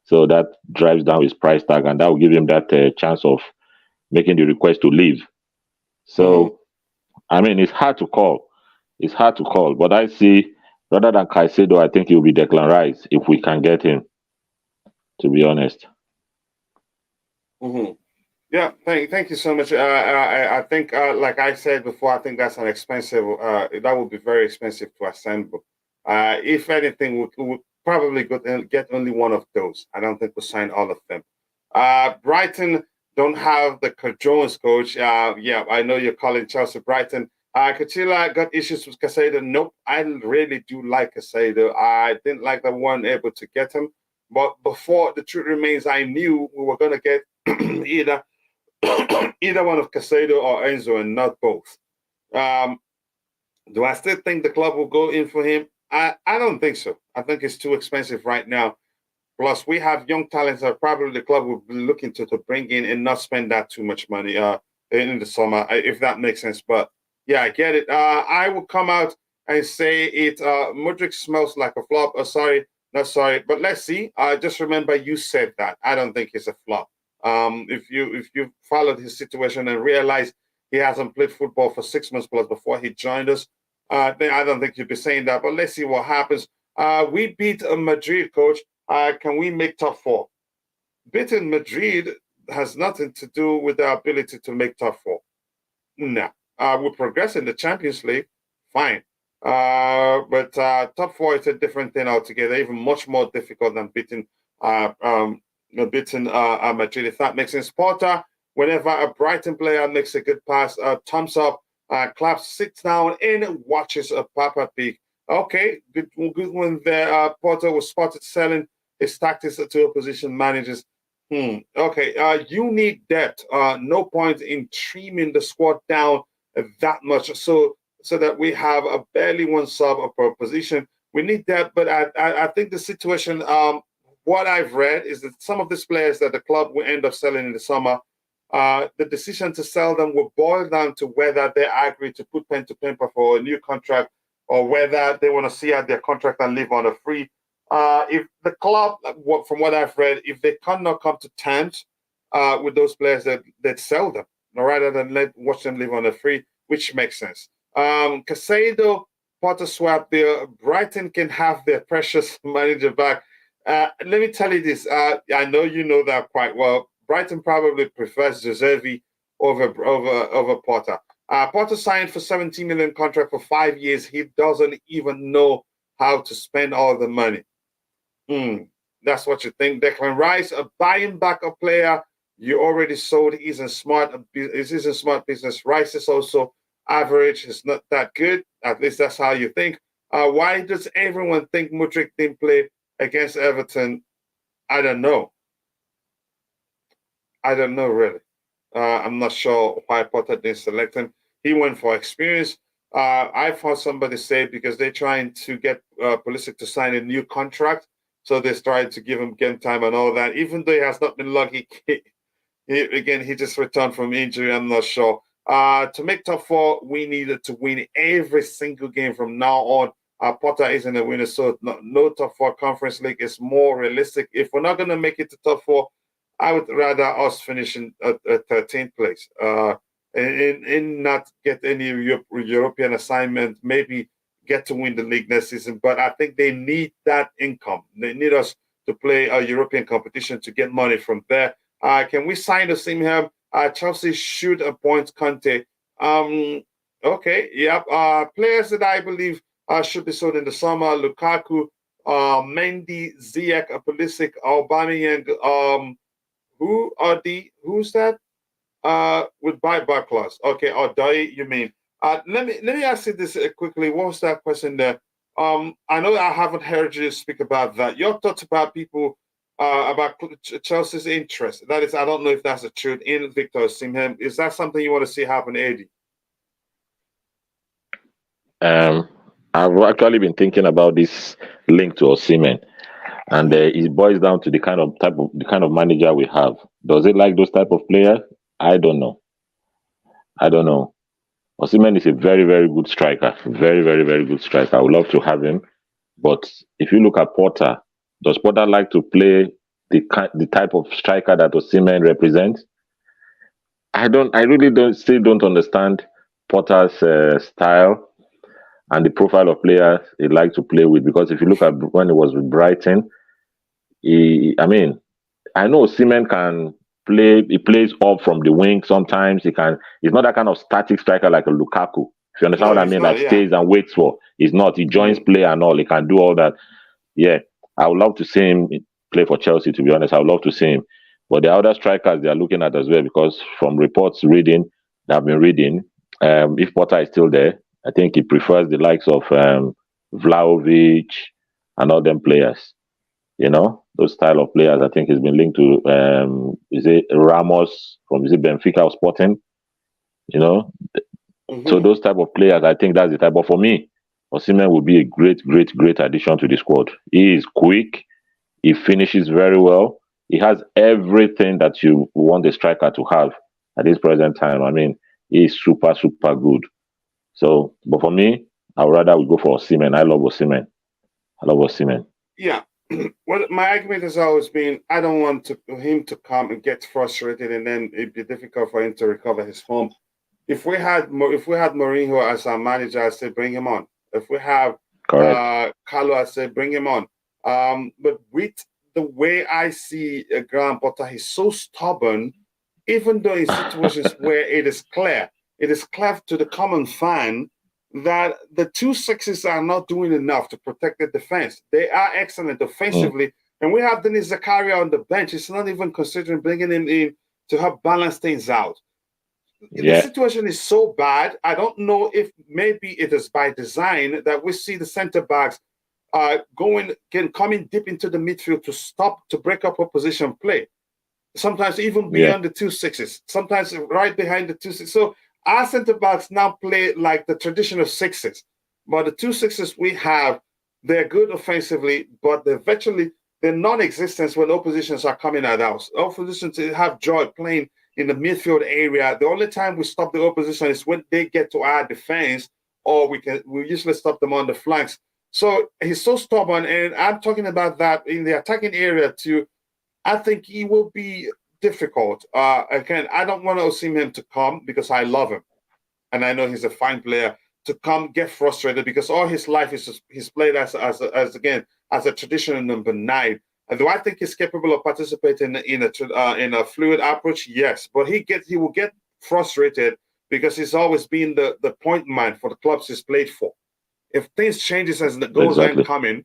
So that drives down his price tag, and that will give him that chance of making the request to leave. So, I mean, it's hard to call. But I see, rather than Caicedo, I think it will be Declan Rice if we can get him, to be honest. Yeah, thank you so much. I think, like I said before, I think that's an expensive. That would be very expensive to assemble. If anything, we would probably get only one of those. I don't think we'll sign all of them. Brighton don't have the Jones coach. Yeah, I know you're calling Chelsea Brighton. Kachila got issues with Casado. Nope, I really do like Casado. I didn't like that we weren't able to get him. But before, the truth remains, I knew we were going to get either one of Casado or Enzo and not both. Do I still think the club will go in for him? I don't think so. I think it's too expensive right now. Plus, we have young talents that probably the club will be looking to bring in and not spend that too much money. in the summer, if that makes sense. But yeah, I get it. I will come out and say it. Mudryk smells like a flop. Not sorry, but let's see. Just remember, you said that. I don't think it's a flop. If you followed his situation and realized he hasn't played football for 6 months plus before he joined us, then I don't think you'd be saying that. But let's see what happens. We beat Madrid, coach. Can we make top four? Beating Madrid has nothing to do with our ability to make top four. No. We progress in the Champions League, fine. But top four is a different thing altogether, even much more difficult than beating Madrid, if that makes sense. Porter, whenever a Brighton player makes a good pass, thumbs up, claps, sits down and watches a Papa Pig. Okay, good one there. Porter was spotted selling his tactics to opposition managers. Okay, you need depth. No point in trimming the squad down that much so that we have a barely one sub per position. We need that, but I think the situation, what I've read is that some of these players that the club will end up selling in the summer, the decision to sell them will boil down to whether they agree to put pen to paper for a new contract or whether they want to see out their contract and live on a free. If the club, from what I've read, if they cannot come to terms with those players, that sell them rather than watch them live on a free, which makes sense. Casado, Potter swap there. Brighton can have their precious manager back. Let me tell you this. I know you know that quite well. Brighton probably prefers Giuseppe over Potter. Potter signed for 17 million contract for 5 years. He doesn't even know how to spend all the money. That's what you think. Declan Rice, buying back a player you already sold isn't smart. It isn't smart business. Rice is also average. It's not that good. At least that's how you think. Why does everyone think Mudryk didn't play against Everton? I don't know. I don't know really. I'm not sure why Potter didn't select him. He went for experience. I've heard somebody say because they're trying to get Pulisic to sign a new contract, so they're trying to give him game time and all that. Even though he has not been lucky, he just returned from injury. I'm not sure. To make top four, we needed to win every single game from now on. Potter isn't a winner, so no top four. Conference League is more realistic. If we're not going to make it to top four, I would rather us finish in 13th place and not get any European assignment, maybe get to win the league next season. But I think they need that income. They need us to play a European competition to get money from there. Can we sign the same here? Chelsea should appoint Conte. Okay, yep. Players that I believe should be sold in the summer: Lukaku, Mendy, Ziyech, Pulisic, Aubameyang. Who's that? With buyback clause. Okay, Odoi, you mean? Let me ask you this quickly. What was that question there? I know I haven't heard you speak about that. Your thoughts about people about Chelsea's interest. That is, I don't know if that's the truth in Victor Osimhen. Is that something you want to see happen, Eddie? I've actually been thinking about this link to Osimhen, and it boils down to the kind of manager we have. Does it like those type of players? I don't know. Osimhen is a very, very good striker. Very, very, very good striker. I would love to have him. But if you look at Porter, does Porter like to play the type of striker that Osimhen represents? I really still don't understand Porter's style and the profile of players he likes to play with. Because if you look at when he was with Brighton, I know Osimhen can play. He plays up from the wing sometimes. He's not that kind of static striker like a Lukaku. If you understand what I mean, stays and waits for. He's not. He joins play and all. He can do all that. Yeah, I would love to see him play for Chelsea, to be honest. I would love to see him. But the other strikers they are looking at as well, because from reports that I've been reading, if Potter is still there, I think he prefers the likes of Vlahovic and all them players. You know, those style of players. I think he's been linked to is it Ramos from Benfica or Sporting? You know, so those type of players, I think that's the type. But for me, Osimhen would be a great, great, great addition to the squad. He is quick. He finishes very well. He has everything that you want a striker to have. at this present time. I mean, he's super, super good. So, but for me, I would rather we go for Osimhen. I love Osimhen. I love Osimhen. Yeah. Well, my argument has always been I don't want him to come and get frustrated, and then it'd be difficult for him to recover his form. If we had Mourinho as our manager, I say bring him on. If we have Carlo, I say bring him on. But with the way I see Graham Potter, he's so stubborn, even though in situations where it is clear to the common fan that the 2-6s are not doing enough to protect the defense. They are excellent offensively, and we have Denis Zakaria on the bench. It's not even considering bringing him in to help balance things out. The situation is so bad. I don't know if maybe it is by design that we see the center backs coming deep into the midfield to break up opposition play. Sometimes even beyond the 2-6s. Sometimes right behind the 2-6. So our center backs now play like the traditional 6s, but the 2-6s we have, they're good offensively, but they're non-existent when oppositions are coming at us. Oppositions have joy playing in the midfield area. The only time we stop the opposition is when they get to our defense, or we usually stop them on the flanks. So he's so stubborn, and I'm talking about that in the attacking area too. I think he will be difficult. Again, I don't want to see him to come because I love him, and I know he's a fine player. To come get frustrated because all his life he's played as a traditional number 9. And do I think he's capable of participating in a fluid approach? Yes, but he will get frustrated because he's always been the point man for the clubs he's played for. If things changes as the goals aren't coming,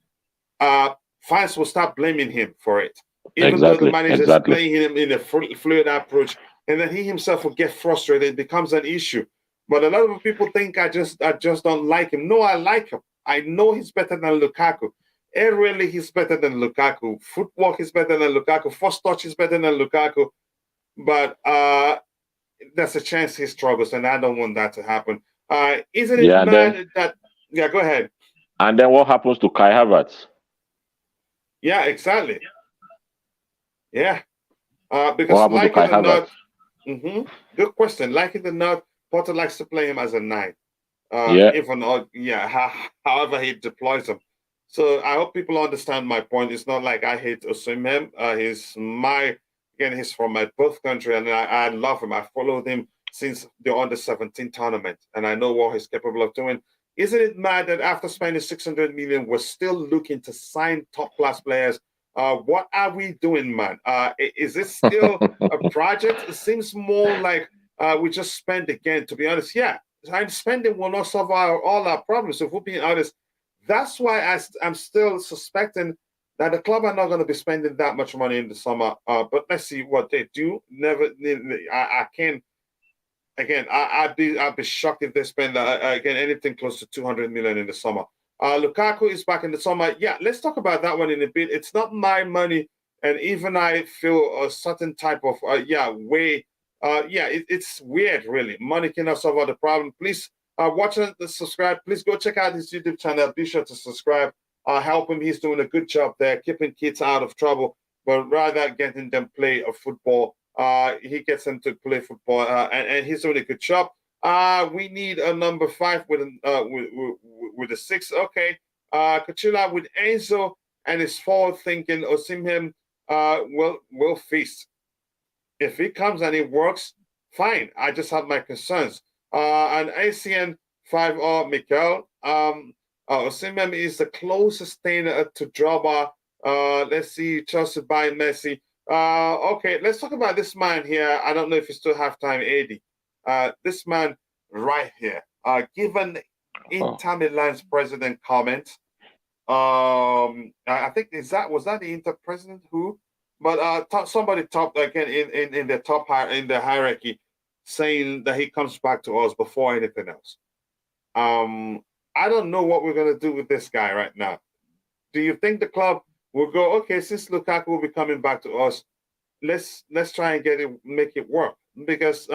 fans will start blaming him for it. Even though the manager is playing him in a fluid approach, and then he himself will get frustrated, it becomes an issue. But a lot of people think I just don't like him. No, I like him. I know he's better than Lukaku. Aerially, he's better than Lukaku. Footwork is better than Lukaku. First touch is better than Lukaku. But there's a chance he struggles, and I don't want that to happen. Isn't it mad that... Yeah, go ahead. And then what happens to Kai Havertz? Yeah, exactly. Yeah. Because like it or not... Good question. Like it or not, Potter likes to play him as a 9. However he deploys him. So I hope people understand my point. It's not like I hate Osimhen. He's from my birth country, and I love him. I followed him since the under-17 tournament, and I know what he's capable of doing. Isn't it mad that after spending 600 million, we're still looking to sign top-class players? What are we doing, man? Is this still a project? It seems more like we just spend again, to be honest. Yeah, spending will not solve all our problems. If we're being honest, that's why I'm still suspecting that the club are not going to be spending that much money in the summer. But let's see what they do. I can't. Again, I'd be shocked if they spend anything close to 200 million in the summer. Lukaku is back in the summer. Yeah, let's talk about that one in a bit. It's not my money, and even I feel a certain type of way. It's weird, really. Money cannot solve all the problem. Please watch and subscribe. Please go check out his YouTube channel. Be sure to subscribe. Help him. He's doing a good job there, keeping kids out of trouble, but rather getting them play a football. He gets them to play football, and he's doing a good job. We need a number 5 with a 6. Okay. Kachila with Enzo and his forward thinking Osimhen will feast. If it comes and it works, fine. I just have my concerns. And ACN 5 Mikel. Osimhen is the closest thing to Drogba. Let's see, Chelsea by Messi. Okay, let's talk about this man here. I don't know if you still have time, AD. This man right here. Given Inter Milan's president comment, I think was that the Inter president who? But somebody top again in the top in the hierarchy, saying that he comes back to us before anything else. I don't know what we're gonna do with this guy right now. Do you think the club will go, okay, since Lukaku will be coming back to us, let's try and make it work? Because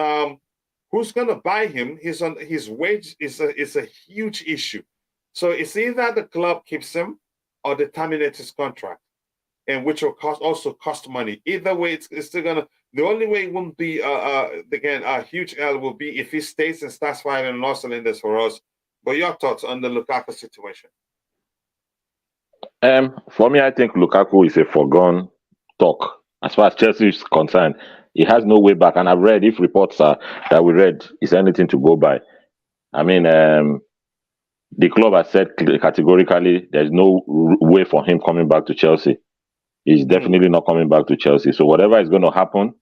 who's gonna buy him? His wage is a huge issue. So it's either the club keeps him or they terminate his contract. and which will cost money. Either way, it's still gonna. The only way it won't be again a huge L will be if he stays and starts firing on all cylinders for us. But your thoughts on the Lukaku situation? For me, I think Lukaku is a foregone talk as far as Chelsea is concerned. He has no way back, and I've read if reports are that we read is anything to go by. I mean, the club has said categorically there's no way for him coming back to Chelsea. He's definitely not coming back to Chelsea. So whatever is going to happen,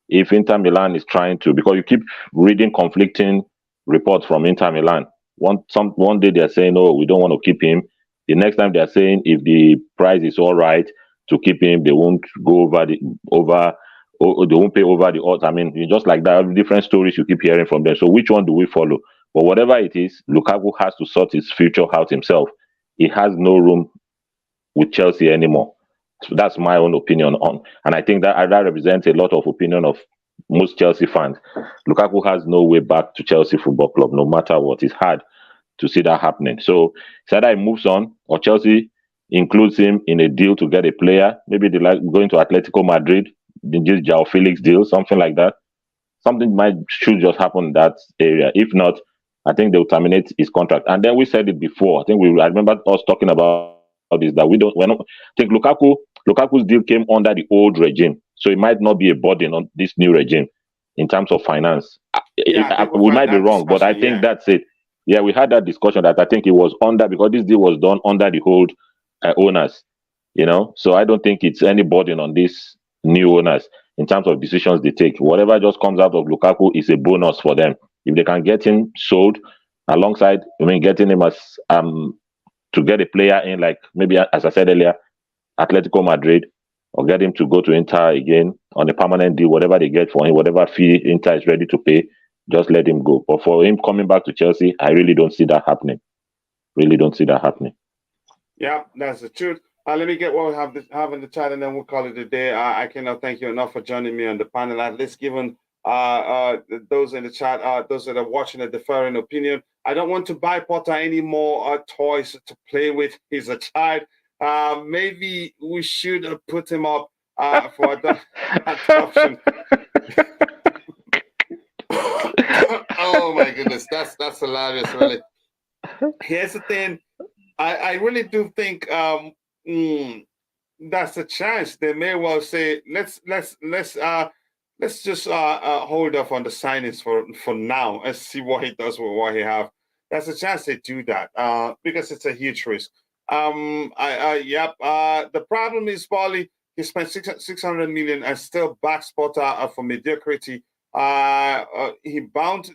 if Inter Milan is trying to, because you keep reading conflicting reports from Inter Milan. One day they're saying, "Oh, we don't want to keep him." The next time they're saying, if the price is all right to keep him, they won't go or they won't pay over the odds. I mean, it's just like that. Different stories you keep hearing from them. So which one do we follow? But whatever it is, Lukaku has to sort his future out himself. He has no room with Chelsea anymore. So that's my own opinion on, and I think that represents a lot of opinion of most Chelsea fans. Lukaku has no way back to Chelsea Football Club, no matter what. It's hard to see that happening. So it's either he moves on or Chelsea includes him in a deal to get a player. Maybe they like going to Atletico Madrid, just Joao Felix deal, something like that. Something should just happen in that area. If not, I think they'll terminate his contract. And then we said it before. I remember us talking about this, that we're not think Lukaku's deal came under the old regime, so it might not be a burden on this new regime in terms of finance. We might be wrong, but I think that's it. Yeah, we had that discussion that I think it was under, because this deal was done under the old owners, so I don't think it's any burden on these new owners in terms of decisions they take. Whatever just comes out of Lukaku is a bonus for them. If they can get him sold alongside, getting him as to get a player in, like maybe, as I said earlier, Atletico Madrid, or get him to go to Inter again on a permanent deal, whatever they get for him, whatever fee Inter is ready to pay, just let him go. But for him coming back to Chelsea, I really don't see that happening. Really don't see that happening. Yeah, that's the truth. Let me get what we have in the chat, and then we'll call it a day. I cannot thank you enough for joining me on the panel. At least given those in the chat, those that are watching a differing opinion. I don't want to buy Potter any more toys to play with. He's a child. Maybe we should put him up for adoption. Oh my goodness, that's hilarious, really. Here's the thing. I really do think that's a chance. They may well say, let's just hold off on the signings for now and see what he does with what he have. There's a chance they do that because it's a huge risk. The problem is, Paulie, he spent 600 million and still backs Potter for mediocrity. He's bound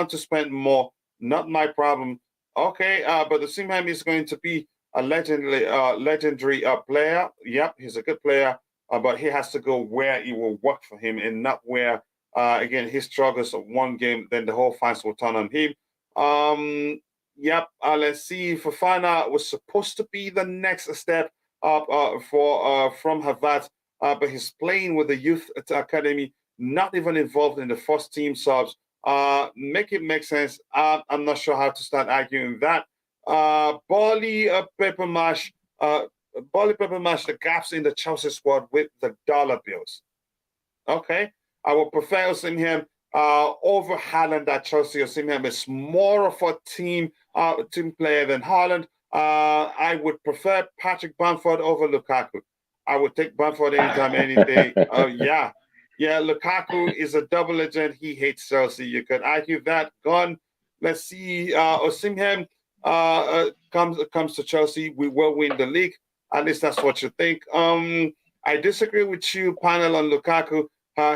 to spend more. Not my problem. Okay, but the Simham is going to be a legendary player. Yep, he's a good player, but he has to go where it will work for him, and not where again he struggles of one game, then the whole fans will turn on him. Let's see. Fofana was supposed to be the next step up from Havertz, but he's playing with the youth academy, not even involved in the first team subs. Make it make sense. I'm not sure how to start arguing that. Bali paper mash, the gaps in the Chelsea squad with the dollar bills. Okay, I would prefer Osimhen over Haaland at Chelsea. Osimhen is more of a team player than Haaland. I would prefer Patrick Bamford over Lukaku. I would take Bamford anytime, any day. Yeah, Lukaku is a double agent. He hates Chelsea. You could argue that. Gone. Let's see. Osimhen comes to Chelsea. We will win the league. At least that's what you think. I disagree with you, panel, on Lukaku.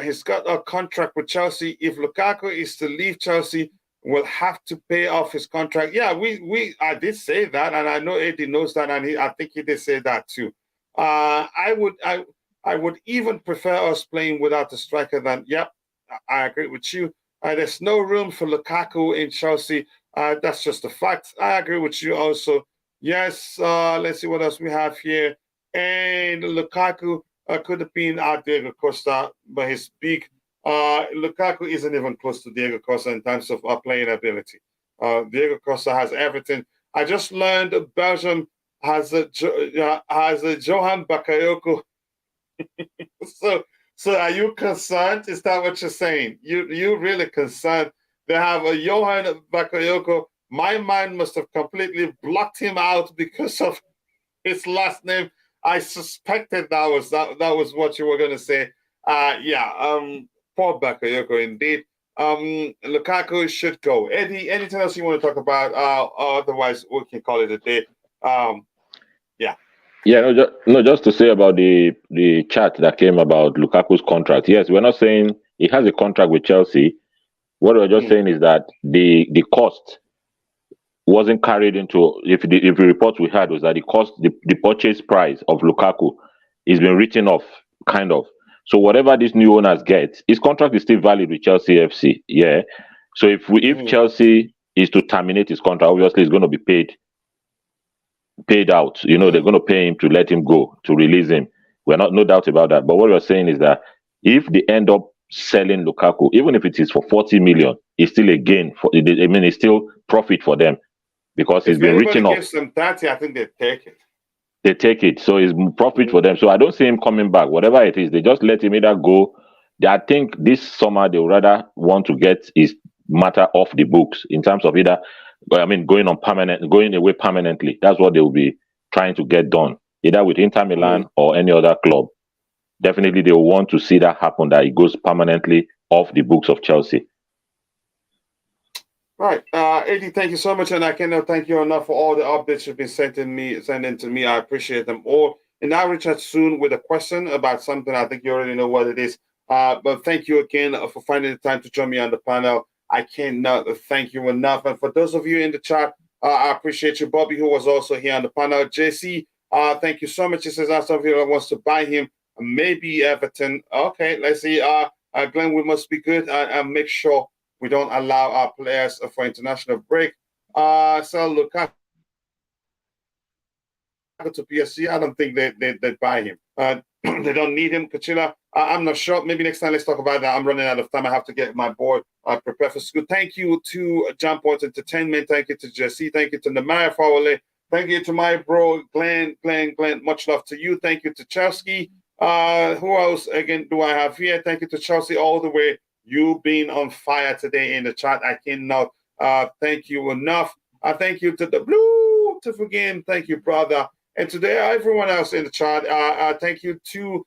He's got a contract with Chelsea. If Lukaku is to leave Chelsea, we'll have to pay off his contract. Yeah, I did say that, and I know Eddie knows that, and I think he did say that too. I would even prefer us playing without a striker than, I agree with you. There's no room for Lukaku in Chelsea. That's just a fact. I agree with you also. Yes, let's see what else we have here. And Lukaku could have been our Diego Costa, but he's big. Lukaku isn't even close to Diego Costa in terms of playing ability. Diego Costa has everything. I just learned Belgium has a Johan Bakayoko So are you concerned? Is that what you're saying? You really concerned? They have a Johan Bakayoko. My mind must have completely blocked him out because of his last name. I suspected that was what you were going to say. Poor Bakayoko indeed. Lukaku should go. Eddie, anything else you want to talk about? Otherwise, we can call it a day. Yeah. Yeah, just to say about the chat that came about Lukaku's contract. Yes, we're not saying he has a contract with Chelsea. What we're just saying is that the cost wasn't carried into, if the report we had was that the purchase price of Lukaku is been written off, kind of. So whatever these new owners get, his contract is still valid with Chelsea FC. Yeah. So if Chelsea is to terminate his contract, obviously he's going to be paid out. They're going to pay him to let him go, to release him. We're no doubt about that. But what we're saying is that if they end up selling Lukaku, even if it is for 40 million, it's still a gain. It's still profit for them because he's been written off. If anybody gives them 30, I think they take it. They take it. So it's profit for them. So I don't see him coming back. Whatever it is, they just let him either go. I think this summer they would rather want to get his matter off the books in terms of going away permanently. That's what they will be trying to get done, either with Inter Milan or any other club. Definitely, they will want to see that happen, that it goes permanently off the books of Chelsea. Right. Eddie, thank you so much. And I cannot thank you enough for all the updates you've been sending to me. I appreciate them all. And I'll reach out soon with a question about something. I think you already know what it is. But thank you again for finding the time to join me on the panel. I cannot thank you enough. And for those of you in the chat, I appreciate you. Bobby, who was also here on the panel. JC, thank you so much. He says, somebody that wants to buy him, maybe Everton. Okay, let's see. Glenn, we must be good and make sure we don't allow our players for international break. So Lukaku to PSG, I don't think they buy him. They don't need him. Kachila, I'm not sure. Maybe next time let's talk about that. I'm running out of time. I have to get my board prepared for school. Thank you to Jump Point Entertainment. Thank you to Jesse. Thank you to Namaya Fawale. Thank you to my bro, Glenn. Much love to you. Thank you to Chelsea. Who else again do I have here? Thank you to Chelsea all the way. You being on fire today in the chat. I cannot thank you enough. Thank you to the beautiful game. Thank you, brother. And today, everyone else in the chat. Thank you to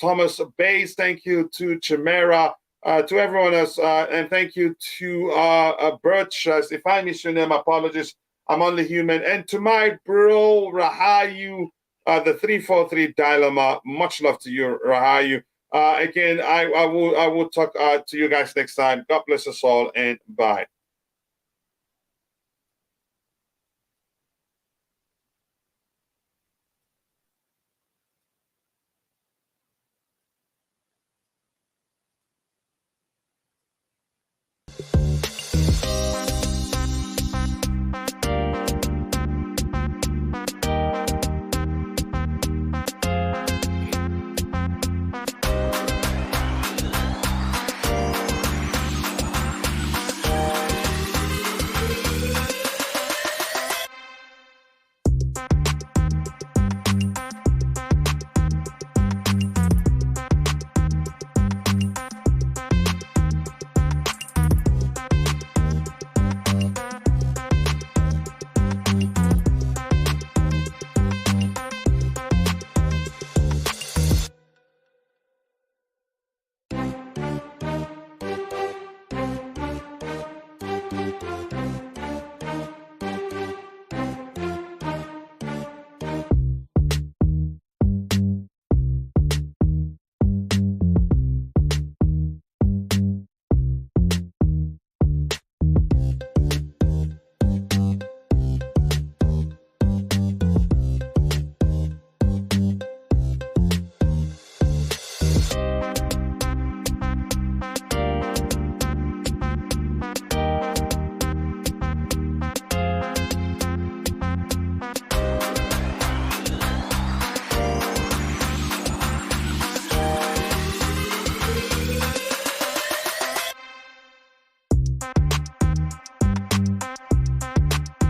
Thomas Bays. Thank you to Chimera. To everyone else. And thank you to Birch. If I miss your name, apologies. I'm only human. And to my bro, Rahayu, the 343 dilemma. Much love to you, Rahayu. Again, I will talk to you guys next time. God bless us all and bye.